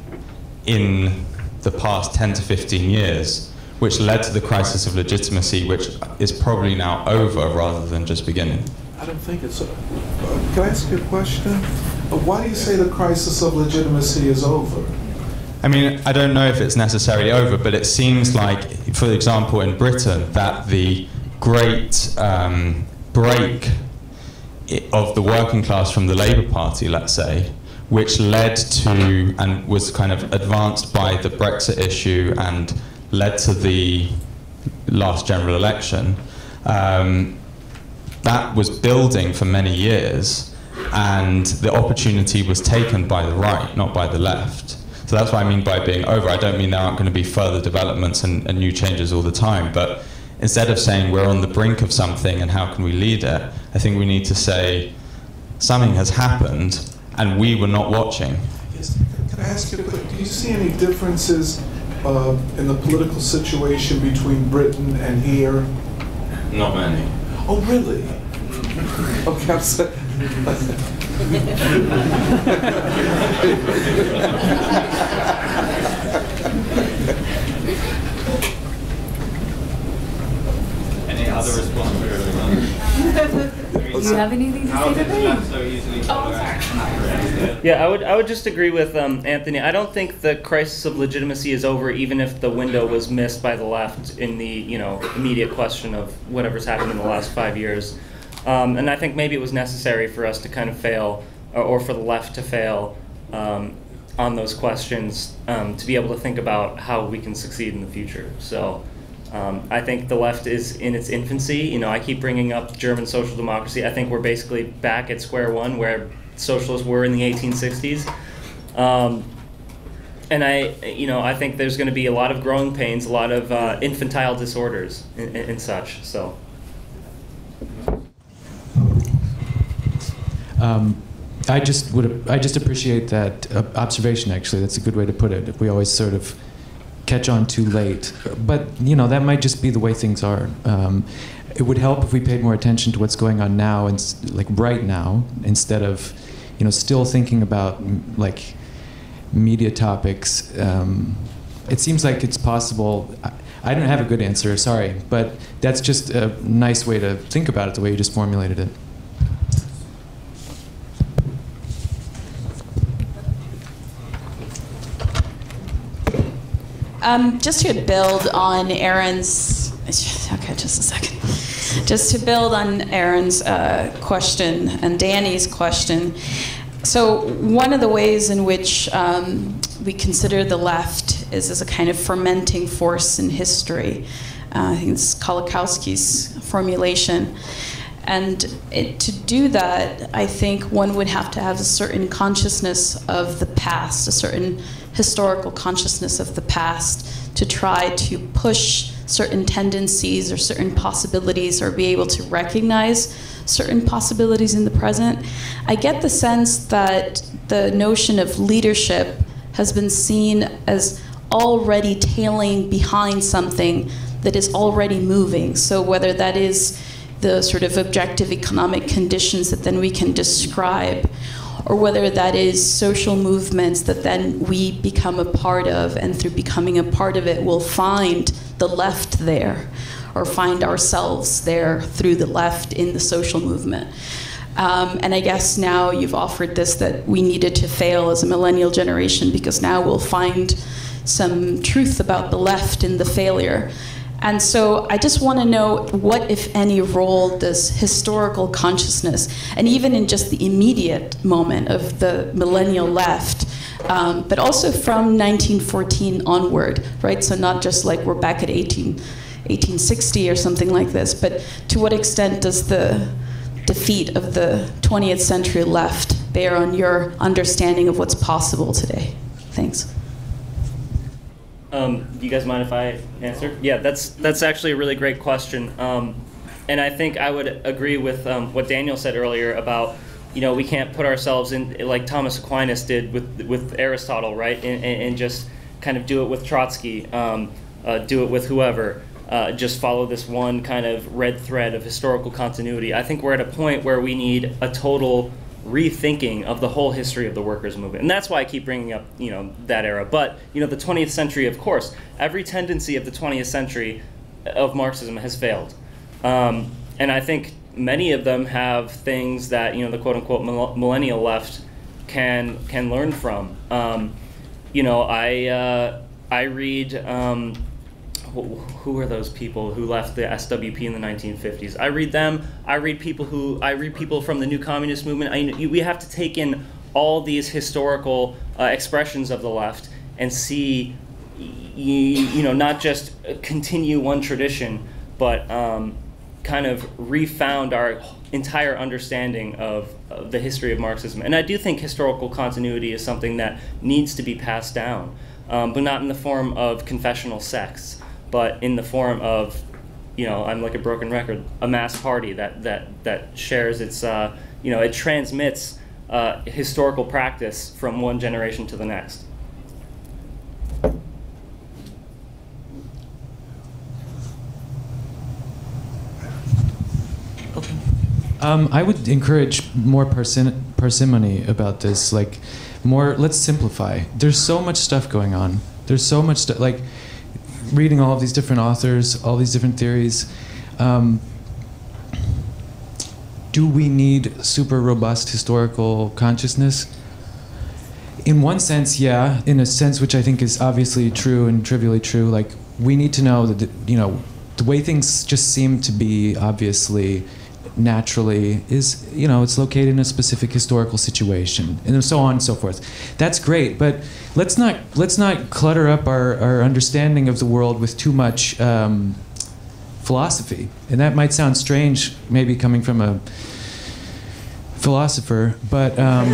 in the past 10 to 15 years, which led to the crisis of legitimacy, which is probably now over rather than just beginning? I don't think it's... can I ask you a question? Why do you say the crisis of legitimacy is over? I mean, I don't know if it's necessarily over, but it seems like, for example, in Britain, that the great break of the working class from the Labour Party, let's say, which led to and was kind of advanced by the Brexit issue and led to the last general election, that was building for many years, and the opportunity was taken by the right, not by the left. So that's what I mean by being over. I don't mean there aren't going to be further developments and new changes all the time, but instead of saying we're on the brink of something and how can we lead it, I think we need to say something has happened and we were not watching. Can I ask you, do you see any differences in the political situation between Britain and here? Not many. Oh, really? Okay, I'm sorry. Any other response? Do you have anything to say to that? Yeah, I would just agree with Anthony. I don't think the crisis of legitimacy is over, even if the window was missed by the left in the immediate question of whatever's happened in the last 5 years. And I think maybe it was necessary for us to kind of fail, or for the left to fail on those questions, to be able to think about how we can succeed in the future. So I think the left is in its infancy. I keep bringing up German social democracy. I think we're basically back at square one where socialists were in the 1860s. And I think there's going to be a lot of growing pains, a lot of infantile disorders and such. So. I just appreciate that observation. Actually, that's a good way to put it. We always sort of catch on too late, but that might just be the way things are. It would help if we paid more attention to what's going on now, and like right now, instead of still thinking about like media topics. It seems like it's possible. I don't have a good answer, sorry, but that's just a nice way to think about it, the way you just formulated it. Just to build on Aaron's, okay, just a second. Just to build on Aaron's question and Danny's question. So one of the ways in which we consider the left is as a kind of fermenting force in history. I think it's Kolakowski's formulation. And to do that, I think one would have to have a certain consciousness of the past, a certain historical consciousness of the past, to try to push certain tendencies or certain possibilities, or be able to recognize certain possibilities in the present. I get the sense that the notion of leadership has been seen as already tailing behind something that is already moving. So whether that is the sort of objective economic conditions that then we can describe, or whether that is social movements that then we become a part of, and through becoming a part of it, we'll find the left there, or find ourselves there through the left in the social movement. And I guess now you've offered this, that we needed to fail as a millennial generation, because now we'll find some truth about the left in the failure. And so I just want to know, what, if any, role does historical consciousness, and even in just the immediate moment of the millennial left, but also from 1914 onward, right? So not just like we're back at 1860 or something like this, but to what extent does the defeat of the 20th century left bear on your understanding of what's possible today? Thanks. Do you guys mind if I answer? Yeah, that's actually a really great question. And I think I would agree with what Daniel said earlier about, we can't put ourselves in, like Thomas Aquinas did with Aristotle, right? And just kind of do it with Trotsky, do it with whoever, just follow this one kind of red thread of historical continuity. I think we're at a point where we need a total rethinking of the whole history of the workers' movement. And that's why I keep bringing up, that era. But, the 20th century, of course, every tendency of the 20th century of Marxism has failed. And I think many of them have things that, the quote-unquote millennial left can learn from. I read, who are those people who left the SWP in the 1950s? I read them. I read people from the New Communist Movement. We have to take in all these historical expressions of the left and see, not just continue one tradition, but kind of refound our entire understanding of the history of Marxism. And I do think historical continuity is something that needs to be passed down, but not in the form of confessional sects, but in the form of, I'm like a broken record, a mass party that shares its, it transmits historical practice from one generation to the next. I would encourage more parsimony about this. Like, let's simplify. There's so much stuff going on. There's so much stuff, like reading all of these different authors, all these different theories. Do we need super robust historical consciousness? In one sense, yeah. In a sense which I think is obviously true and trivially true, like, we need to know that, the way things just seem to be, obviously, naturally, is, it's located in a specific historical situation, and so on and so forth. That's great, but let's not clutter up our understanding of the world with too much philosophy. And that might sound strange, maybe coming from a philosopher, but a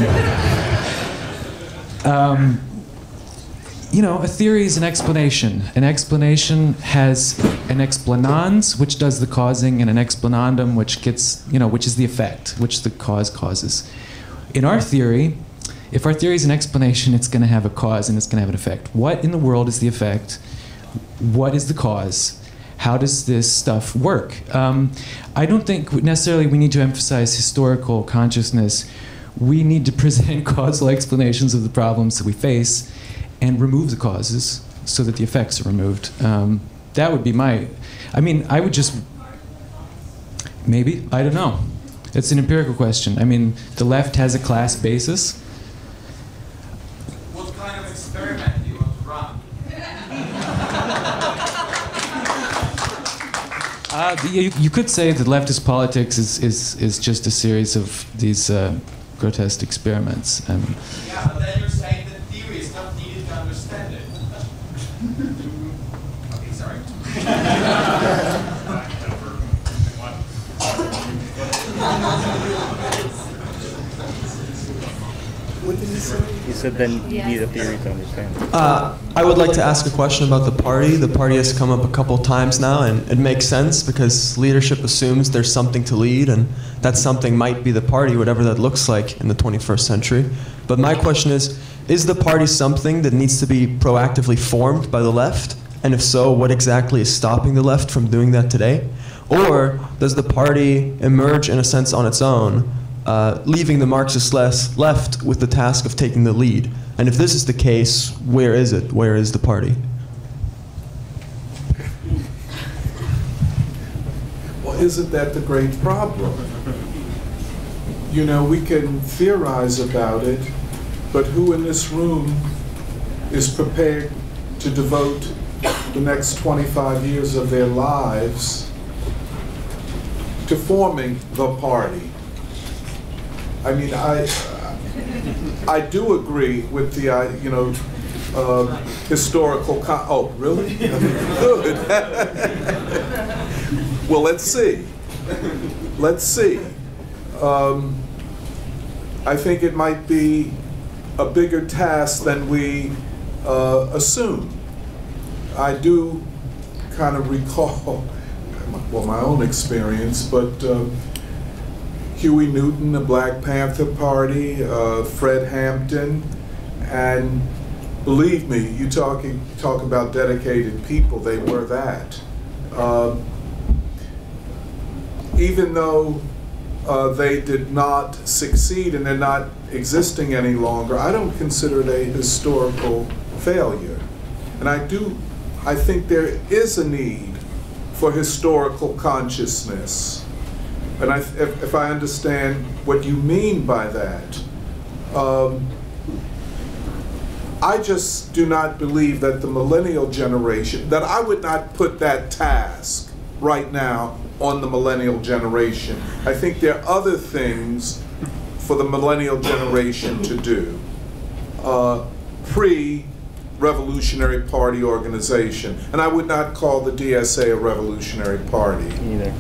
theory is an explanation. An explanation has an explanans, which does the causing, and an explanandum, which gets, which is the effect, which the cause causes. In our theory, if our theory is an explanation, it's going to have a cause and it's going to have an effect. What in the world is the effect? What is the cause? How does this stuff work? I don't think necessarily we need to emphasize historical consciousness. We need to present causal explanations of the problems that we face and remove the causes so that the effects are removed. That would be I would just, maybe, I don't know. It's an empirical question. The left has a class basis. What kind of experiment do you want to run? You could say that leftist politics is just a series of these grotesque experiments. Yeah, but then you're saying that theory is not needed to understand it. Okay, sorry. What did he say? He said then you need a theory to understand it. I would like to ask a question about the party. The party has come up a couple times now, and it makes sense because leadership assumes there's something to lead, and that something might be the party, whatever that looks like in the 21st century. But my question is the party something that needs to be proactively formed by the left? And if so, what exactly is stopping the left from doing that today? Or does the party emerge in a sense on its own, leaving the Marxist left with the task of taking the lead? And if this is the case, where is it? Where is the party? Well, isn't that the great problem? We can theorize about it, but who in this room is prepared to devote the next 25 years of their lives to forming the party? I do agree with the, historical, oh, really? Good. Well, let's see. Let's see. I think it might be a bigger task than we assume. I do kind of recall, well, my own experience, but Huey Newton, the Black Panther Party, Fred Hampton, and believe me, you talk about dedicated people, they were that. Even though they did not succeed and they're not existing any longer, I don't consider it a historical failure. And I think there is a need for historical consciousness. And if I understand what you mean by that, I just do not believe that the millennial generation, that I would not put that task right now on the millennial generation. I think there are other things for the millennial generation to do. Pre-Revolutionary Party organization. And I would not call the DSA a revolutionary party. Either.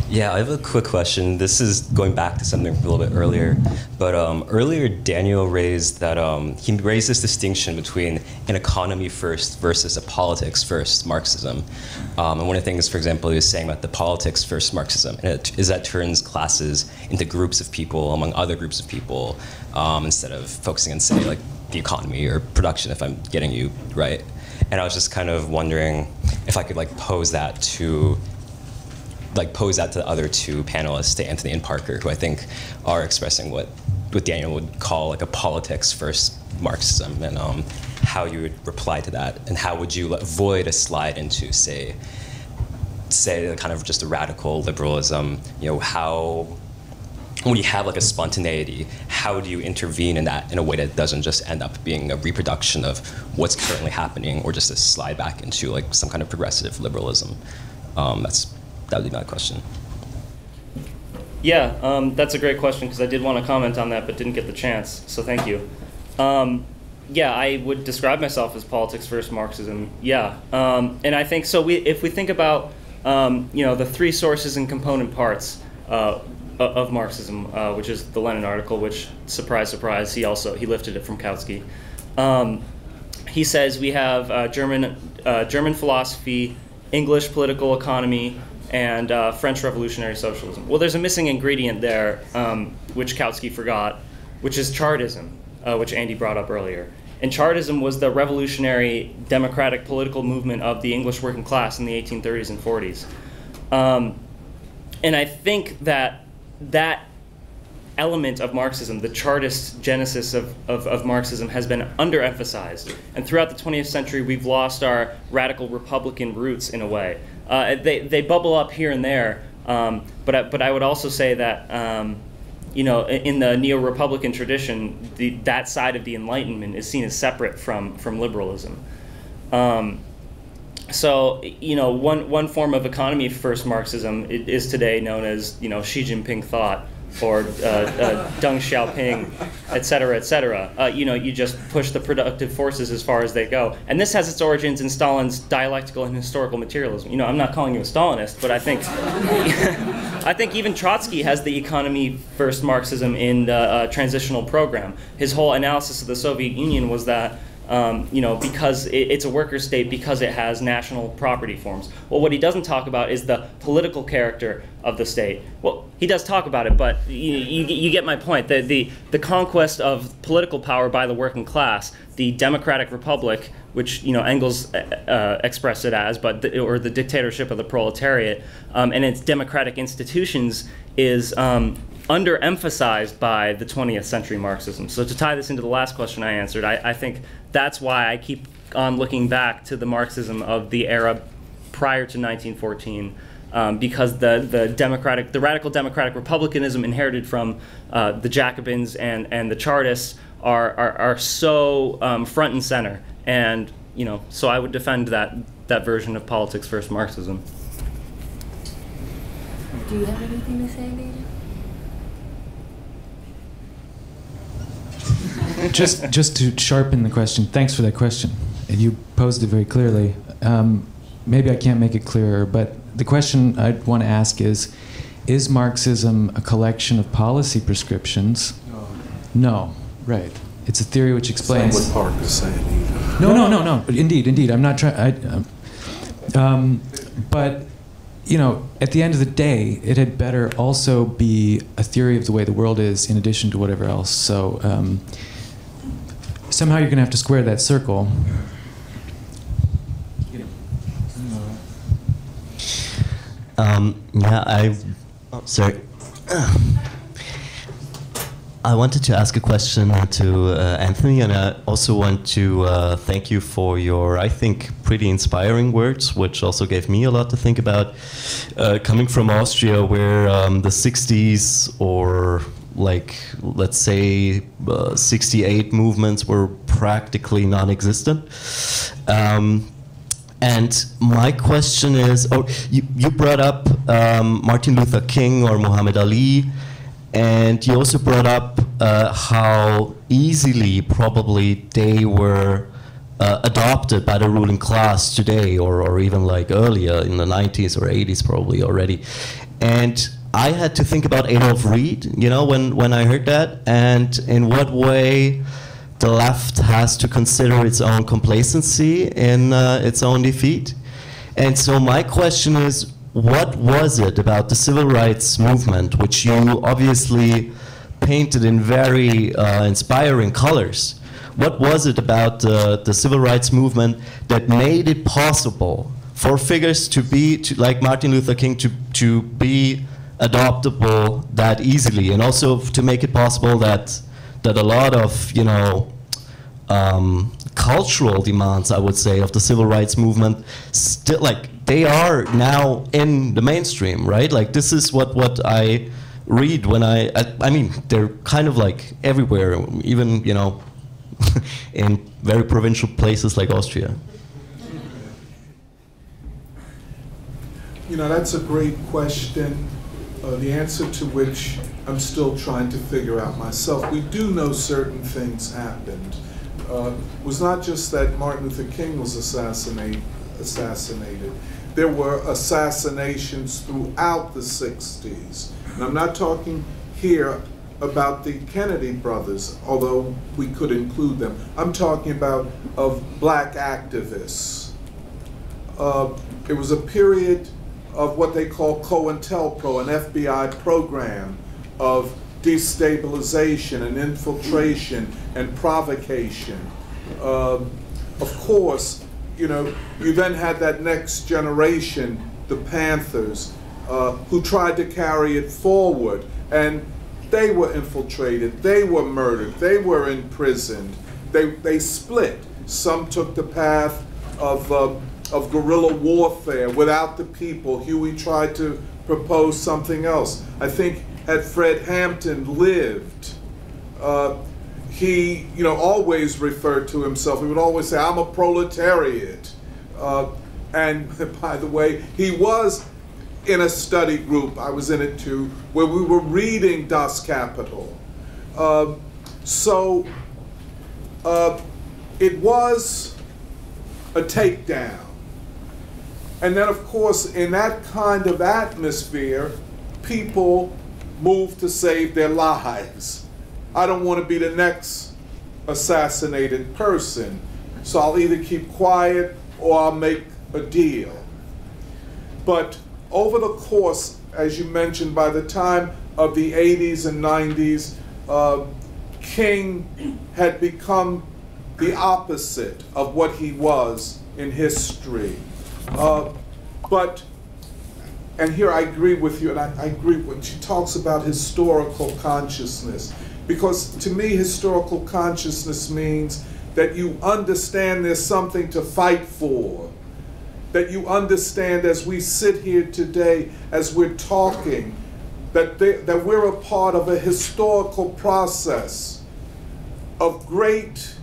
Yeah, I have a quick question. This is going back to something from a little bit earlier, but earlier Daniel raised that he raised this distinction between an economy first versus a politics first Marxism. And one of the things, for example, he was saying about the politics first Marxism is that turns classes into groups of people among other groups of people instead of focusing on, say, like the economy or production, if I'm getting you right. And I was just kind of wondering if I could like pose that to the other two panelists, to Anthony and Parker, who I think are expressing what Daniel would call like a politics first Marxism, and how you would reply to that, and how would you avoid a slide into say kind of just a radical liberalism. You know, how, when you have like a spontaneity, how do you intervene in that in a way that doesn't just end up being a reproduction of what's currently happening, or just a slide back into like some kind of progressive liberalism? That would be my question. Yeah, that's a great question, because I did want to comment on that but didn't get the chance, so thank you. Yeah, I would describe myself as politics first Marxism, yeah. And I think, so if we think about you know, the three sources and component parts of Marxism, which is the Lenin article, which, surprise, surprise, he lifted it from Kautsky. He says we have German philosophy, English political economy, and French revolutionary socialism. Well, there's a missing ingredient there, which Kautsky forgot, which is Chartism, which Andy brought up earlier. And Chartism was the revolutionary democratic political movement of the English working class in the 1830s and 40s. And I think that that element of Marxism, the Chartist genesis of Marxism, has been underemphasized. And throughout the 20th century, we've lost our radical Republican roots in a way. They bubble up here and there, but I would also say that you know, in the neo-Republican tradition, that side of the Enlightenment is seen as separate from liberalism. So, you know, one form of economy first Marxism is today known as, you know, Xi Jinping thought, or Deng Xiaoping, et cetera, et cetera. You know, you just push the productive forces as far as they go. And this has its origins in Stalin's dialectical and historical materialism. You know, I'm not calling you a Stalinist, but I think I think even Trotsky has the economy first Marxism in the transitional program. His whole analysis of the Soviet Union was that you know, because it's a worker state, because it has national property forms. Well, what he doesn't talk about is the political character of the state. Well, he does talk about it, but you get my point. The conquest of political power by the working class, the democratic republic, which, you know, Engels expressed it as, or the dictatorship of the proletariat, and its democratic institutions is underemphasized by the 20th century Marxism. So to tie this into the last question I answered, I think that's why I keep on looking back to the Marxism of the era prior to 1914, because the radical democratic republicanism inherited from the Jacobins and the Chartists are so front and center, and, you know, so I would defend that version of politics first Marxism. Do you have anything to say, David? Just to sharpen the question, thanks for that question. And you posed it very clearly. Maybe I can't make it clearer, but the question I'd want to ask is Marxism a collection of policy prescriptions? No, right. It's a theory which explains... That's what Parker's saying. No. Indeed. I'm not trying... But, you know, at the end of the day, it had better also be a theory of the way the world is in addition to whatever else. So somehow you're going to have to square that circle. Sorry. I wanted to ask a question to Anthony, and I also want to thank you for your, I think, pretty inspiring words, which also gave me a lot to think about. Coming from Austria, where the 60s, or like, let's say, 68 movements were practically non-existent. And my question is, you brought up Martin Luther King or Muhammad Ali, and you also brought up how easily probably they were adopted by the ruling class today, or even like earlier in the 90s or 80s probably already. And I had to think about Adolf Reed, you know, when I heard that, and in what way the left has to consider its own complacency in its own defeat. And so my question is, what was it about the civil rights movement, which you obviously painted in very inspiring colors? What was it about the civil rights movement that made it possible for figures to be, like Martin Luther King, to be adoptable that easily, and also to make it possible that a lot of, you know, cultural demands, I would say, of the civil rights movement, still, like, they are now in the mainstream, right? Like, this is what I read when I mean, they're kind of like everywhere, even, you know, in very provincial places like Austria. You know, that's a great question, the answer to which I'm still trying to figure out myself. We do know certain things happened. It was not just that Martin Luther King was assassinated. There were assassinations throughout the 60s. And I'm not talking here about the Kennedy brothers, although we could include them. I'm talking about of black activists. It was a period of what they call COINTELPRO, an FBI program of destabilization and infiltration and provocation. Of course, you know, you then had that next generation, the Panthers, who tried to carry it forward, and they were infiltrated, they were murdered, they were imprisoned, they split. Some took the path of guerrilla warfare without the people. Huey tried to propose something else. I think had Fred Hampton lived, he, you know, always referred to himself, he would always say, I'm a proletariat. And by the way, he was in a study group, I was in it too, where we were reading Das Kapital. So it was a takedown. And then, of course, in that kind of atmosphere, people moved to save their lives. I don't want to be the next assassinated person, so I'll either keep quiet or I'll make a deal. But over the course, as you mentioned, by the time of the 80s and 90s, King had become the opposite of what he was in history. And here I agree with you, and I agree when she talks about historical consciousness, because to me historical consciousness means that you understand there's something to fight for, that you understand as we sit here today, as we're talking, that we're a part of a historical process of greatness.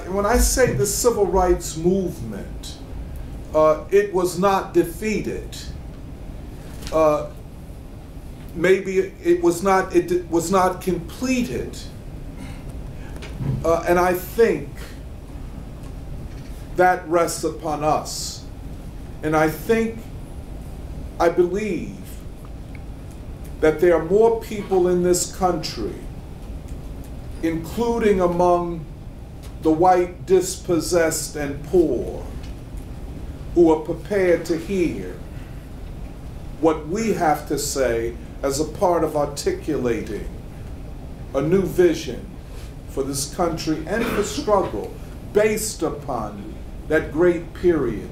When I say the civil rights movement, it was not defeated. Maybe it was not completed. And I think that rests upon us. And I believe that there are more people in this country, including among the white dispossessed and poor, who are prepared to hear what we have to say as a part of articulating a new vision for this country and the struggle based upon that great period,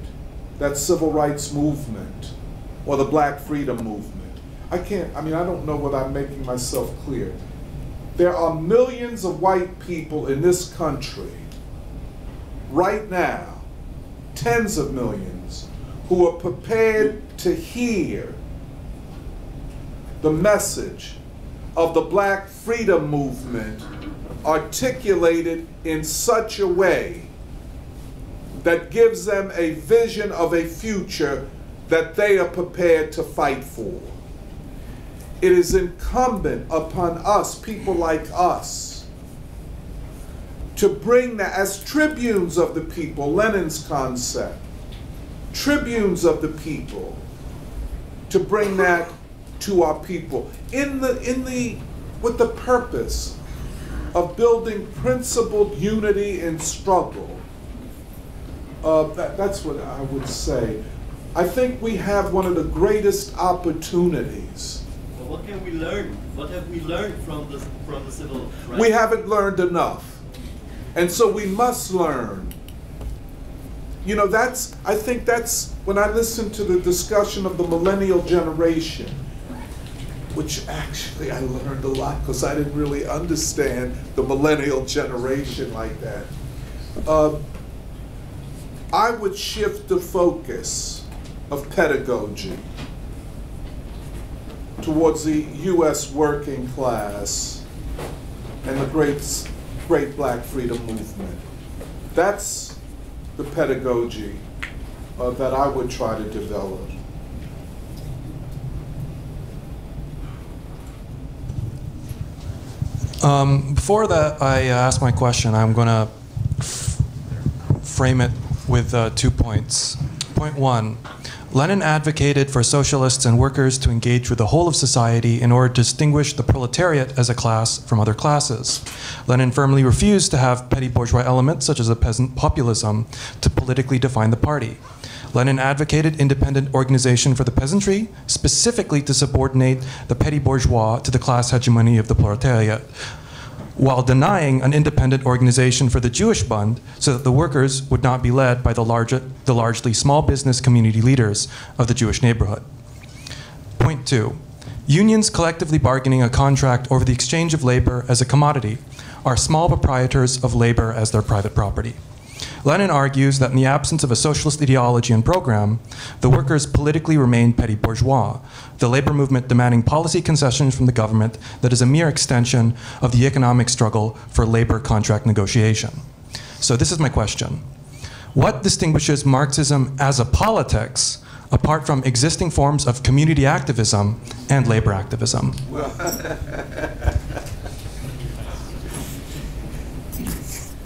that civil rights movement or the black freedom movement. I don't know whether I'm making myself clear. There are millions of white people in this country right now, tens of millions, who are prepared to hear the message of the black freedom movement articulated in such a way that gives them a vision of a future that they are prepared to fight for. It is incumbent upon us, people like us, to bring that as tribunes of the people, Lenin's concept, tribunes of the people, to bring that to our people with the purpose of building principled unity in struggle. That's what I would say. I think we have one of the greatest opportunities. Well, what can we learn? What have we learned from the civil rights? We haven't learned enough. And so we must learn. You know, I think that's when I listen to the discussion of the millennial generation, which actually I learned a lot because I didn't really understand the millennial generation like that. I would shift the focus of pedagogy towards the U.S. working class and the great Black freedom movement. That's the pedagogy that I would try to develop. Before that, I ask my question, I'm going to frame it with 2 points. Point 1, Lenin advocated for socialists and workers to engage with the whole of society in order to distinguish the proletariat as a class from other classes. Lenin firmly refused to have petty bourgeois elements, such as a peasant populism, to politically define the party. Lenin advocated independent organization for the peasantry, specifically to subordinate the petty bourgeois to the class hegemony of the proletariat, while denying an independent organization for the Jewish Bund so that the workers would not be led by the largely small business community leaders of the Jewish neighborhood. Point 2, unions collectively bargaining a contract over the exchange of labor as a commodity are small proprietors of labor as their private property. Lenin argues that in the absence of a socialist ideology and program, the workers politically remain petty bourgeois, the labor movement demanding policy concessions from the government that is a mere extension of the economic struggle for labor contract negotiation. So this is my question. What distinguishes Marxism as a politics apart from existing forms of community activism and labor activism?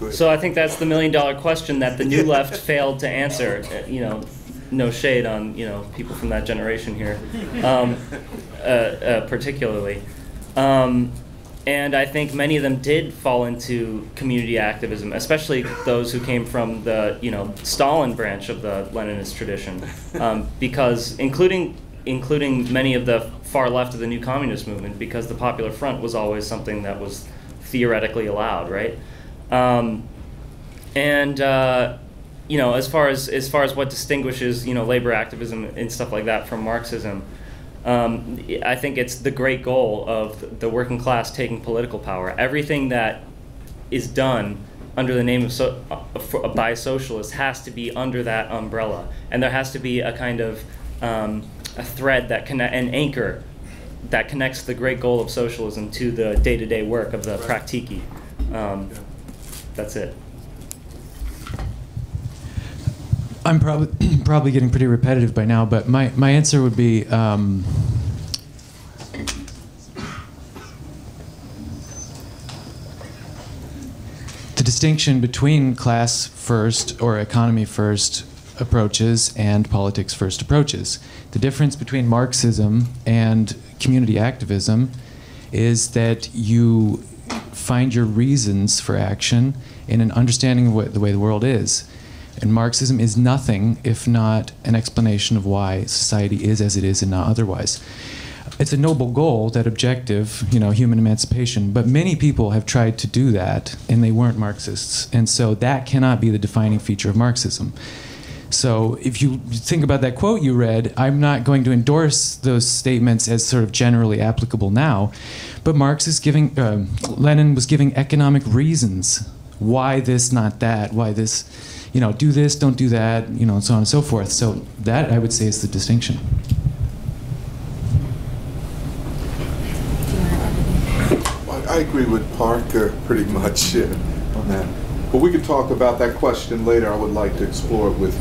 So I think that's the million-dollar question that the New Left failed to answer. You know, no shade on people from that generation here, particularly. And I think many of them did fall into community activism, especially those who came from the Stalin branch of the Leninist tradition, because including many of the far left of the new communist movement, because the Popular Front was always something that was theoretically allowed, right? As far as what distinguishes labor activism and stuff like that from Marxism, I think it's the great goal of the working class taking political power. Everything that is done under the name of by socialists has to be under that umbrella, and there has to be a kind of a thread an anchor that connects the great goal of socialism to the day-to-day work of the praktiki. That's it. I'm probably getting pretty repetitive by now, but my answer would be the distinction between class first or economy first approaches and politics first approaches. The difference between Marxism and community activism is that you find your reasons for action in an understanding of the way the world is. And Marxism is nothing if not an explanation of why society is as it is and not otherwise. It's a noble goal, that objective, human emancipation, but many people have tried to do that and they weren't Marxists. And so that cannot be the defining feature of Marxism. So if you think about that quote you read, I'm not going to endorse those statements as sort of generally applicable now, but Lenin was giving economic reasons. Why this, not that? Why this, do this, don't do that, and so on and so forth. So that, I would say, is the distinction. I agree with Parker pretty much on that. But we could talk about that question later. I would like to explore it with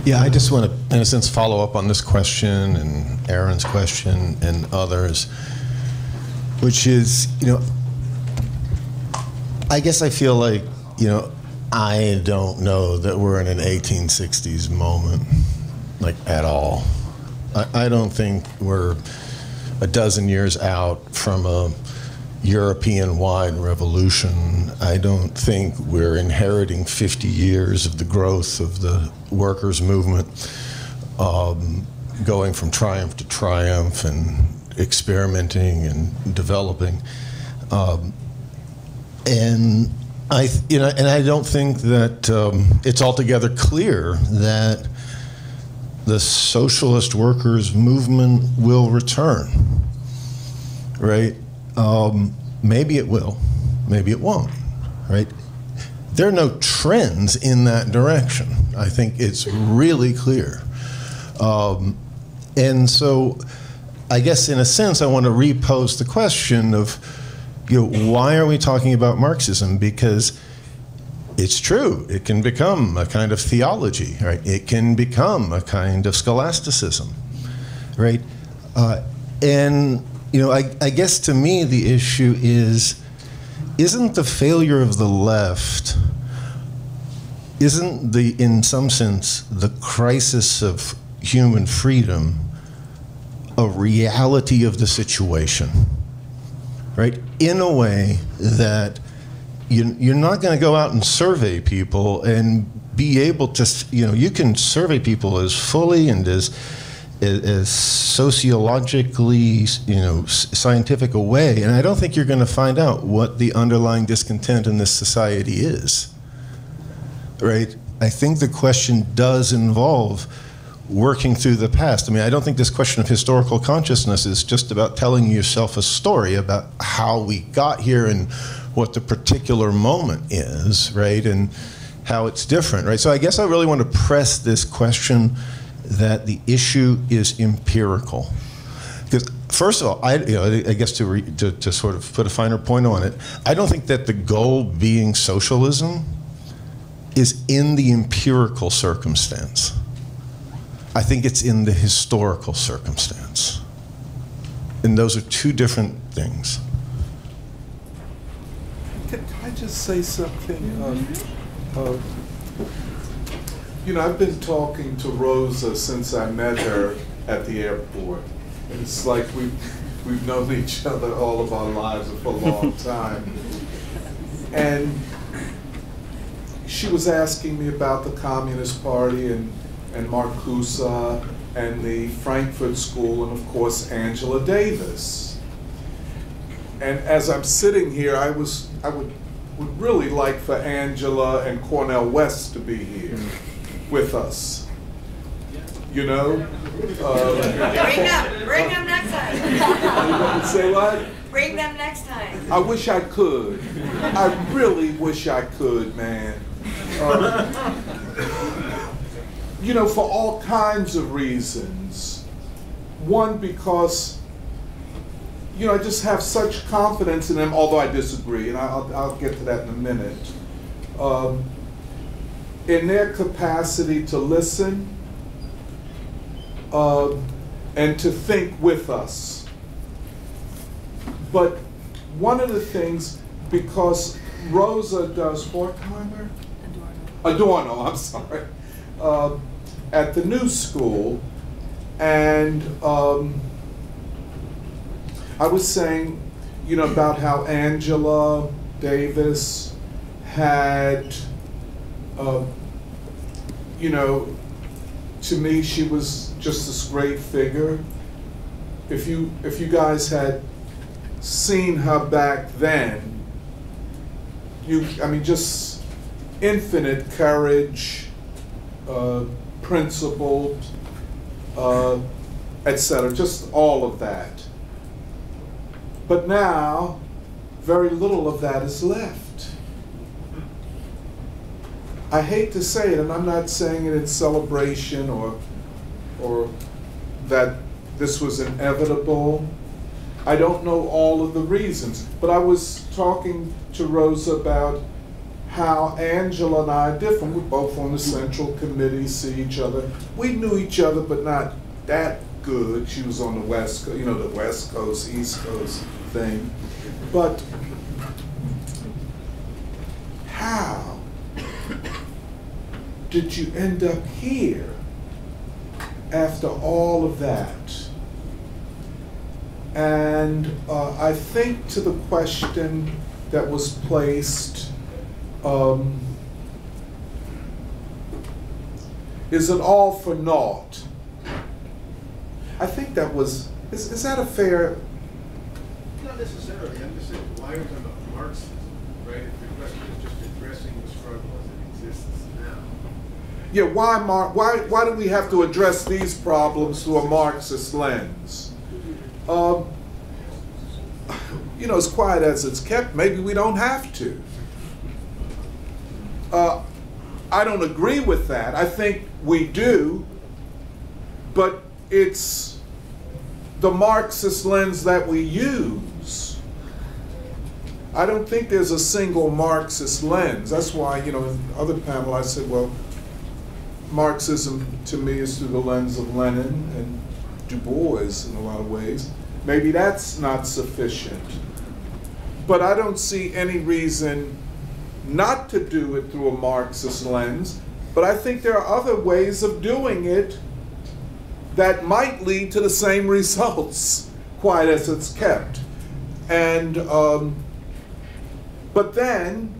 you. Yeah, I just want to, in a sense, follow up on this question and Aaron's question and others, which is, I guess I feel like, I don't know that we're in an 1860s moment, like, at all. I don't think we're a dozen years out from a European-wide revolution. I don't think we're inheriting 50 years of the growth of the workers' movement, going from triumph to triumph and experimenting and developing. And I don't think that it's altogether clear that the socialist workers' movement will return, right? Maybe it will, maybe it won't, right? There are no trends in that direction. I think it's really clear. And so I guess in a sense I want to repose the question of, why are we talking about Marxism? Because it's true, it can become a kind of theology, right? It can become a kind of scholasticism, right? And I guess to me the issue isn't the failure of the left, isn't in some sense, the crisis of human freedom a reality of the situation, right? In a way that you're not going to go out and survey people and be able to, you can survey people as fully and as sociologically, scientific a way, and I don't think you're going to find out what the underlying discontent in this society is, right? I think the question does involve working through the past. I mean, I don't think this question of historical consciousness is just about telling yourself a story about how we got here and what the particular moment is, right? And how it's different, right? So I guess I really want to press this question that the issue is empirical. Because first of all, I guess to sort of put a finer point on it, I don't think that the goal being socialism is in the empirical circumstance. I think it's in the historical circumstance. And those are two different things. Can I just say something? I've been talking to Rosa since I met her at the airport. And it's like we've known each other all of our lives for a long time. And she was asking me about the Communist Party and Marcuse and the Frankfurt School and, of course, Angela Davis. And as I'm sitting here, I would really like for Angela and Cornel West to be here with us. Bring them next time. Say what? Bring them next time. I wish I could. I really wish I could, man. For all kinds of reasons. One, because, I just have such confidence in them, although I disagree, and I'll get to that in a minute, in their capacity to listen and to think with us. But one of the things, because Rosa does Horkheimer? Adorno, I'm sorry. At the New School, and I was saying, about how Angela Davis had, to me, she was just this great figure. If you guys had seen her back then, just infinite courage, principled, etc., just all of that. But now, very little of that is left. I hate to say it, and I'm not saying it in celebration or that this was inevitable. I don't know all of the reasons, but I was talking to Rosa about how Angela and I are different. We're both on the Central Committee, see each other. We knew each other, but not that good. She was on the West Coast, the West Coast, East Coast thing. But how did you end up here after all of that? And I think to the question that was placed, is it all for naught? I think that was, is that a fair? Not necessarily. I'm just saying, why are we talking about Marxism, right? If the question is just addressing the struggle as it exists now. Yeah, why do we have to address these problems through a Marxist lens? You know, as quiet as it's kept, maybe we don't have to. I don't agree with that. I think we do, but it's the Marxist lens that we use. I don't think there's a single Marxist lens. That's why, you know, in other panel I said, well, Marxism to me is through the lens of Lenin and Du Bois in a lot of ways. Maybe that's not sufficient. But I don't see any reason not to do it through a Marxist lens. But I think there are other ways of doing it that might lead to the same results, quiet as it's kept. And, but then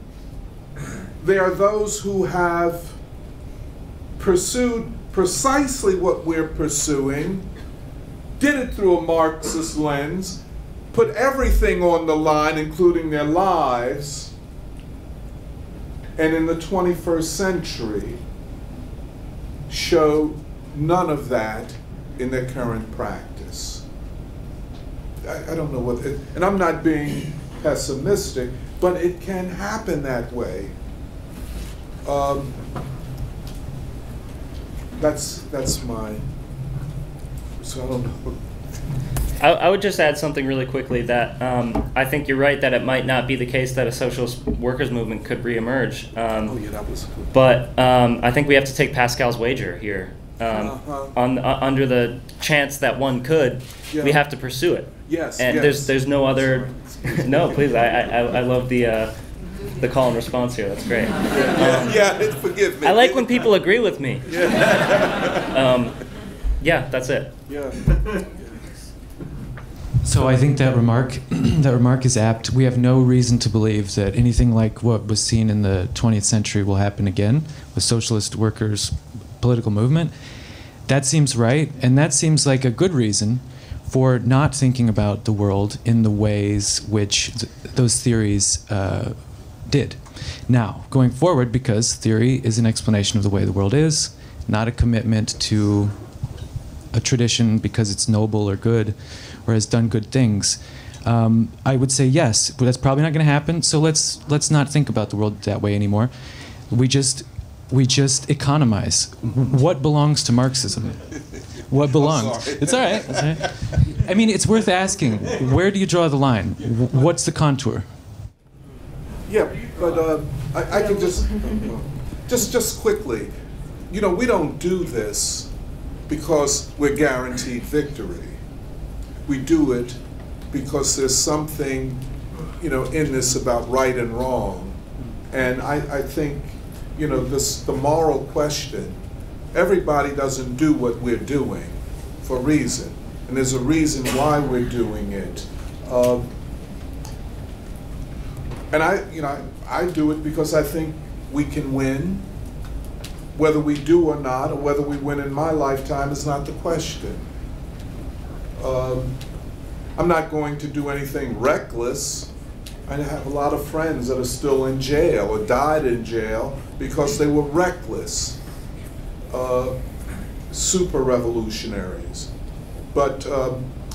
there are those who have pursued precisely what we're pursuing, did it through a Marxist lens, put everything on the line, including their lives, and in the 21st century show none of that in their current practice. I don't know what, and I'm not being pessimistic, but it can happen that way. That's my, so I don't know. I would just add something really quickly that I think you're right that it might not be the case that a socialist workers movement could reemerge. Oh yeah, that was good. But I think we have to take Pascal's wager here. Under the chance that one could, we have to pursue it. Yes. And yes. there's no other. No, please. I love the call and response here. That's great. Forgive me. I like when people agree with me. Yeah. Yeah, that's it. Yeah. So I think that remark is apt. We have no reason to believe that anything like what was seen in the 20th century will happen again with socialist workers' political movement. That seems right, and that seems like a good reason for not thinking about the world in the ways which those theories did. Now, going forward, because theory is an explanation of the way the world is, not a commitment to a tradition because it's noble or good or has done good things, I would say yes, but that's probably not going to happen. So let's not think about the world that way anymore. We just economize. What belongs to Marxism? What belongs? It's all right. It's all right. I mean, it's worth asking. Where do you draw the line? What's the contour? Yeah, but I can just quickly. You know, we don't do this because we're guaranteed victory. We do it because there's something, you know, in this about right and wrong. And I think, you know, the moral question, everybody doesn't do what we're doing for a reason. And there's a reason why we're doing it. And I do it because I think we can win. Whether we do or not, or whether we win in my lifetime is not the question. I'm not going to do anything reckless. I have a lot of friends that are still in jail or died in jail because they were reckless, super revolutionaries. But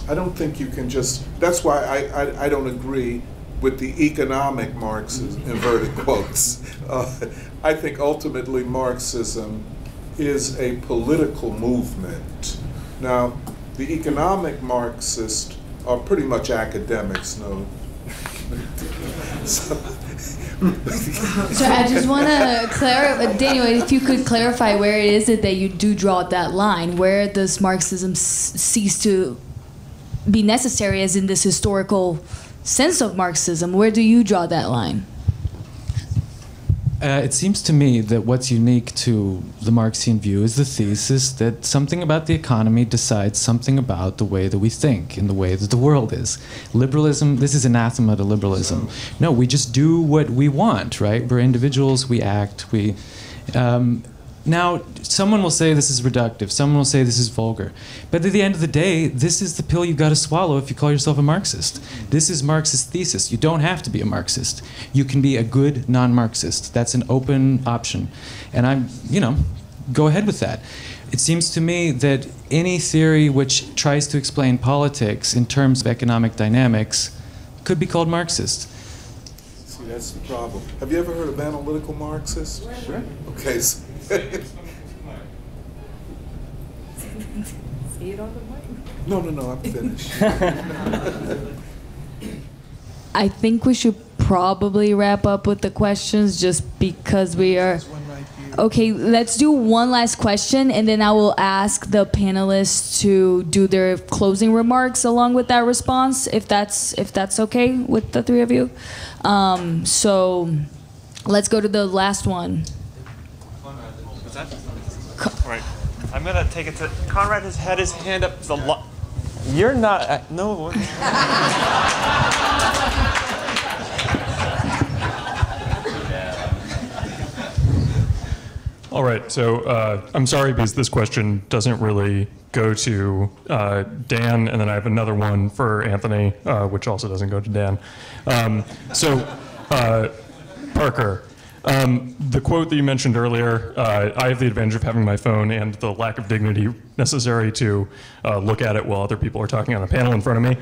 I don't think you can just, that's why I don't agree with the economic Marxism, inverted quotes. I think ultimately Marxism is a political movement. Now, the economic Marxists are pretty much academics, no? So I just want to clarify, Daniel, if you could clarify where it is that you do draw that line. Where does Marxism cease to be necessary, as in this historical sense of Marxism? Where do you draw that line? It seems to me that what's unique to the Marxian view is the thesis that something about the economy decides something about the way that we think and the way that the world is. Liberalism, this is anathema to liberalism. No, we just do what we want, right? We're individuals, we act, we... Now, someone will say this is reductive, someone will say this is vulgar. But at the end of the day, this is the pill you've got to swallow if you call yourself a Marxist. This is Marxist thesis. You don't have to be a Marxist. You can be a good non-Marxist. That's an open option. And I'm, go ahead with that. It seems to me that any theory which tries to explain politics in terms of economic dynamics could be called Marxist. See, that's the problem. Have you ever heard of analytical Marxists? Sure. Okay. So See it on the mic. No, I'm finished. I think we should probably wrap up with the questions just because we are... Okay, let's do one last question, and then I will ask the panelists to do their closing remarks along with that response, if that's okay with the three of you. So let's go to the last one. Right. I'm gonna take it to Conrad. Has had his hand up. You're not. No. All right. So I'm sorry because this question doesn't really go to Dan, and then I have another one for Anthony, which also doesn't go to Dan. Parker. The quote that you mentioned earlier, I have the advantage of having my phone and the lack of dignity necessary to look at it while other people are talking on a panel in front of me.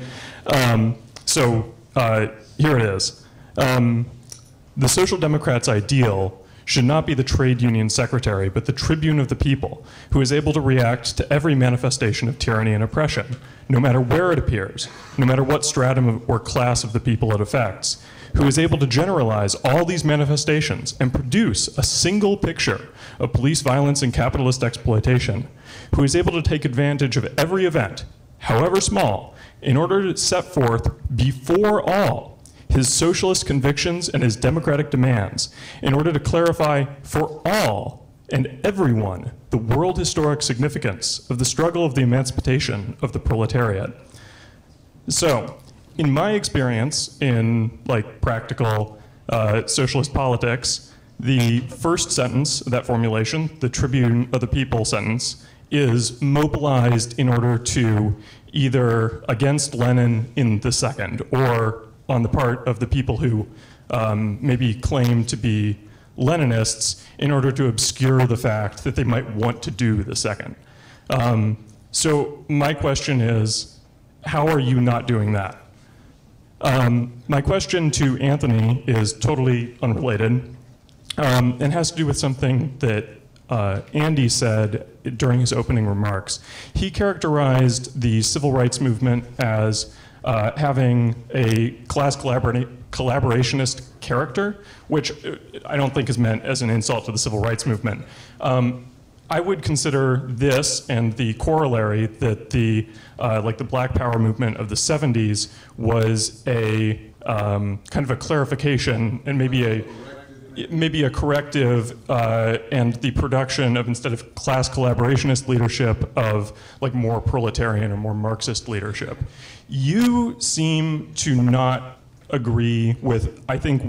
Here it is. The Social Democrats' ideal should not be the trade union secretary, but the tribune of the people, who is able to react to every manifestation of tyranny and oppression, no matter where it appears, no matter what stratum or class of the people it affects, who is able to generalize all these manifestations and produce a single picture of police violence and capitalist exploitation, who is able to take advantage of every event, however small, in order to set forth before all his socialist convictions and his democratic demands, in order to clarify for all and everyone the world historic significance of the struggle of the emancipation of the proletariat. So, in my experience in practical socialist politics, the first sentence of that formulation, the Tribune of the People sentence, is mobilized in order to either against Lenin in the second, or on the part of the people who maybe claim to be Leninists in order to obscure the fact that they might want to do the second. So my question is, how are you not doing that? My question to Anthony is totally unrelated and has to do with something that Andy said during his opening remarks. He characterized the civil rights movement as having a class collaborationist character, which I don't think is meant as an insult to the civil rights movement. I would consider this and the corollary that the the Black Power movement of the 70s was a kind of a clarification and maybe a corrective and the production of, instead of class collaborationist leadership, of more proletarian or more Marxist leadership. You seem to not agree with, I think,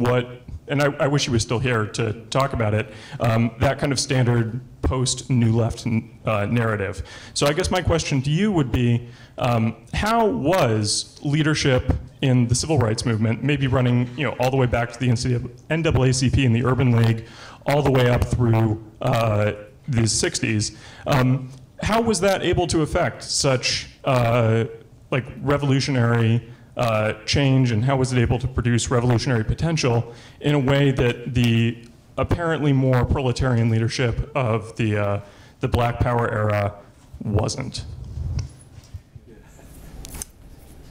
and I wish he was still here to talk about it, that kind of standard post-New Left narrative. So I guess my question to you would be, how was leadership in the civil rights movement, maybe running all the way back to the NAACP and the Urban League, all the way up through the 60s, how was that able to affect such revolutionary change, and how was it able to produce revolutionary potential in a way that the apparently more proletarian leadership of the Black Power era wasn't?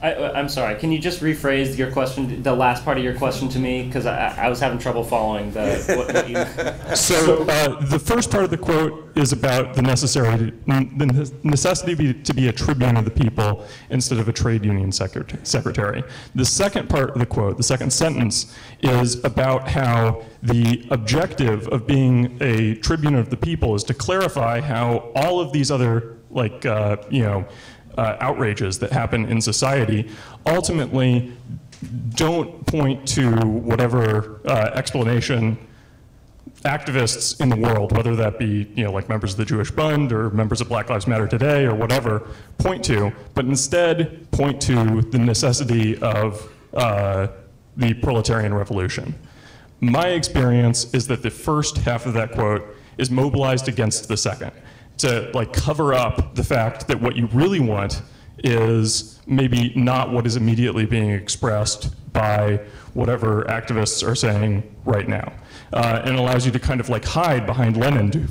I'm sorry. Can you just rephrase your question, the last part of your question to me? Because I was having trouble following what you... So the first part of the quote is about the necessity to be a tribune of the people instead of a trade union secretary. The second part of the quote, the second sentence, is about how the objective of being a tribune of the people is to clarify how all of these other, like, outrages that happen in society ultimately don't point to whatever explanation activists in the world, whether that be like members of the Jewish Bund or members of Black Lives Matter Today or whatever, point to, but instead point to the necessity of the proletarian revolution. My experience is that the first half of that quote is mobilized against the second, to like cover up the fact that what you really want is maybe not what is immediately being expressed by whatever activists are saying right now. And allows you to kind of like hide behind Lenin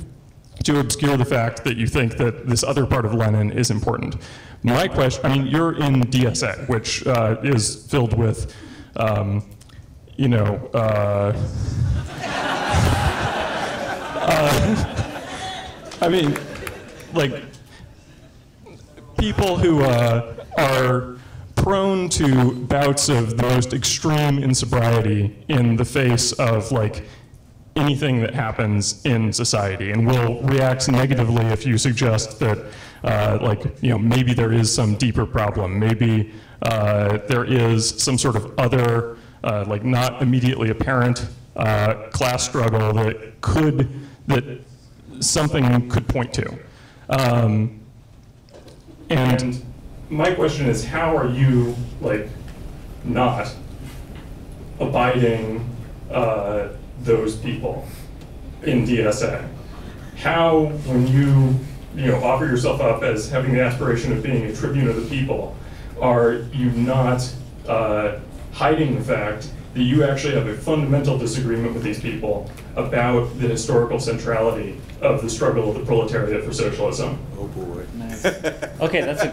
to obscure the fact that you think that this other part of Lenin is important. My question, I mean, you're in DSA, which is filled with, I mean, like, people who are prone to bouts of the most extreme insobriety in the face of, like, anything that happens in society, and will react negatively if you suggest that, maybe there is some deeper problem, maybe there is some sort of other, not immediately apparent class struggle that something could point to. And my question is, how are you, not abiding those people in DSA? How, when you offer yourself up as having the aspiration of being a tribune of the people, are you not hiding the fact that you actually have a fundamental disagreement with these people about the historical centrality of the struggle of the proletariat for socialism? Oh boy. Nice. Okay, that's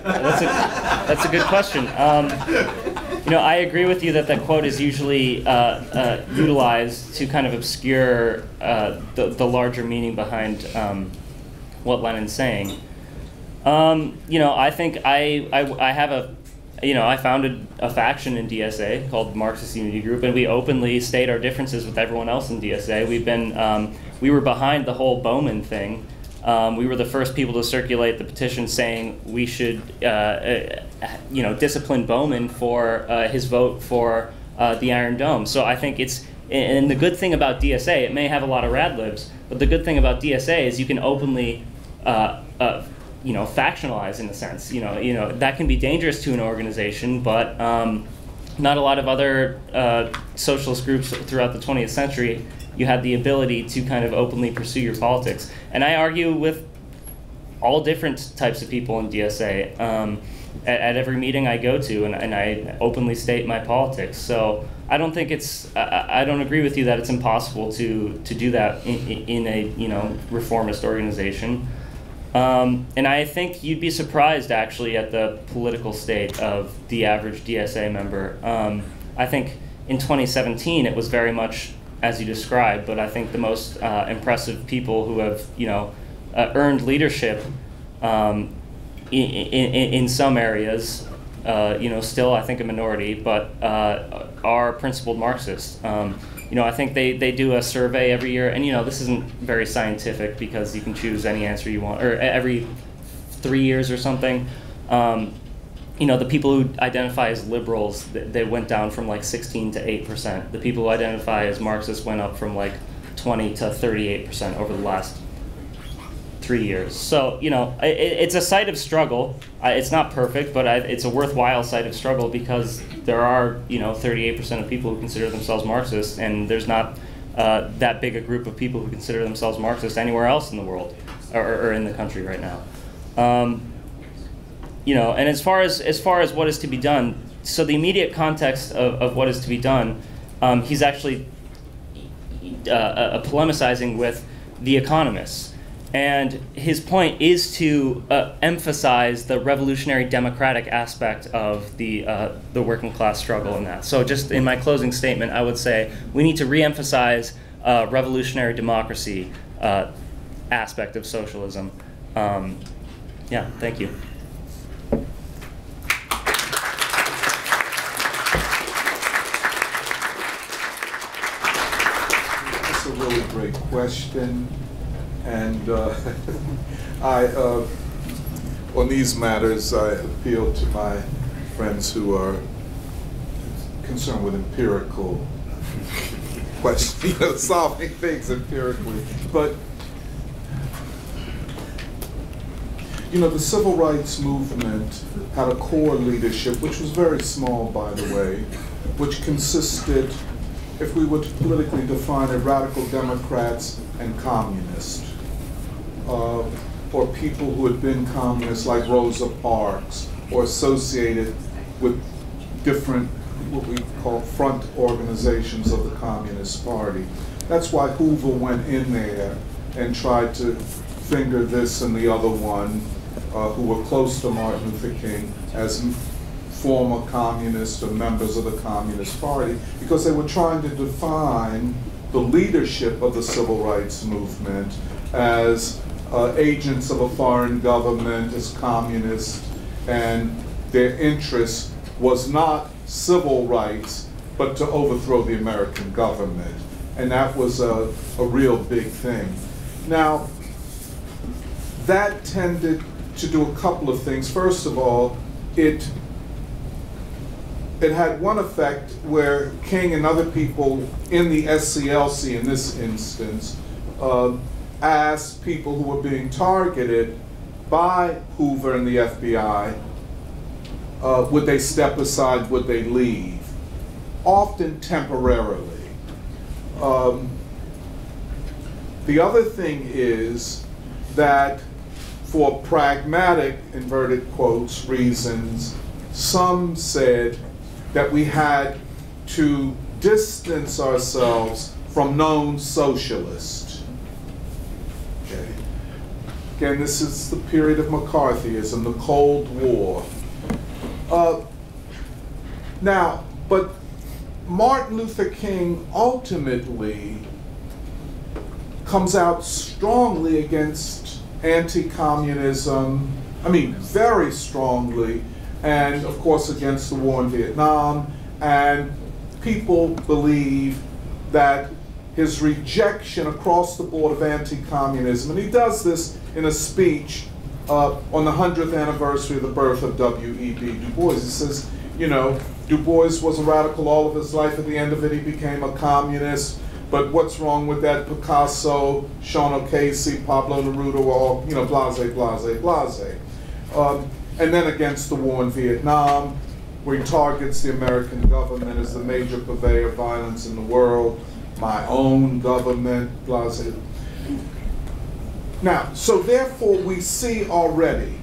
a good question. I agree with you that that quote is usually utilized to kind of obscure the larger meaning behind what Lenin's saying. I think I have I founded a faction in DSA called Marxist Unity Group, and we openly state our differences with everyone else in DSA. We were behind the whole Bowman thing. We were the first people to circulate the petition saying we should, discipline Bowman for his vote for the Iron Dome. So I think and the good thing about DSA, it may have a lot of rad libs, but the good thing about DSA is you can openly factionalize in a sense. That can be dangerous to an organization, but not a lot of other socialist groups throughout the 20th century. You had the ability to kind of openly pursue your politics. And I argue with all different types of people in DSA at every meeting I go to, and I openly state my politics. So I don't think I don't agree with you that it's impossible to do that in a reformist organization. And I think you'd be surprised, actually, at the political state of the average DSA member. I think in 2017 it was very much as you described, but I think the most impressive people who have earned leadership in some areas, still I think a minority, but are principled Marxists. I think they do a survey every year, and this isn't very scientific because you can choose any answer you want, or every 3 years or something. The people who identify as liberals, they went down from 16 to 8%. The people who identify as Marxists went up from 20 to 38% over the last 3 years. So, it's a site of struggle. It's not perfect, but it's a worthwhile site of struggle because there are, 38% of people who consider themselves Marxists, and there's not that big a group of people who consider themselves Marxists anywhere else in the world or in the country right now. And as far as what is to be done, so the immediate context of what is to be done, he's actually polemicizing with the economists. And his point is to emphasize the revolutionary democratic aspect of the working class struggle in that. So just in my closing statement, I would say we need to re-emphasize revolutionary democracy aspect of socialism. Yeah, thank you. That's a really great question. And on these matters, I appeal to my friends who are concerned with empirical questions, solving things empirically. But, the civil rights movement had a core leadership, which was very small, by the way, which consisted, if we were to politically define it, radical Democrats and communists. Or people who had been communists like Rosa Parks, or associated with different, what we call front organizations of the Communist Party. That's why Hoover went in there and tried to finger this and the other one, who were close to Martin Luther King, as former communists or members of the Communist Party, because they were trying to define the leadership of the civil rights movement as agents of a foreign government, as communists, and their interest was not civil rights, but to overthrow the American government. And that was a real big thing. Now, that tended to do a couple of things. First of all, it had one effect where King and other people in the SCLC, in this instance, asked people who were being targeted by Hoover and the FBI, would they step aside, would they leave? Often temporarily. The other thing is that for pragmatic, inverted quotes, reasons, some said that we had to distance ourselves from known socialists. Okay. Again, this is the period of McCarthyism, the Cold War. Now, but Martin Luther King ultimately comes out strongly against anti-communism, I mean, very strongly, and of course against the war in Vietnam, and people believe that his rejection across the board of anti-communism, and he does this in a speech on the 100th anniversary of the birth of W.E.B. Du Bois. He says, you know, Du Bois was a radical all of his life. At the end of it, he became a communist. But what's wrong with that? Picasso, Sean O'Casey, Pablo Neruda were all, you know, blase, blase, blase. And then against the war in Vietnam, where he targets the American government as the major purveyor of violence in the world, my own government, blase. Now, so therefore we see already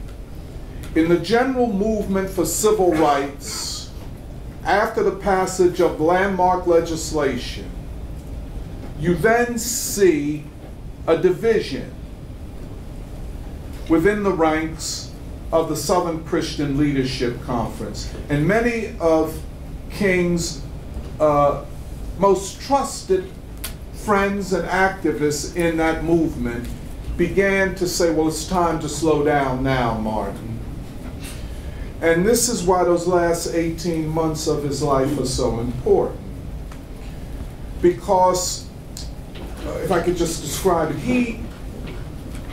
in the general movement for civil rights, after the passage of landmark legislation, you then see a division within the ranks of the Southern Christian Leadership Conference. And many of King's most trusted friends and activists in that movement began to say, well, it's time to slow down now, Martin. And this is why those last 18 months of his life are so important. Because, if I could just describe it,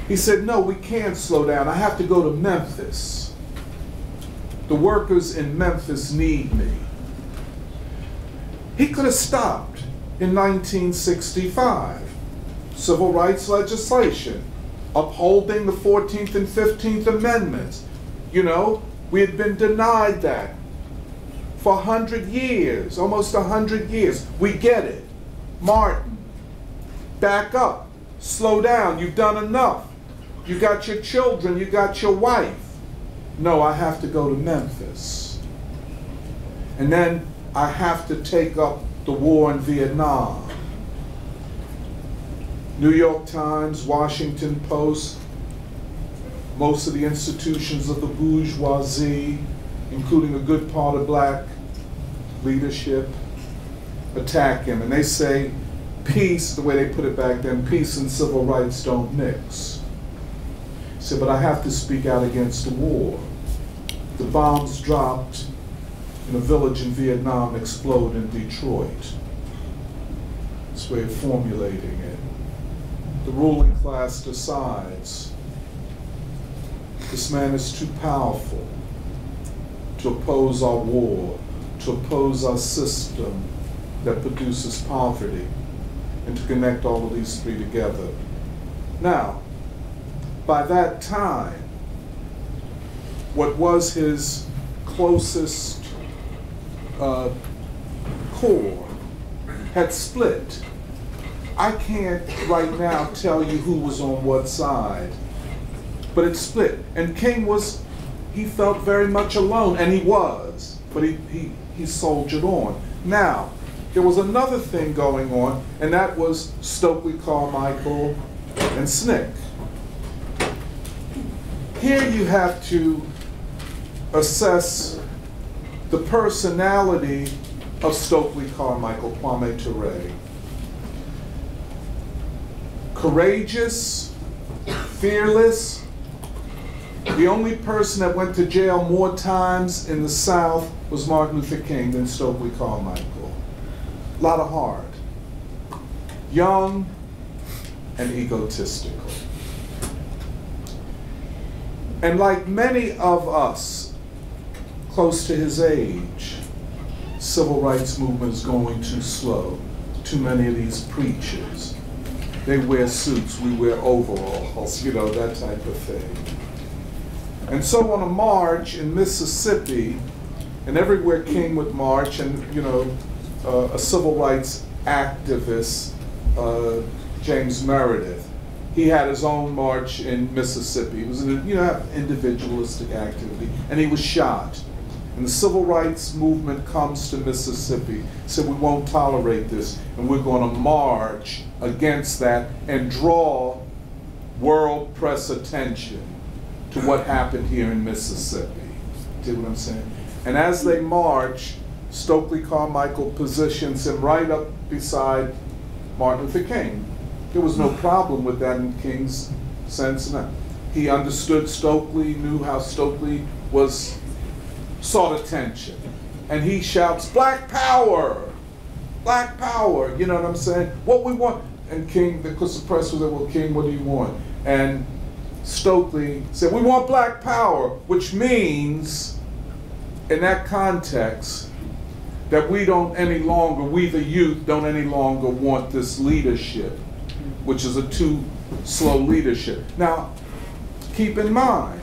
he said, no, we can't slow down. I have to go to Memphis. The workers in Memphis need me. He could have stopped in 1965. Civil rights legislation, upholding the 14th and 15th Amendments. You know, we had been denied that for 100 years, almost 100 years. We get it. Martin, back up, slow down, you've done enough. You got your children, you got your wife. No, I have to go to Memphis. And then I have to take up the war in Vietnam. New York Times, Washington Post, most of the institutions of the bourgeoisie, including a good part of black leadership, attack him. And they say peace, the way they put it back then, peace and civil rights don't mix. He said, but I have to speak out against the war. The bombs dropped in a village in Vietnam explode in Detroit. This way of formulating it. The ruling class decides this man is too powerful to oppose our war, to oppose our system that produces poverty, and to connect all of these three together. Now, by that time, what was his closest core had split. I can't right now tell you who was on what side, but it split. And King he felt very much alone, and he was, but he soldiered on. Now, there was another thing going on, and that was Stokely Carmichael and SNCC. Here you have to assess the personality of Stokely Carmichael, Kwame Ture. Courageous, fearless. The only person that went to jail more times in the South was Martin Luther King than Stokely Carmichael. A lot of heart. Young and egotistical. And like many of us close to his age, civil rights movement is going too slow. Too many of these preachers. They wear suits, we wear overalls, you know, that type of thing. And so on a march in Mississippi, and everywhere King would march, and you know, a civil rights activist, James Meredith, he had his own march in Mississippi. It was an individualistic activity, and he was shot. And the civil rights movement comes to Mississippi, said we won't tolerate this, and we're going to march against that and draw world press attention to what happened here in Mississippi. See what I'm saying? And as they march, Stokely Carmichael positions him right up beside Martin Luther King. There was no problem with that in King's sense. No. He understood Stokely, knew how Stokely sought attention. And he shouts, "Black power! Black power!" You know what I'm saying? What we want. And King, because the press was like, well, King, what do you want? And Stokely said, we want black power, which means, in that context, that we don't any longer, we the youth, don't any longer want this leadership, which is a too slow leadership. Now, keep in mind,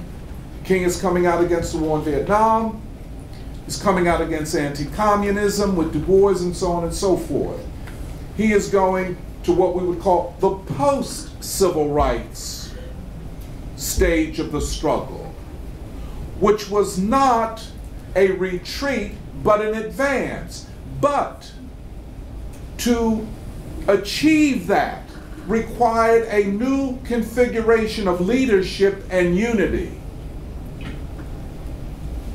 King is coming out against the war in Vietnam, he's coming out against anti-communism with Du Bois and so on and so forth. He is going to what we would call the post-civil rights stage of the struggle, which was not a retreat, but an advance. But to achieve that required a new configuration of leadership and unity.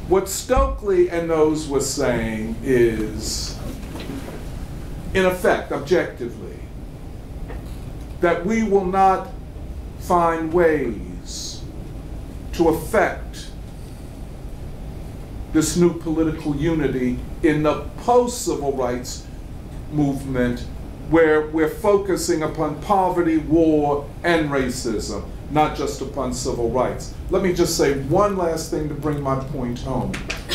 What Stokely and those were saying is, in effect, objectively, that we will not find ways to affect this new political unity in the post-civil rights movement, where we're focusing upon poverty, war, and racism, not just upon civil rights. Let me just say one last thing to bring my point home.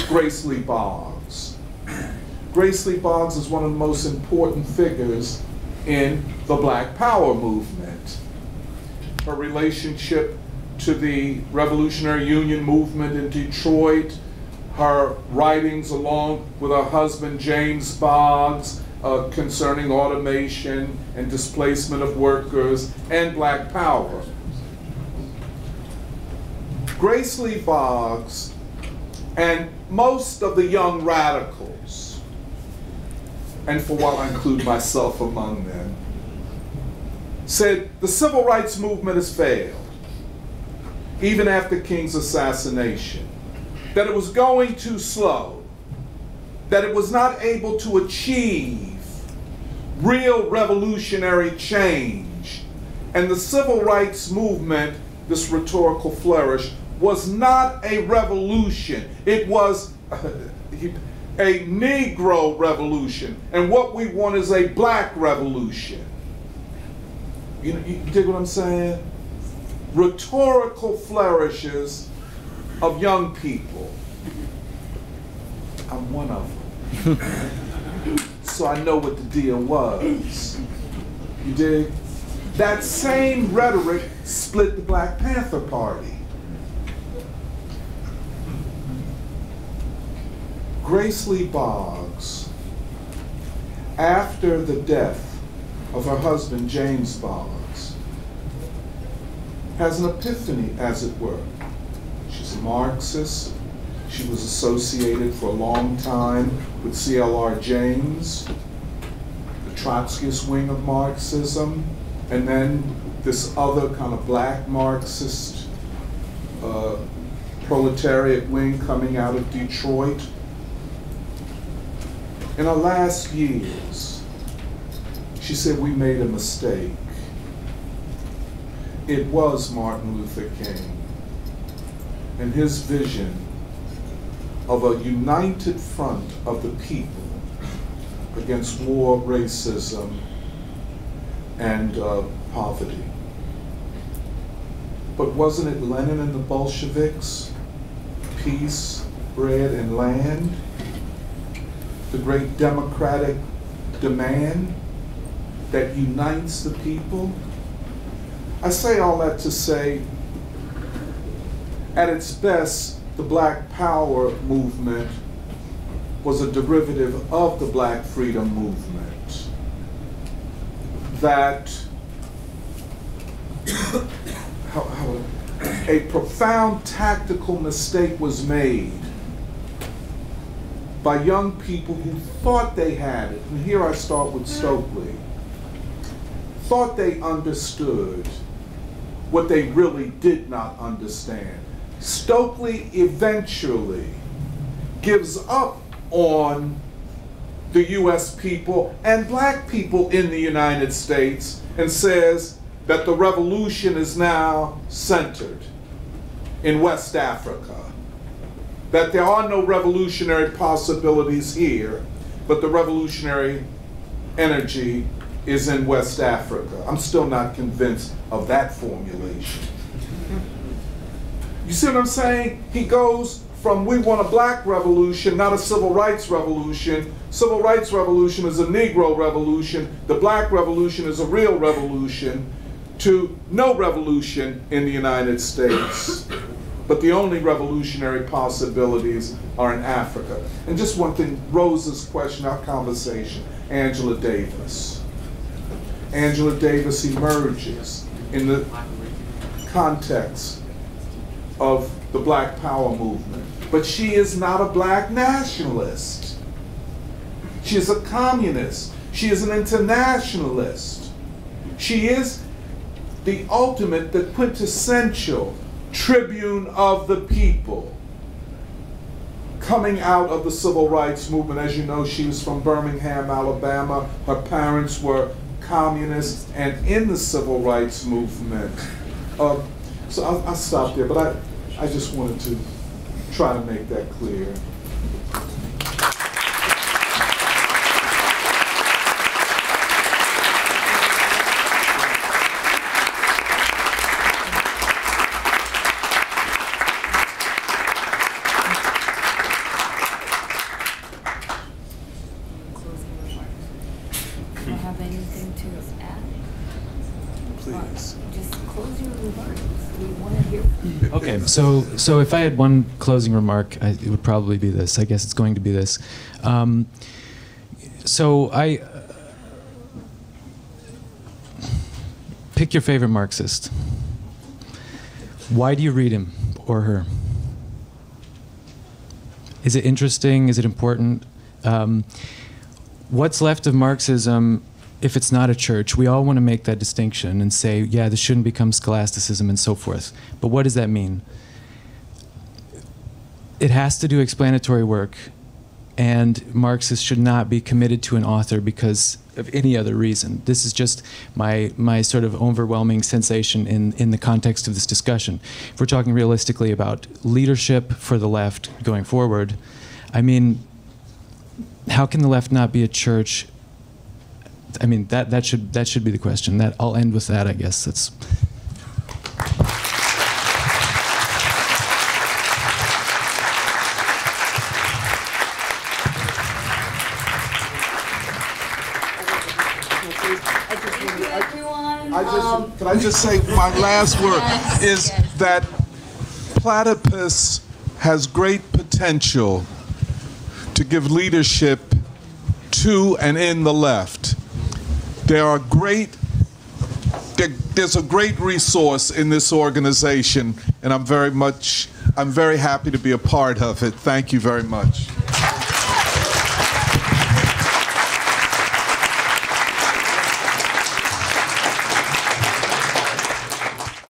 Grace Lee Boggs. Grace Lee Boggs is one of the most important figures in the Black Power movement. Her relationship to the Revolutionary Union movement in Detroit, her writings along with her husband James Boggs concerning automation and displacement of workers and Black Power. Grace Lee Boggs and most of the young radicals, and for a while I include myself among them, said the civil rights movement has failed, even after King's assassination, that it was going too slow, that it was not able to achieve real revolutionary change, and the civil rights movement, this rhetorical flourish, was not a revolution. It was a Negro revolution, and what we want is a black revolution. You dig what I'm saying? Rhetorical flourishes of young people. I'm one of them. So I know what the deal was. You dig? That same rhetoric split the Black Panther Party. Grace Lee Boggs, after the death of her husband, James Boggs, has an epiphany, as it were. She's a Marxist. She was associated for a long time with C.L.R. James, the Trotskyist wing of Marxism, and then this other kind of black Marxist proletariat wing coming out of Detroit. In her last years, she said, we made a mistake. It was Martin Luther King and his vision of a united front of the people against war, racism, and poverty. But wasn't it Lenin and the Bolsheviks? Peace, bread, and land? The great democratic demand that unites the people? I say all that to say, at its best, the Black Power movement was a derivative of the Black Freedom movement. That a profound tactical mistake was made by young people who thought they had it, and here I start with Stokely, thought they understood what they really did not understand. Stokely eventually gives up on the US people and black people in the United States and says that the revolution is now centered in West Africa, that there are no revolutionary possibilities here, but the revolutionary energy is in West Africa. I'm still not convinced of that formulation. You see what I'm saying? He goes from we want a black revolution, not a civil rights revolution. Civil rights revolution is a Negro revolution. The black revolution is a real revolution, to no revolution in the United States. But the only revolutionary possibilities are in Africa. And just one thing, Rose's question, our conversation, Angela Davis. Angela Davis emerges in the context of the Black Power movement. But she is not a black nationalist. She is a communist. She is an internationalist. She is the ultimate, the quintessential tribune of the people, coming out of the civil rights movement. As you know, she was from Birmingham, Alabama. Her parents were communists and in the civil rights movement. So I'll stop there, but I just wanted to try to make that clear. Okay, so if I had one closing remark, it would probably be this. I guess it's going to be this. Pick your favorite Marxist. Why do you read him or her? Is it interesting? Is it important? What's left of Marxism if it's not a church, we all want to make that distinction and say, yeah, this shouldn't become scholasticism and so forth. But what does that mean? It has to do explanatory work, and Marxists should not be committed to an author because of any other reason. This is just my sort of overwhelming sensation in the context of this discussion. If we're talking realistically about leadership for the left going forward, I mean, how can the left not be a church? I mean, that should be the question. I'll end with that, I guess. That's. Can I just say my last word is that Platypus has great potential to give leadership to and in the left. There's a great resource in this organization, and I'm very happy to be a part of it. Thank you very much.